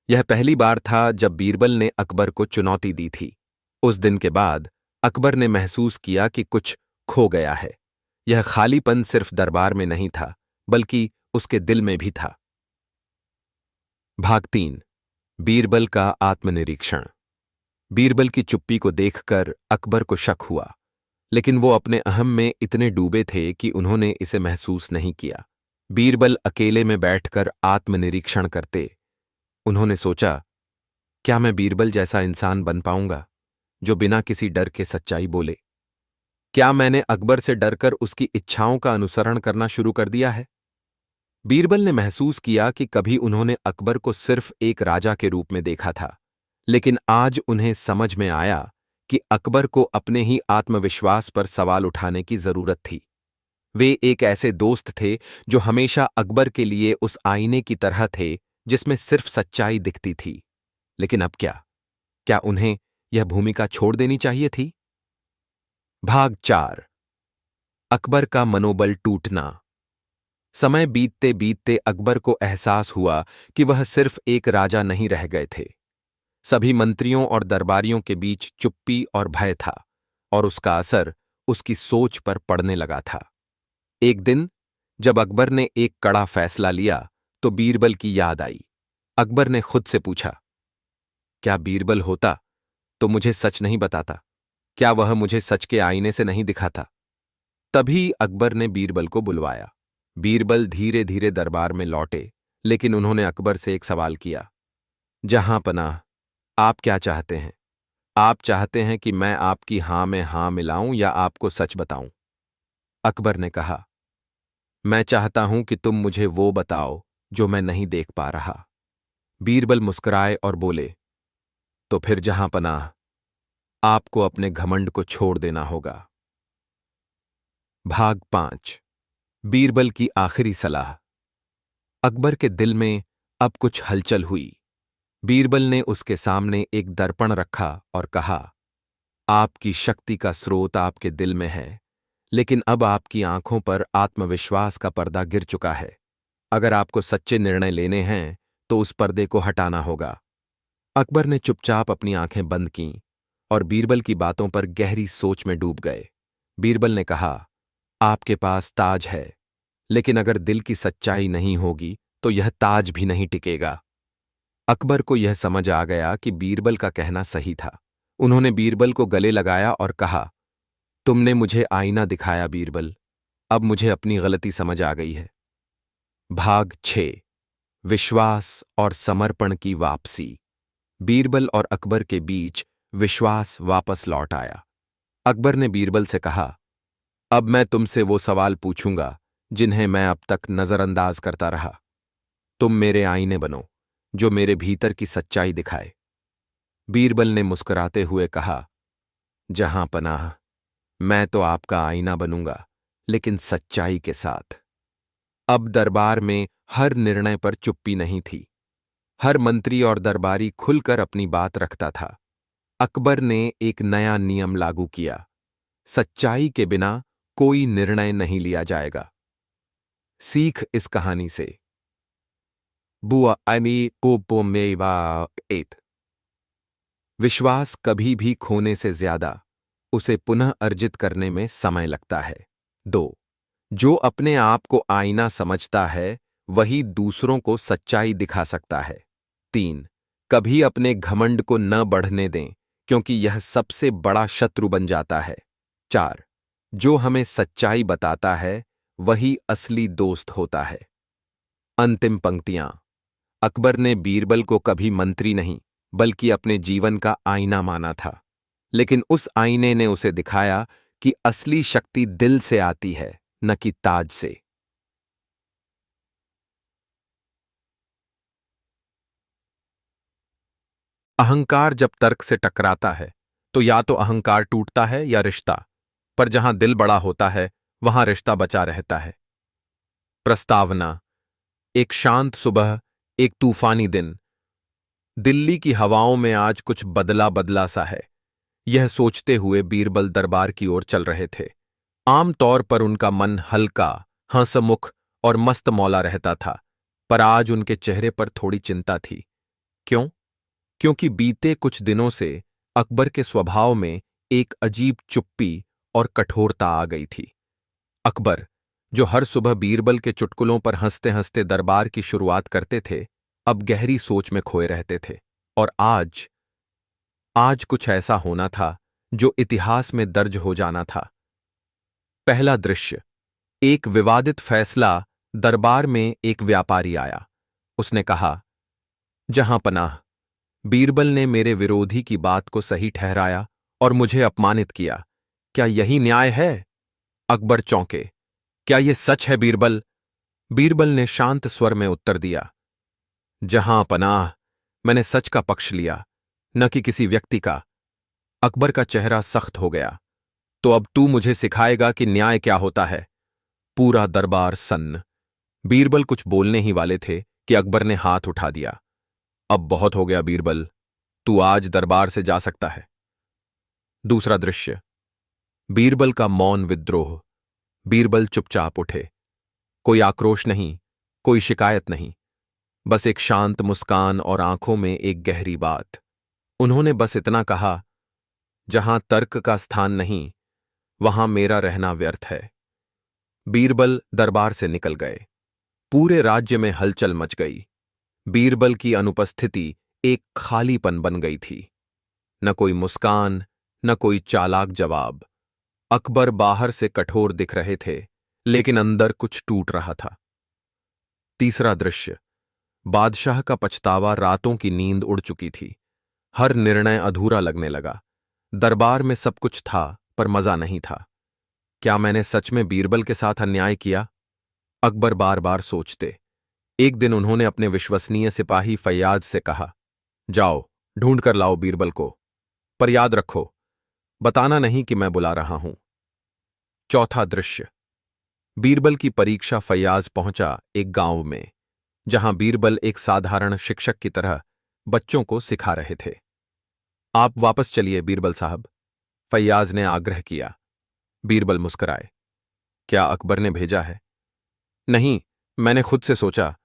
यह पहली बार था जब बीरबल ने अकबर को चुनौती दी थी। उस दिन के बाद अकबर ने महसूस किया कि कुछ खो गया है। यह खालीपन सिर्फ दरबार में नहीं था, बल्कि उसके दिल में भी था। भाग 3। बीरबल का आत्मनिरीक्षण। बीरबल की चुप्पी को देखकर अकबर को शक हुआ, लेकिन वो अपने अहम में इतने डूबे थे कि उन्होंने इसे महसूस नहीं किया। बीरबल अकेले में बैठकर आत्मनिरीक्षण करते। उन्होंने सोचा, क्या मैं बीरबल जैसा इंसान बन पाऊंगा जो बिना किसी डर के सच्चाई बोले? क्या मैंने अकबर से डरकर उसकी इच्छाओं का अनुसरण करना शुरू कर दिया है? बीरबल ने महसूस किया कि कभी उन्होंने अकबर को सिर्फ एक राजा के रूप में देखा था, लेकिन आज उन्हें समझ में आया कि अकबर को अपने ही आत्मविश्वास पर सवाल उठाने की जरूरत थी। वे एक ऐसे दोस्त थे जो हमेशा अकबर के लिए उस आईने की तरह थे जिसमें सिर्फ सच्चाई दिखती थी। लेकिन अब क्या? क्या उन्हें यह भूमिका छोड़ देनी चाहिए थी? भाग 4। अकबर का मनोबल टूटना। समय बीतते बीतते अकबर को एहसास हुआ कि वह सिर्फ एक राजा नहीं रह गए थे। सभी मंत्रियों और दरबारियों के बीच चुप्पी और भय था, और उसका असर उसकी सोच पर पड़ने लगा था। एक दिन जब अकबर ने एक कड़ा फैसला लिया तो बीरबल की याद आई। अकबर ने खुद से पूछा, क्या बीरबल होता तो मुझे सच नहीं बताता? क्या वह मुझे सच के आईने से नहीं दिखाता? तभी अकबर ने बीरबल को बुलवाया। बीरबल धीरे धीरे दरबार में लौटे, लेकिन उन्होंने अकबर से एक सवाल किया, जहां पनाह, आप क्या चाहते हैं? आप चाहते हैं कि मैं आपकी हां में हां मिलाऊं या आपको सच बताऊं? अकबर ने कहा, मैं चाहता हूं कि तुम मुझे वो बताओ जो मैं नहीं देख पा रहा। बीरबल मुस्कुराए और बोले, तो फिर जहां पनाह, आपको अपने घमंड को छोड़ देना होगा। भाग 5। बीरबल की आखिरी सलाह। अकबर के दिल में अब कुछ हलचल हुई। बीरबल ने उसके सामने एक दर्पण रखा और कहा, आपकी शक्ति का स्रोत आपके दिल में है, लेकिन अब आपकी आंखों पर आत्मविश्वास का पर्दा गिर चुका है। अगर आपको सच्चे निर्णय लेने हैं तो उस पर्दे को हटाना होगा। अकबर ने चुपचाप अपनी आंखें बंद कीं और बीरबल की बातों पर गहरी सोच में डूब गए। बीरबल ने कहा, आपके पास ताज है, लेकिन अगर दिल की सच्चाई नहीं होगी तो यह ताज भी नहीं टिकेगा। अकबर को यह समझ आ गया कि बीरबल का कहना सही था। उन्होंने बीरबल को गले लगाया और कहा, तुमने मुझे आईना दिखाया बीरबल, अब मुझे अपनी गलती समझ आ गई है। भाग 6। विश्वास और समर्पण की वापसी। बीरबल और अकबर के बीच विश्वास वापस लौट आया। अकबर ने बीरबल से कहा, अब मैं तुमसे वो सवाल पूछूंगा जिन्हें मैं अब तक नजरअंदाज करता रहा। तुम मेरे आईने बनो जो मेरे भीतर की सच्चाई दिखाए। बीरबल ने मुस्कुराते हुए कहा, जहां पनाह, मैं तो आपका आईना बनूंगा, लेकिन सच्चाई के साथ। अब दरबार में हर निर्णय पर चुप्पी नहीं थी। हर मंत्री और दरबारी खुलकर अपनी बात रखता था। अकबर ने एक नया नियम लागू किया, सच्चाई के बिना कोई निर्णय नहीं लिया जाएगा। सीख इस कहानी से। बुआ अमी को मेवा एत। विश्वास कभी भी खोने से ज्यादा उसे पुनः अर्जित करने में समय लगता है। 2. जो अपने आप को आईना समझता है वही दूसरों को सच्चाई दिखा सकता है। 3. कभी अपने घमंड को न बढ़ने दें क्योंकि यह सबसे बड़ा शत्रु बन जाता है। 4. जो हमें सच्चाई बताता है वही असली दोस्त होता है। अंतिम पंक्तियां। अकबर ने बीरबल को कभी मंत्री नहीं बल्कि अपने जीवन का आईना माना था, लेकिन उस आईने ने उसे दिखाया कि असली शक्ति दिल से आती है, न कि ताज से। अहंकार जब तर्क से टकराता है तो या तो अहंकार टूटता है या रिश्ता, पर जहां दिल बड़ा होता है वहां रिश्ता बचा रहता है। प्रस्तावना। एक शांत सुबह, एक तूफानी दिन। दिल्ली की हवाओं में आज कुछ बदला बदला सा है। यह सोचते हुए बीरबल दरबार की ओर चल रहे थे। आमतौर पर उनका मन हल्का, हंसमुख और मस्त मौला रहता था, पर आज उनके चेहरे पर थोड़ी चिंता थी। क्यों? क्योंकि बीते कुछ दिनों से अकबर के स्वभाव में एक अजीब चुप्पी और कठोरता आ गई थी। अकबर, जो हर सुबह बीरबल के चुटकुलों पर हंसते हंसते दरबार की शुरुआत करते थे, अब गहरी सोच में खोए रहते थे। और आज आज कुछ ऐसा होना था जो इतिहास में दर्ज हो जाना था। पहला दृश्य। एक विवादित फैसला। दरबार में एक व्यापारी आया। उसने कहा, जहां पनाह, बीरबल ने मेरे विरोधी की बात को सही ठहराया और मुझे अपमानित किया। क्या यही न्याय है? अकबर चौंके। क्या यह सच है बीरबल? बीरबल ने शांत स्वर में उत्तर दिया, जहां पनाह, मैंने सच का पक्ष लिया, न कि किसी व्यक्ति का। अकबर का चेहरा सख्त हो गया। तो अब तू मुझे सिखाएगा कि न्याय क्या होता है? पूरा दरबार सन्न। बीरबल कुछ बोलने ही वाले थे कि अकबर ने हाथ उठा दिया। अब बहुत हो गया बीरबल, तू आज दरबार से जा सकता है। दूसरा दृश्य। बीरबल का मौन विद्रोह। बीरबल चुपचाप उठे। कोई आक्रोश नहीं, कोई शिकायत नहीं, बस एक शांत मुस्कान और आंखों में एक गहरी बात। उन्होंने बस इतना कहा, जहां तर्क का स्थान नहीं वहां मेरा रहना व्यर्थ है। बीरबल दरबार से निकल गए। पूरे राज्य में हलचल मच गई। बीरबल की अनुपस्थिति एक खालीपन बन गई थी। न कोई मुस्कान, न कोई चालाक जवाब। अकबर बाहर से कठोर दिख रहे थे, लेकिन अंदर कुछ टूट रहा था। तीसरा दृश्य। बादशाह का पछतावा। रातों की नींद उड़ चुकी थी। हर निर्णय अधूरा लगने लगा। दरबार में सब कुछ था, पर मजा नहीं था। क्या मैंने सच में बीरबल के साथ अन्याय किया? अकबर बार बार सोचते। एक दिन उन्होंने अपने विश्वसनीय सिपाही फैयाज से कहा, जाओ, ढूंढ कर लाओ बीरबल को, पर याद रखो, बताना नहीं कि मैं बुला रहा हूं। चौथा दृश्य। बीरबल की परीक्षा। फैयाज पहुंचा एक गांव में, जहां बीरबल एक साधारण शिक्षक की तरह बच्चों को सिखा रहे थे। आप वापस चलिए बीरबल साहब, फैयाज ने आग्रह किया। बीरबल मुस्कुराए। क्या अकबर ने भेजा है? नहीं, मैंने खुद से सोचा।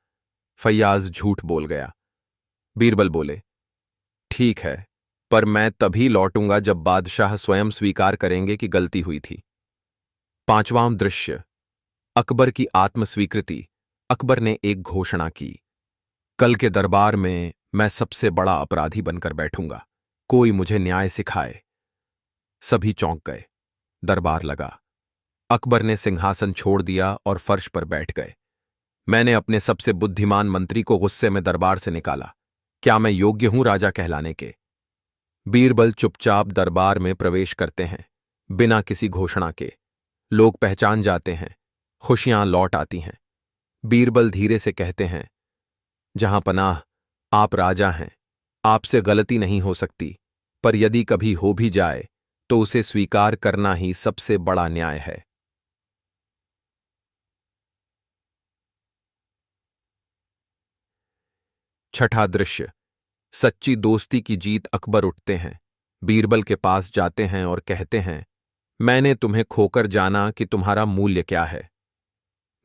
फैयाज झूठ बोल गया। बीरबल बोले, ठीक है, पर मैं तभी लौटूंगा जब बादशाह स्वयं स्वीकार करेंगे कि गलती हुई थी। पांचवां दृश्य। अकबर की आत्मस्वीकृति। अकबर ने एक घोषणा की, कल के दरबार में मैं सबसे बड़ा अपराधी बनकर बैठूंगा, कोई मुझे न्याय सिखाए। सभी चौंक गए। दरबार लगा। अकबर ने सिंहासन छोड़ दिया और फर्श पर बैठ गए। मैंने अपने सबसे बुद्धिमान मंत्री को गुस्से में दरबार से निकाला। क्या मैं योग्य हूं राजा कहलाने के? बीरबल चुपचाप दरबार में प्रवेश करते हैं, बिना किसी घोषणा के। लोग पहचान जाते हैं, खुशियां लौट आती हैं। बीरबल धीरे से कहते हैं, जहां पनाह, आप राजा हैं, आपसे गलती नहीं हो सकती, पर यदि कभी हो भी जाए तो उसे स्वीकार करना ही सबसे बड़ा न्याय है। छठा दृश्य। सच्ची दोस्ती की जीत। अकबर उठते हैं, बीरबल के पास जाते हैं और कहते हैं, मैंने तुम्हें खोकर जाना कि तुम्हारा मूल्य क्या है।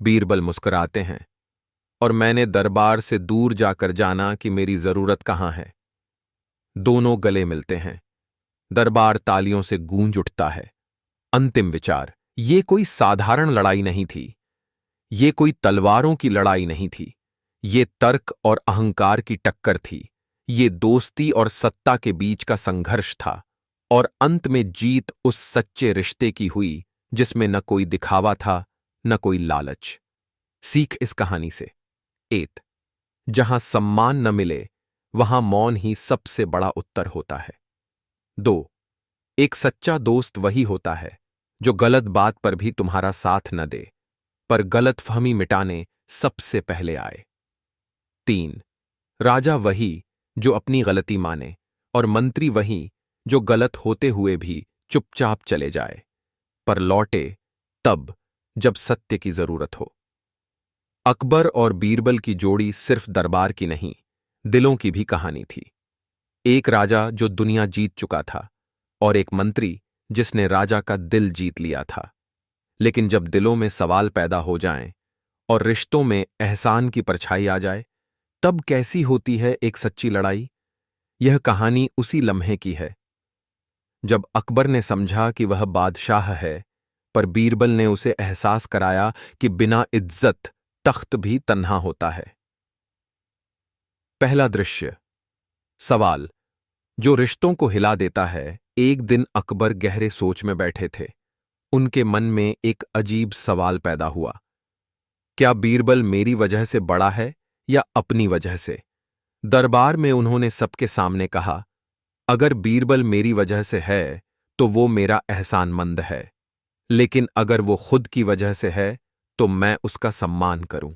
बीरबल मुस्कुराते हैं, और मैंने दरबार से दूर जाकर जाना कि मेरी जरूरत कहां है। दोनों गले मिलते हैं। दरबार तालियों से गूंज उठता है। अंतिम विचार, ये कोई साधारण लड़ाई नहीं थी। ये कोई तलवारों की लड़ाई नहीं थी। ये तर्क और अहंकार की टक्कर थी। ये दोस्ती और सत्ता के बीच का संघर्ष था। और अंत में जीत उस सच्चे रिश्ते की हुई जिसमें न कोई दिखावा था, न कोई लालच। सीख इस कहानी से: एत, जहां सम्मान न मिले वहां मौन ही सबसे बड़ा उत्तर होता है। 2, एक सच्चा दोस्त वही होता है जो गलत बात पर भी तुम्हारा साथ न दे, पर गलतफहमी मिटाने सबसे पहले आए। 3, राजा वही जो अपनी गलती माने, और मंत्री वही जो गलत होते हुए भी चुपचाप चले जाए, पर लौटे तब जब सत्य की जरूरत हो। अकबर और बीरबल की जोड़ी सिर्फ दरबार की नहीं, दिलों की भी कहानी थी। एक राजा जो दुनिया जीत चुका था, और एक मंत्री जिसने राजा का दिल जीत लिया था। लेकिन जब दिलों में सवाल पैदा हो जाएं और रिश्तों में एहसान की परछाई आ जाए, तब कैसी होती है एक सच्ची लड़ाई? यह कहानी उसी लम्हे की है जब अकबर ने समझा कि वह बादशाह है, पर बीरबल ने उसे एहसास कराया कि बिना इज्जत तख्त भी तन्हा होता है। पहला दृश्य। सवाल जो रिश्तों को हिला देता है। एक दिन अकबर गहरे सोच में बैठे थे। उनके मन में एक अजीब सवाल पैदा हुआ, क्या बीरबल मेरी वजह से बड़ा है या अपनी वजह से? दरबार में उन्होंने सबके सामने कहा, अगर बीरबल मेरी वजह से है तो वो मेरा एहसानमंद है, लेकिन अगर वो खुद की वजह से है तो मैं उसका सम्मान करूं।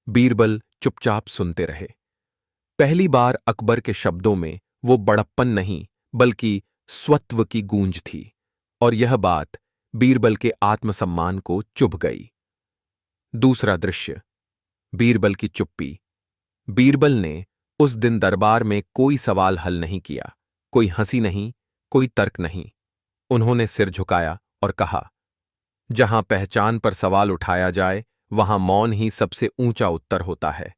बीरबल चुपचाप सुनते रहे। पहली बार अकबर के शब्दों में वो बड़प्पन नहीं बल्कि स्वत्व की गूंज थी, और यह बात बीरबल के आत्मसम्मान को चुभ गई। दूसरा दृश्य। बीरबल की चुप्पी। बीरबल ने उस दिन दरबार में कोई सवाल हल नहीं किया, कोई हंसी नहीं, कोई तर्क नहीं। उन्होंने सिर झुकाया और कहा, जहां पहचान पर सवाल उठाया जाए वहां मौन ही सबसे ऊंचा उत्तर होता है।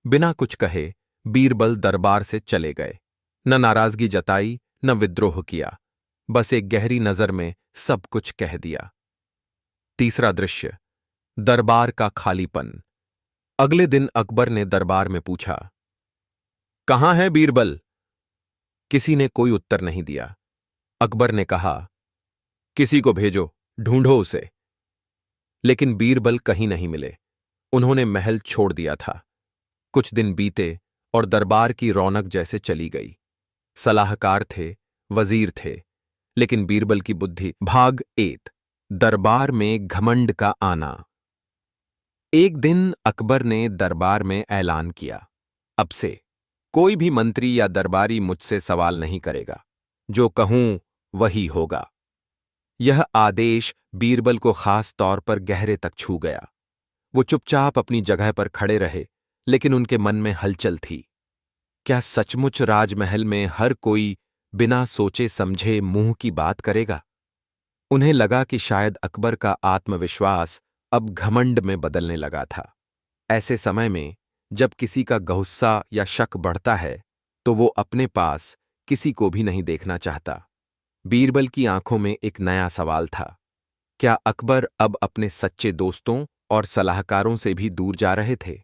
बिना कुछ कहे बीरबल दरबार से चले गए। न नाराजगी जताई, न विद्रोह किया, बस एक गहरी नजर में सब कुछ कह दिया। तीसरा दृश्य। दरबार का खालीपन। अगले दिन अकबर ने दरबार में पूछा, कहां है बीरबल? किसी ने कोई उत्तर नहीं दिया। अकबर ने कहा, किसी को भेजो, ढूंढो उसे। लेकिन बीरबल कहीं नहीं मिले। उन्होंने महल छोड़ दिया था। कुछ दिन बीते और दरबार की रौनक जैसे चली गई। सलाहकार थे, वजीर थे, लेकिन बीरबल की बुद्धि भाग। एत, दरबार में घमंड का आना। एक दिन अकबर ने दरबार में ऐलान किया, अब से कोई भी मंत्री या दरबारी मुझसे सवाल नहीं करेगा, जो कहूं वही होगा। यह आदेश बीरबल को खास तौर पर गहरे तक छू गया। वो चुपचाप अपनी जगह पर खड़े रहे, लेकिन उनके मन में हलचल थी। क्या सचमुच राजमहल में हर कोई बिना सोचे समझे मुंह की बात करेगा? उन्हें लगा कि शायद अकबर का आत्मविश्वास अब घमंड में बदलने लगा था। ऐसे समय में जब किसी का गुस्सा या शक बढ़ता है तो वो अपने पास किसी को भी नहीं देखना चाहता। बीरबल की आंखों में एक नया सवाल था, क्या अकबर अब अपने सच्चे दोस्तों और सलाहकारों से भी दूर जा रहे थे?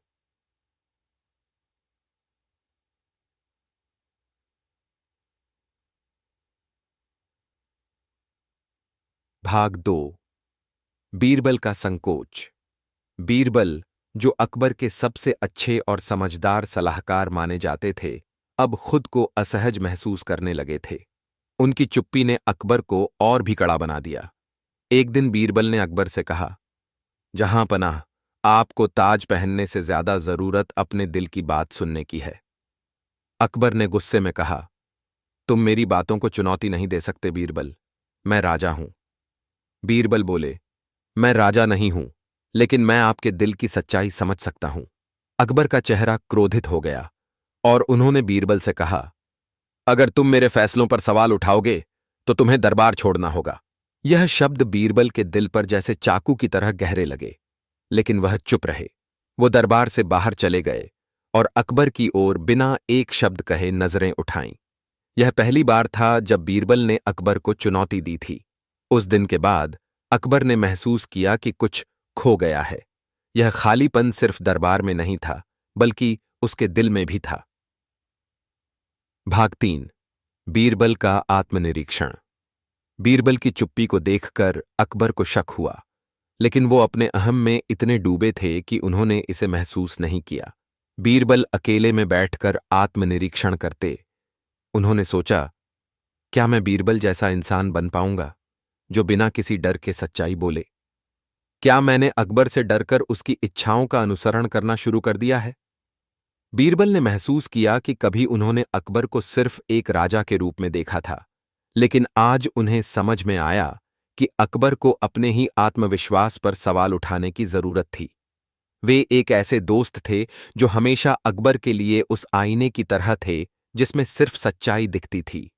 भाग 2। बीरबल का संकोच। बीरबल, जो अकबर के सबसे अच्छे और समझदार सलाहकार माने जाते थे, अब खुद को असहज महसूस करने लगे थे। उनकी चुप्पी ने अकबर को और भी कड़ा बना दिया। एक दिन बीरबल ने अकबर से कहा, जहां पनाह, आपको ताज पहनने से ज्यादा जरूरत अपने दिल की बात सुनने की है। अकबर ने गुस्से में कहा, तुम मेरी बातों को चुनौती नहीं दे सकते बीरबल, मैं राजा हूं। बीरबल बोले, मैं राजा नहीं हूं, लेकिन मैं आपके दिल की सच्चाई समझ सकता हूं। अकबर का चेहरा क्रोधित हो गया और उन्होंने बीरबल से कहा, अगर तुम मेरे फैसलों पर सवाल उठाओगे तो तुम्हें दरबार छोड़ना होगा। यह शब्द बीरबल के दिल पर जैसे चाकू की तरह गहरे लगे, लेकिन वह चुप रहे। वो दरबार से बाहर चले गए और अकबर की ओर बिना एक शब्द कहे नजरें उठाईं। यह पहली बार था जब बीरबल ने अकबर को चुनौती दी थी। उस दिन के बाद अकबर ने महसूस किया कि कुछ खो गया है। यह खालीपन सिर्फ दरबार में नहीं था, बल्कि उसके दिल में भी था। भाग 3। बीरबल का आत्मनिरीक्षण। बीरबल की चुप्पी को देखकर अकबर को शक हुआ, लेकिन वो अपने अहम में इतने डूबे थे कि उन्होंने इसे महसूस नहीं किया। बीरबल अकेले में बैठकर आत्मनिरीक्षण करते। उन्होंने सोचा, क्या मैं बीरबल जैसा इंसान बन पाऊंगा जो बिना किसी डर के सच्चाई बोले? क्या मैंने अकबर से डरकर उसकी इच्छाओं का अनुसरण करना शुरू कर दिया है? बीरबल ने महसूस किया कि कभी उन्होंने अकबर को सिर्फ एक राजा के रूप में देखा था, लेकिन आज उन्हें समझ में आया कि अकबर को अपने ही आत्मविश्वास पर सवाल उठाने की जरूरत थी। वे एक ऐसे दोस्त थे जो हमेशा अकबर के लिए उस आईने की तरह थे जिसमें सिर्फ सच्चाई दिखती थी।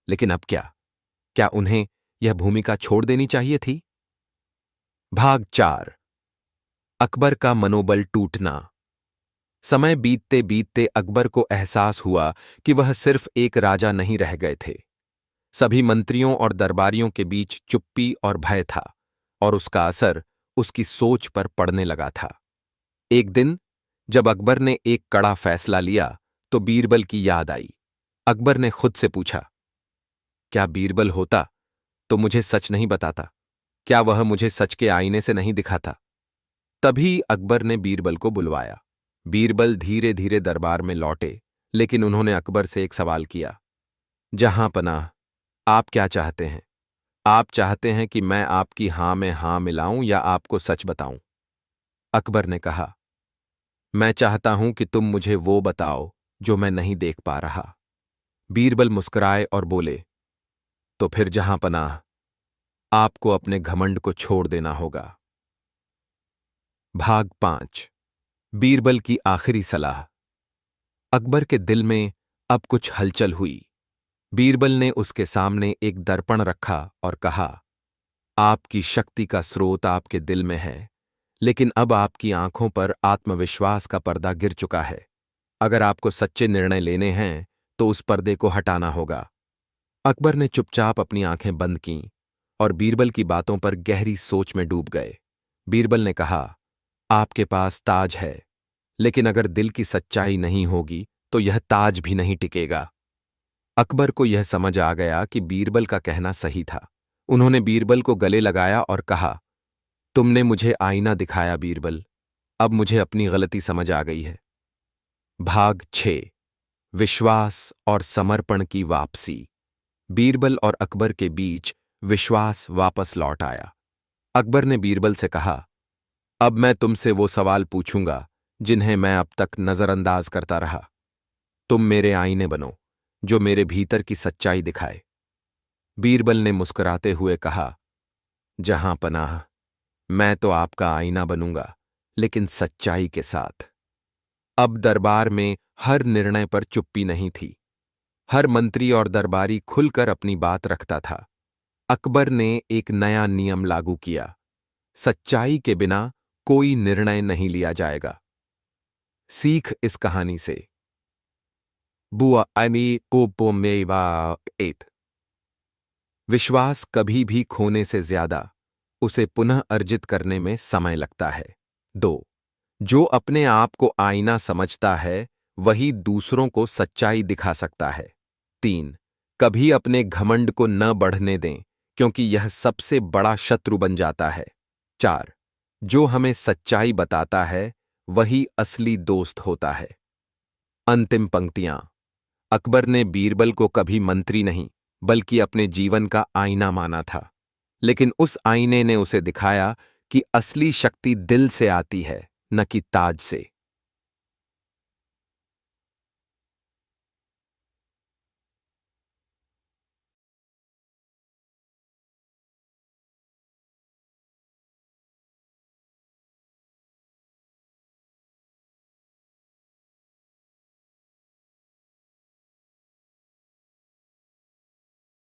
लेकिन अब क्या उन्हें यह भूमिका छोड़ देनी चाहिए थी? भाग 4। अकबर का मनोबल टूटना। समय बीतते बीतते अकबर को एहसास हुआ कि वह सिर्फ एक राजा नहीं रह गए थे। सभी मंत्रियों और दरबारियों के बीच चुप्पी और भय था, और उसका असर उसकी सोच पर पड़ने लगा था। एक दिन जब अकबर ने एक कड़ा फैसला लिया तो बीरबल की याद आई। अकबर ने खुद से पूछा, क्या बीरबल होता तो मुझे सच नहीं बताता? क्या वह मुझे सच के आईने से नहीं दिखाता? तभी अकबर ने बीरबल को बुलवाया। बीरबल धीरे धीरे दरबार में लौटे, लेकिन उन्होंने अकबर से एक सवाल किया, जहां पनाह, आप क्या चाहते हैं? आप चाहते हैं कि मैं आपकी हां में हां मिलाऊं या आपको सच बताऊं? अकबर ने कहा, मैं चाहता हूं कि तुम मुझे वो बताओ जो मैं नहीं देख पा रहा। बीरबल मुस्कुराए और बोले, तो फिर जहां पनाह, आपको अपने घमंड को छोड़ देना होगा। भाग 5। बीरबल की आखिरी सलाह। अकबर के दिल में अब कुछ हलचल हुई। बीरबल ने उसके सामने एक दर्पण रखा और कहा, आपकी शक्ति का स्रोत आपके दिल में है, लेकिन अब आपकी आंखों पर आत्मविश्वास का पर्दा गिर चुका है। अगर आपको सच्चे निर्णय लेने हैं तो उस पर्दे को हटाना होगा। अकबर ने चुपचाप अपनी आंखें बंद कीं और बीरबल की बातों पर गहरी सोच में डूब गए। बीरबल ने कहा, आपके पास ताज है, लेकिन अगर दिल की सच्चाई नहीं होगी तो यह ताज भी नहीं टिकेगा। अकबर को यह समझ आ गया कि बीरबल का कहना सही था। उन्होंने बीरबल को गले लगाया और कहा, तुमने मुझे आईना दिखाया बीरबल, अब मुझे अपनी गलती समझ आ गई है। भाग 6। विश्वास और समर्पण की वापसी। बीरबल और अकबर के बीच विश्वास वापस लौट आया। अकबर ने बीरबल से कहा, अब मैं तुमसे वो सवाल पूछूंगा जिन्हें मैं अब तक नजरअंदाज करता रहा। तुम मेरे आईने बनो जो मेरे भीतर की सच्चाई दिखाए। बीरबल ने मुस्कुराते हुए कहा, जहां पनाह, मैं तो आपका आईना बनूंगा, लेकिन सच्चाई के साथ। अब दरबार में हर निर्णय पर चुप्पी नहीं थी। हर मंत्री और दरबारी खुलकर अपनी बात रखता था। अकबर ने एक नया नियम लागू किया, सच्चाई के बिना कोई निर्णय नहीं लिया जाएगा। सीख इस कहानी से। बुआ अमी कोपोमेवा एत। विश्वास कभी भी खोने से ज्यादा उसे पुनः अर्जित करने में समय लगता है। 2. जो अपने आप को आईना समझता है वही दूसरों को सच्चाई दिखा सकता है। 3. कभी अपने घमंड को न बढ़ने दें, क्योंकि यह सबसे बड़ा शत्रु बन जाता है। 4. जो हमें सच्चाई बताता है वही असली दोस्त होता है। अंतिम पंक्तियां। अकबर ने बीरबल को कभी मंत्री नहीं, बल्कि अपने जीवन का आईना माना था, लेकिन उस आईने ने उसे दिखाया कि असली शक्ति दिल से आती है, न कि ताज से।